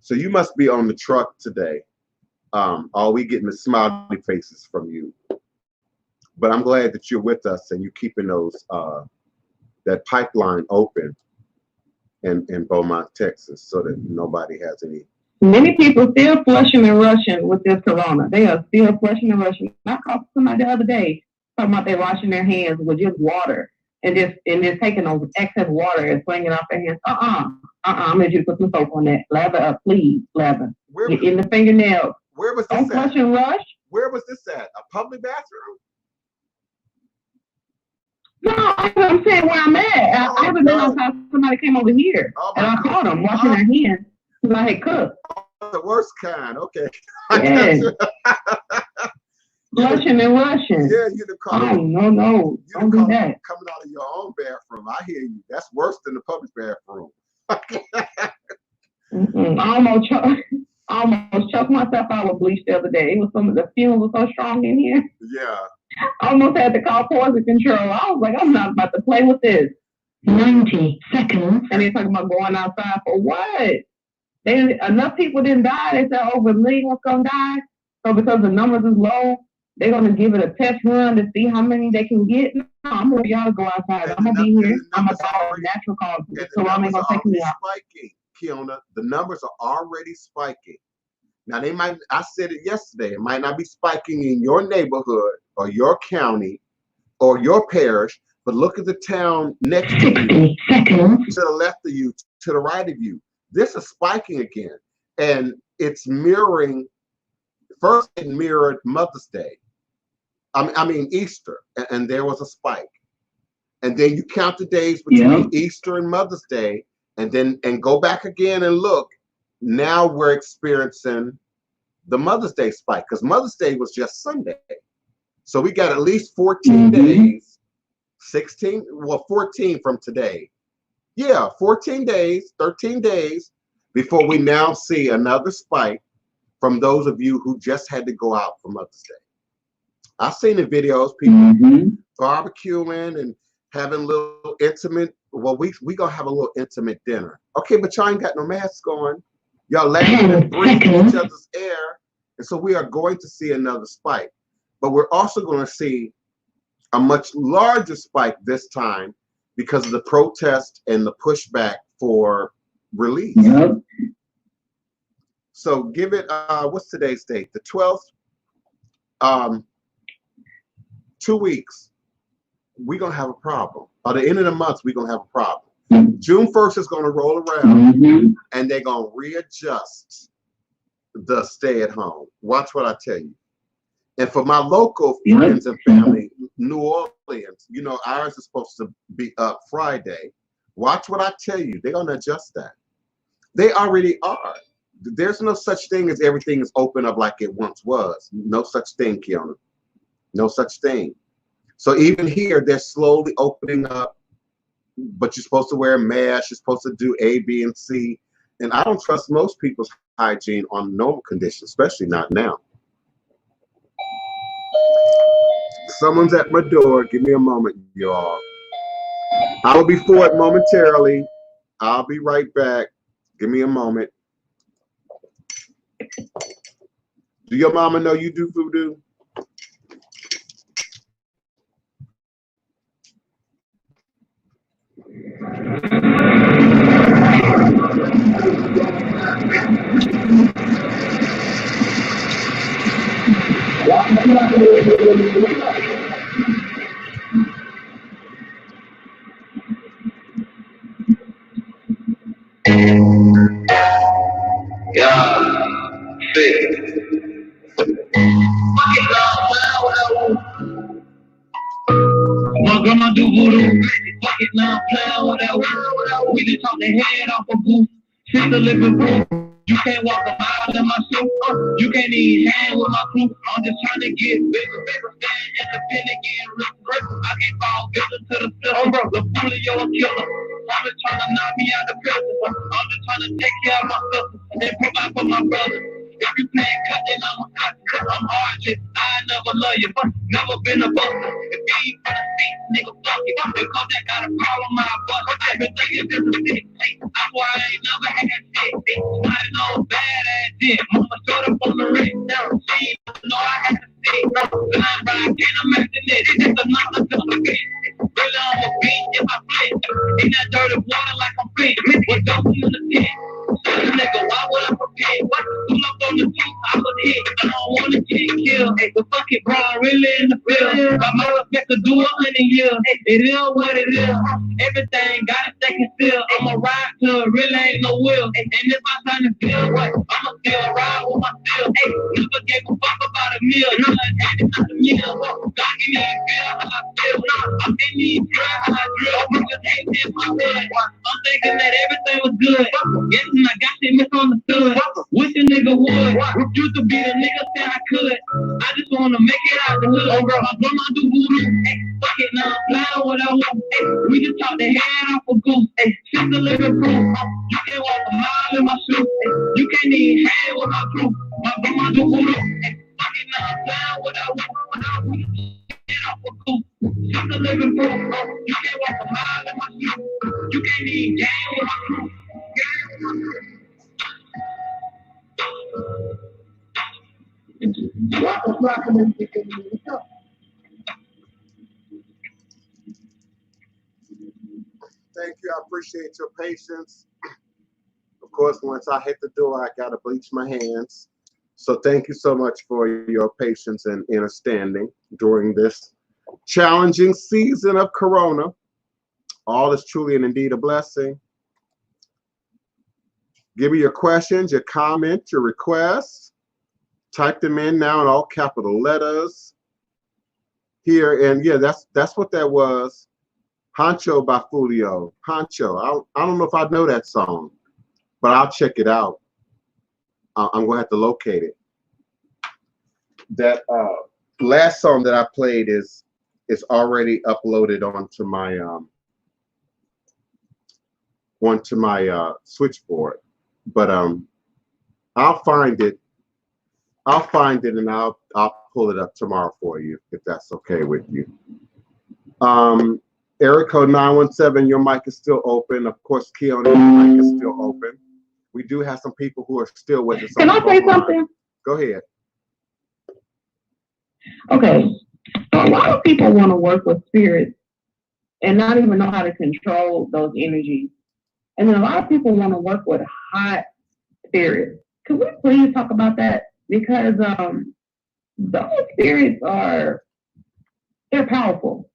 So you must be on the truck today. All we getting is smiley faces from you. But I'm glad that you're with us and you're keeping those that pipeline open in Beaumont, Texas, so that nobody has any. Many people still flushing and rushing with this corona. They are still flushing and rushing. I called somebody the other day talking about they washing their hands with just water and just taking those excess water and flinging it off their hands. I'm gonna just put some soap on that. Lather up, please. Lather. In the fingernails. Where was this Don't flush and rush. Where was this at? A public bathroom? No, I'm saying where I'm at. I haven't been outside. Somebody came over here and I caught them washing their hands because I had cooked. The worst kind. Okay. Yeah. Flushing and rushing. Yeah, you the call. Oh, no. Don't do that. Coming out of your own bathroom. I hear you. That's worse than the public bathroom. I almost choked myself out with bleach the other day. It was the fumes was so strong in here. Yeah. I almost had to call poison control. I was like, I'm not about to play with this. 90 seconds. And they're talking about going outside for what? Enough people didn't die. They said over 1 million was going to die. So because the numbers is low, they're going to give it a test run to see how many they can get. No, I'm going to y'all to go outside. I'm going to be here. I'm going to die natural causes. So I'm going to take me out. Spiking, Kiona. The numbers are already spiking. Now, I said it yesterday, it might not be spiking in your neighborhood or your county or your parish, but look at the town next to you, to the left of you, to the right of you. This is spiking again. And it's mirroring, first it mirrored Mother's Day. I mean Easter, and there was a spike. And then you count the days between Easter and Mother's Day, and go back again and look. Now we're experiencing the Mother's Day spike, because Mother's Day was just Sunday. So we got at least 14 days, 14 from today. Yeah, 14 days, 13 days before we now see another spike from those of you who just had to go out for Mother's Day. I've seen the videos, people barbecuing and having a little intimate. Well, we gonna have a little intimate dinner. Okay, but y'all ain't got no masks on. Y'all laughing and breathing each other's air. And so we are going to see another spike. But we're also going to see a much larger spike this time because of the protest and the pushback for release. So give it, what's today's date? The 12th. 2 weeks, we're going to have a problem. By the end of the month, we're going to have a problem. June 1st is going to roll around and they're going to readjust the stay at home. Watch what I tell you. And for my local friends and family, New Orleans, you know, ours is supposed to be up Friday. Watch what I tell you. They're going to adjust that. They already are. There's no such thing as everything is open up like it once was. No such thing, Kiana. No such thing. So even here, they're slowly opening up, but you're supposed to wear a mask. You're supposed to do A, B, and C. And I don't trust most people's hygiene on normal conditions, especially not now. Someone's at my door. Give me a moment, y'all. I will be for it momentarily. I'll be right back. Give me a moment. Do your mama know you do voodoo? My grandma do voodoo. Fuck it, now I'm playing whatever. We just talk the head off a booth. Sister living proof. You can't walk a mile in my suit. You can't even hang with my crew. I'm just trying to get bigger, stand independent, getting rich. I can't fall victim to the system. The bully, you're a killer. I'm just trying to knock me out the prison. I'm just trying to take care of my sister and provide for my brother. If you playing cut, then I'm a cut. I'm heartless. I never love you. Never been a buster. If you ain't for the seat, nigga, fuck it. Because that got a problem, my butt. Everything is just a stick. That's why I ain't never had shit. I know bad ass shit. Mama showed up on the ring. She didn't know I had to see. Then I'm riding, I'm acting it. It's another duplicate. Really, I'm a beat if I flip. In that dirty water like I'm fit. With dope in the tent. Nigga, why would I prepare? What? Pull up on the truth, I would hit. I don't wanna get killed. Hey, the fucking bro, I'm really in the field. My motherfucker could do 100 years. It is what it is. Everything gotta stay concealed. I'ma ride till it really ain't no will. And if I trying to feel what? I'ma still ride with my steel. Hey, never gave a fuck about a meal. Nothing had not a meal. God can even feel how I feel. I didn't even try how I drill. I'm just hating in my head. I'm thinking that everything was good. Guessing I got shit misunderstood. Wish a nigga would. Refuse to be the nigga said I could. I just wanna make it out the hood. Oh, girl, my grandma do voodoo. Hey, fuck it, now I'm flying what I want. Hey, we just talk the head off a goose. Hey, sister living proof. You can't walk a mile in my shoes. Hey, you can't even hang with my crew. My grandma do voodoo. Hey, fuck it, now I'm flying what I want. We just off a goose. Sister living proof. You can't walk a mile in my shoes. You can't even hang with my crew. Thank you. I appreciate your patience. Of course, once I hit the door, I gotta bleach my hands. So thank you so much for your patience and understanding during this challenging season of Corona. All is truly and indeed a blessing. Give me your questions, your comments, your requests. Type them in now in all capital letters here. And yeah, that's what that was. Honcho by Fulio. Honcho. I don't know if I know that song, but I'll check it out. I'm gonna have to locate it. That last song that I played is already uploaded onto my switchboard, but I'll find it and I'll pull it up tomorrow for you if that's okay with you. Area code 917, your mic is still open. Of course, Keone, your mic is still open. We do have some people who are still with us. Can I say something? Go ahead. Okay. So a lot of people want to work with spirits and not even know how to control those energies. And then a lot of people want to work with hot spirits. Could we please talk about that? Because those spirits they're powerful.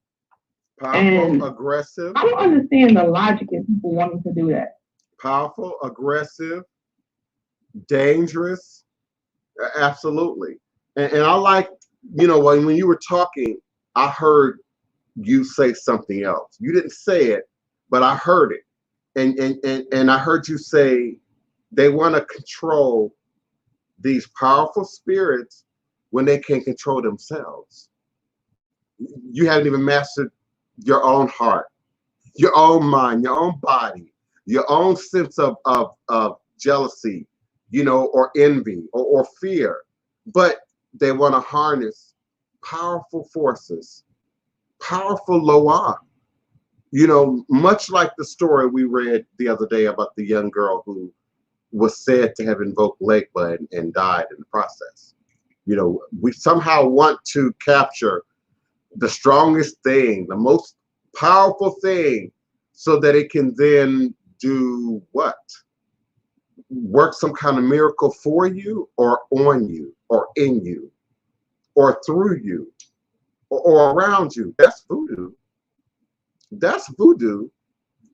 Powerful, aggressive. I don't understand the logic in people wanting to do that. Powerful, aggressive, dangerous. Absolutely. And I like, when you were talking, I heard you say something else. You didn't say it, but I heard it. And I heard you say they want to control these powerful spirits when they can't control themselves. You haven't even mastered your own heart, your own mind, your own body, your own sense of jealousy, or envy or fear. But they want to harness powerful forces, powerful loa. Much like the story we read the other day about the young girl who was said to have invoked Legba and died in the process. We somehow want to capture the strongest thing, the most powerful thing, so that it can then do what? Work some kind of miracle for you or on you or in you or through you or around you. That's voodoo. That's voodoo,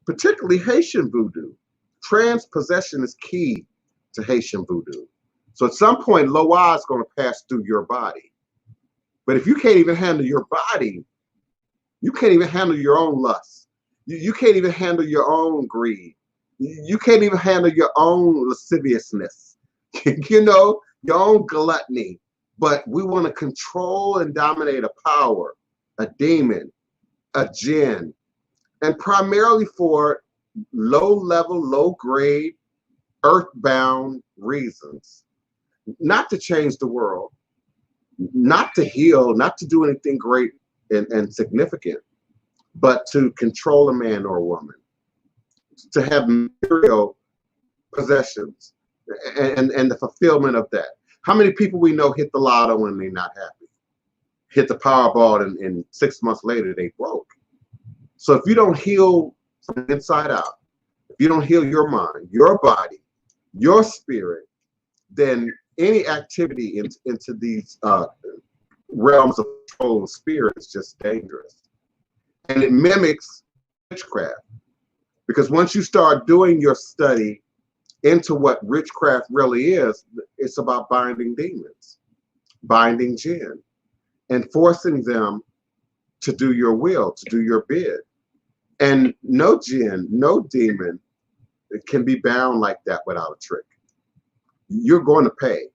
particularly Haitian voodoo. Transpossession is key to Haitian voodoo. So at some point, Loa is going to pass through your body. But if you can't even handle your body, you can't even handle your own lust. You can't even handle your own greed. You can't even handle your own lasciviousness, your own gluttony. But we want to control and dominate a power, a demon, a jinn, and primarily for low-level, low-grade, earthbound reasons. Not to change the world, not to heal, not to do anything great and significant, but to control a man or a woman, to have material possessions and the fulfillment of that. How many people we know hit the lotto when they're not happy? Hit the Powerball and 6 months later they broke. So if you don't heal from the inside out, if you don't heal your mind, your body, your spirit, then any activity into these realms of control and spirit is just dangerous. And it mimics witchcraft. Because once you start doing your study into what witchcraft really is, it's about binding demons, binding jinn, and forcing them to do your will, to do your bid. And no jinn, no demon can be bound like that without a trick. You're going to pay.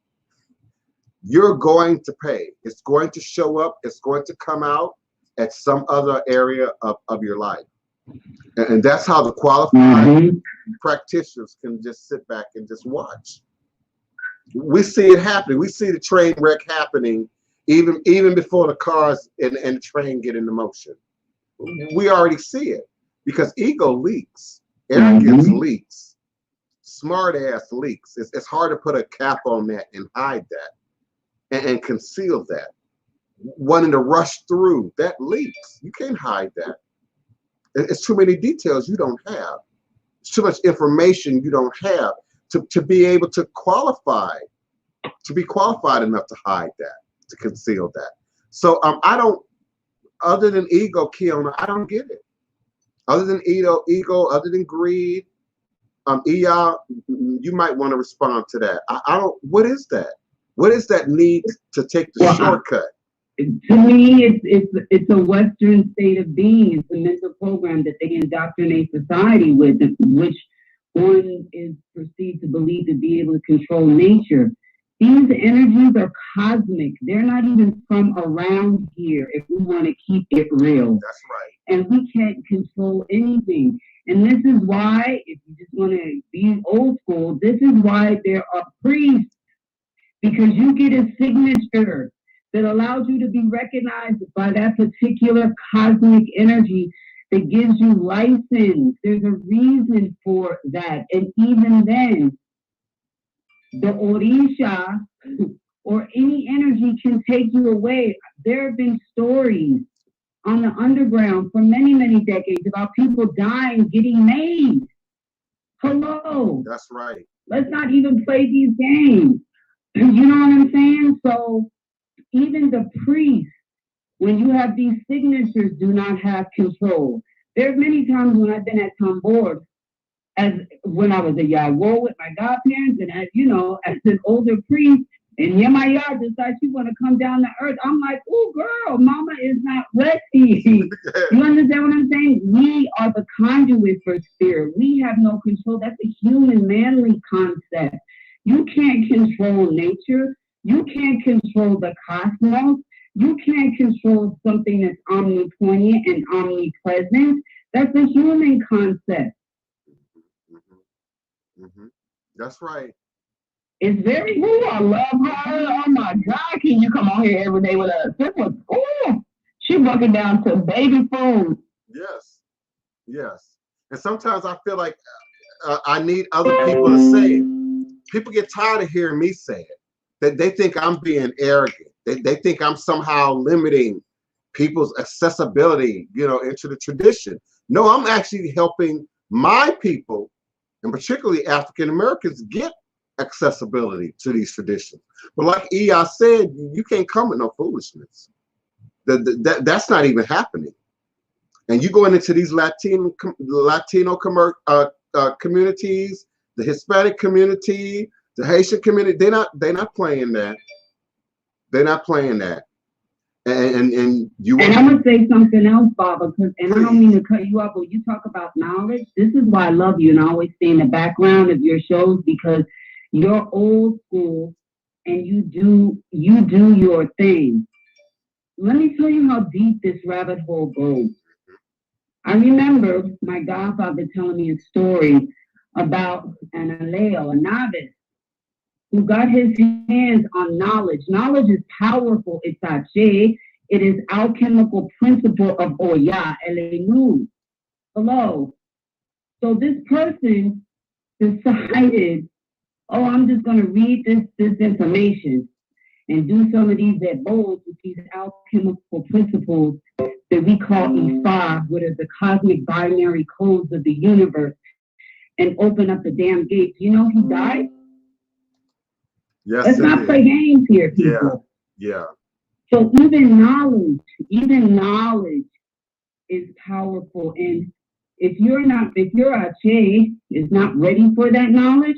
You're going to pay. It's going to show up. It's going to come out at some other area of your life. And that's how the qualified practitioners can just sit back and just watch. We see it happening. We see the train wreck happening even before the cars and the train get into motion. We already see it because ego leaks, arrogance leaks, smart ass leaks. It's hard to put a cap on that and hide that and conceal that. Wanting to rush through, that leaks. You can't hide that. It's too many details you don't have. It's too much information you don't have to be able to qualify, to be qualified enough to hide that, to conceal that. So I don't, other than ego, Keone, I don't get it. Other than ego, other than greed, Iya, you might want to respond to that. I don't, what is that? What is that need to take the shortcut? to me, it's a Western state of being. It's a mental program that they indoctrinate society with, which one is perceived to believe to be able to control nature. These energies are cosmic. They're not even from around here if we want to keep it real. That's right. And we can't control anything. And this is why, if you just want to be old school, this is why there are priests, because you get a signature that allows you to be recognized by that particular cosmic energy that gives you license. There's a reason for that. And even then, the Orisha or any energy can take you away. There have been stories on the underground for many, many decades about people dying, getting made. Hello. That's right. Let's not even play these games. You know what I'm saying? So even the priests, when you have these signatures, do not have control. There's many times when I've been at Tambor, as when I was a Yawo with my godparents, and as you know, as an older priest, and Yemaya decides she want to come down to earth. I'm like, oh girl, mama is not ready. You understand what I'm saying? We are the conduit for spirit. We have no control. That's a human manly concept. You can't control nature. You can't control the cosmos. You can't control something that's omnipotent and omnipresent. That's a human concept. That's right. It's very cool. I love her. Oh my God, can you come on here every day with us? This was cool. She walking down to baby food. Yes. Yes. And sometimes I feel like I need other people to say it. People get tired of hearing me say it. That they think I'm being arrogant. They think I'm somehow limiting people's accessibility, into the tradition. No, I'm actually helping my people, and particularly African Americans, get accessibility to these traditions. But like I said, you can't come with no foolishness. That's not even happening. And you going into these Latino communities, the Hispanic community, the Haitian community, they're not playing that. They're not playing that. And you. And I'm gonna say something else, Baba, and I don't mean to cut you off, but you talk about knowledge. This is why I love you, and I always stay in the background of your shows, because you're old school and you do your thing. Let me tell you how deep this rabbit hole goes. I remember my godfather telling me a story about an Aleo, a novice, who got his hands on knowledge. Knowledge is powerful. It's Ache. It is alchemical principle of Oya, Elenu. Hello. So this person decided, oh, I'm just going to read this information and do some of these bowls with these alchemical principles that we call Ifa, what are the cosmic binary codes of the universe, and open up the damn gates. You know, he died. Yes, let's not play games here, people. Yeah. So even knowledge is powerful. And if your Ache is not ready for that knowledge,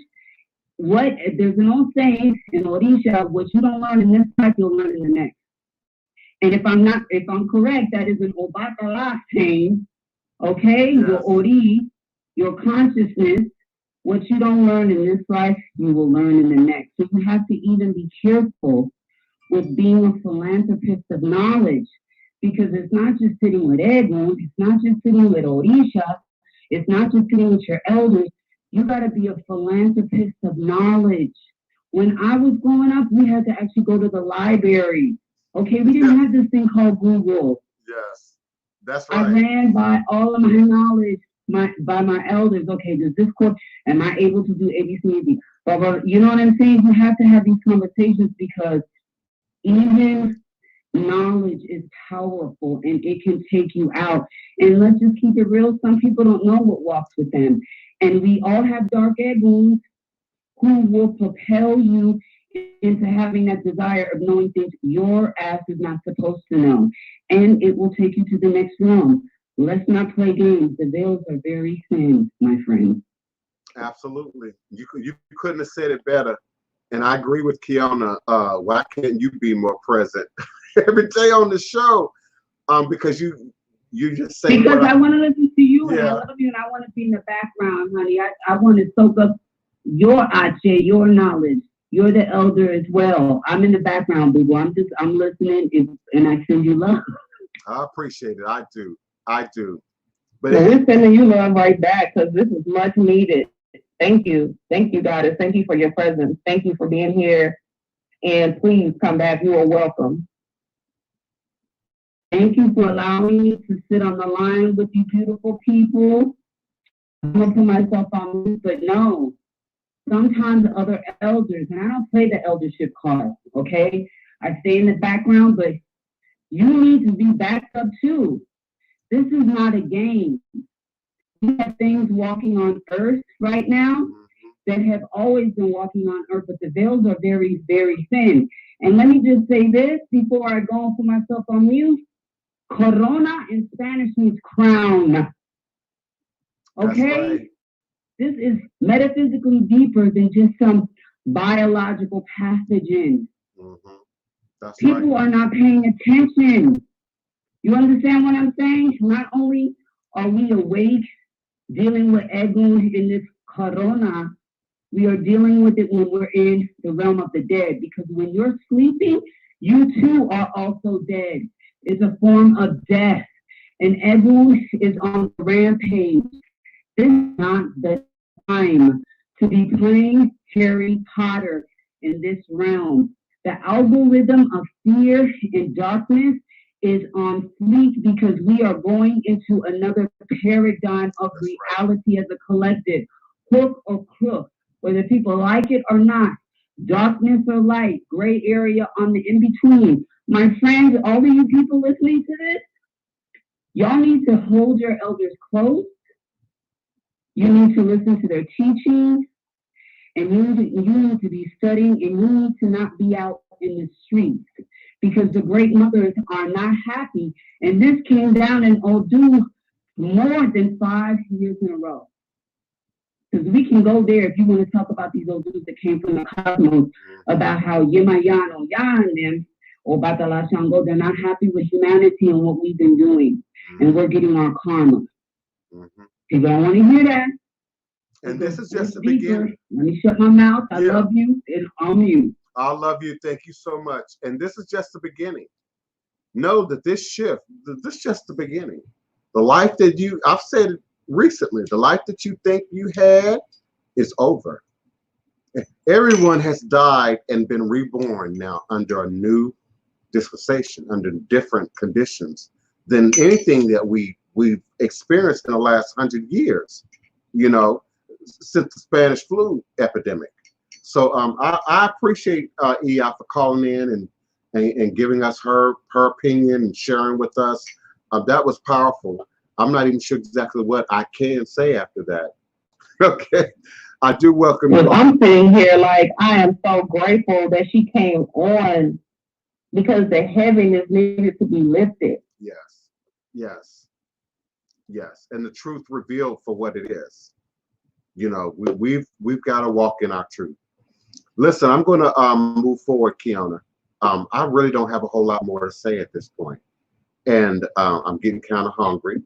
there's an old saying in Orisha, what you don't learn in this life, you'll learn in the next. And if I'm correct, that is an Obatala saying, okay? Yes. Your Ori, your consciousness, what you don't learn in this life, you will learn in the next. So you have to even be careful with being a philanthropist of knowledge, because it's not just sitting with Egun, it's not just sitting with Orisha, it's not just sitting with your elders. You got to be a philanthropist of knowledge. When I was growing up, we had to actually go to the library. Okay, we didn't have this thing called Google. Yes, that's right. I ran by all of my knowledge by my elders. Okay, does this course, am I able to do ABC? But you know what I'm saying? You have to have these conversations, because even knowledge is powerful and it can take you out. And let's just keep it real. Some people don't know what walks with them. And we all have dark Eguns who will propel you into having that desire of knowing things your ass is not supposed to know. And it will take you to the next realm. Let's not play games. The veils are very thin, my friend. Absolutely. You couldn't have said it better. And I agree with Kiana. Why can't you be more present? every day on the show, because you just say because I want to listen to you, and I Yeah. love you, and I want to be in the background, honey. I want to soak up your Ache, your knowledge. You're the elder as well. I'm in the background, boo. I'm listening, and I send you love. I appreciate it. I do. But Well, we're sending you love right back because this is much needed. Thank you, Goddess. Thank you for your presence. Thank you for being here, and please come back. You are welcome. Thank you for allowing me to sit on the line with you beautiful people. I'm going to put myself on mute, but no. Sometimes other elders, and I don't play the eldership card, okay? I stay in the background, but you need to be backed up too. This is not a game. We have things walking on earth right now that have always been walking on earth, but the veils are very, very thin. And let me just say this before I go and put myself on mute. Corona in Spanish means crown. Okay? Right. This is metaphysically deeper than just some biological pathogen. People are not paying attention. You understand what I'm saying? Not only are we awake, dealing with Egun in this corona, we are dealing with it when we're in the realm of the dead. Because when you're sleeping, you too are also dead. It's a form of death. And Egun is on the rampage. This is not the time to be playing Harry Potter in this realm. The algorithm of fear and darkness is on fleek because we are going into another paradigm of reality as a collective, hook or crook, whether people like it or not, darkness or light, gray area on the in-between. My friends, all of you people listening to this, y'all need to hold your elders close. You need to listen to their teachings, and you need to be studying, and you need to not be out in the streets because the great mothers are not happy. And this came down in Odu more than 5 years in a row. Because we can go there if you want to talk about these Odus that came from the cosmos, about how Yemayano, Ya and them, or Batala Shango, they're not happy with humanity and what we've been doing. And we're getting our karma. People don't want to hear that. And this is just the beginning. Let me shut my mouth. I love you, and I'm you. I love you. Thank you so much. And this is just the beginning. Know that this shift, this is just the beginning. The life that I've said it recently, the life that you think you had is over. Everyone has died and been reborn now under a new dispensation, under different conditions than anything that we've experienced in the last 100 years, since the Spanish flu epidemic. So I appreciate Ia for calling in and giving us her opinion and sharing with us. That was powerful. I'm not even sure exactly what I can say after that. Okay. I do welcome you. I'm sitting here like I am so grateful that she came on because the heaviness needed to be lifted. Yes. And the truth revealed for what it is. We've got to walk in our truth. Listen, I'm going to move forward, Kiana. I really don't have a whole lot more to say at this point. And I'm getting kind of hungry.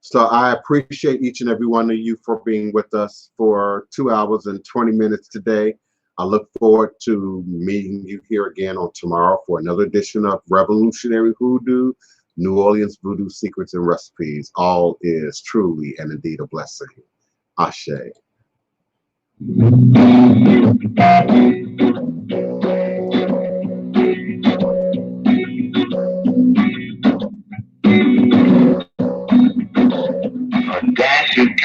So I appreciate each and every one of you for being with us for 2 hours and 20 minutes today. I look forward to meeting you here again on tomorrow for another edition of Revolutionary Hoodoo, New Orleans Voodoo Secrets and Recipes. All is truly and indeed a blessing. Ashe.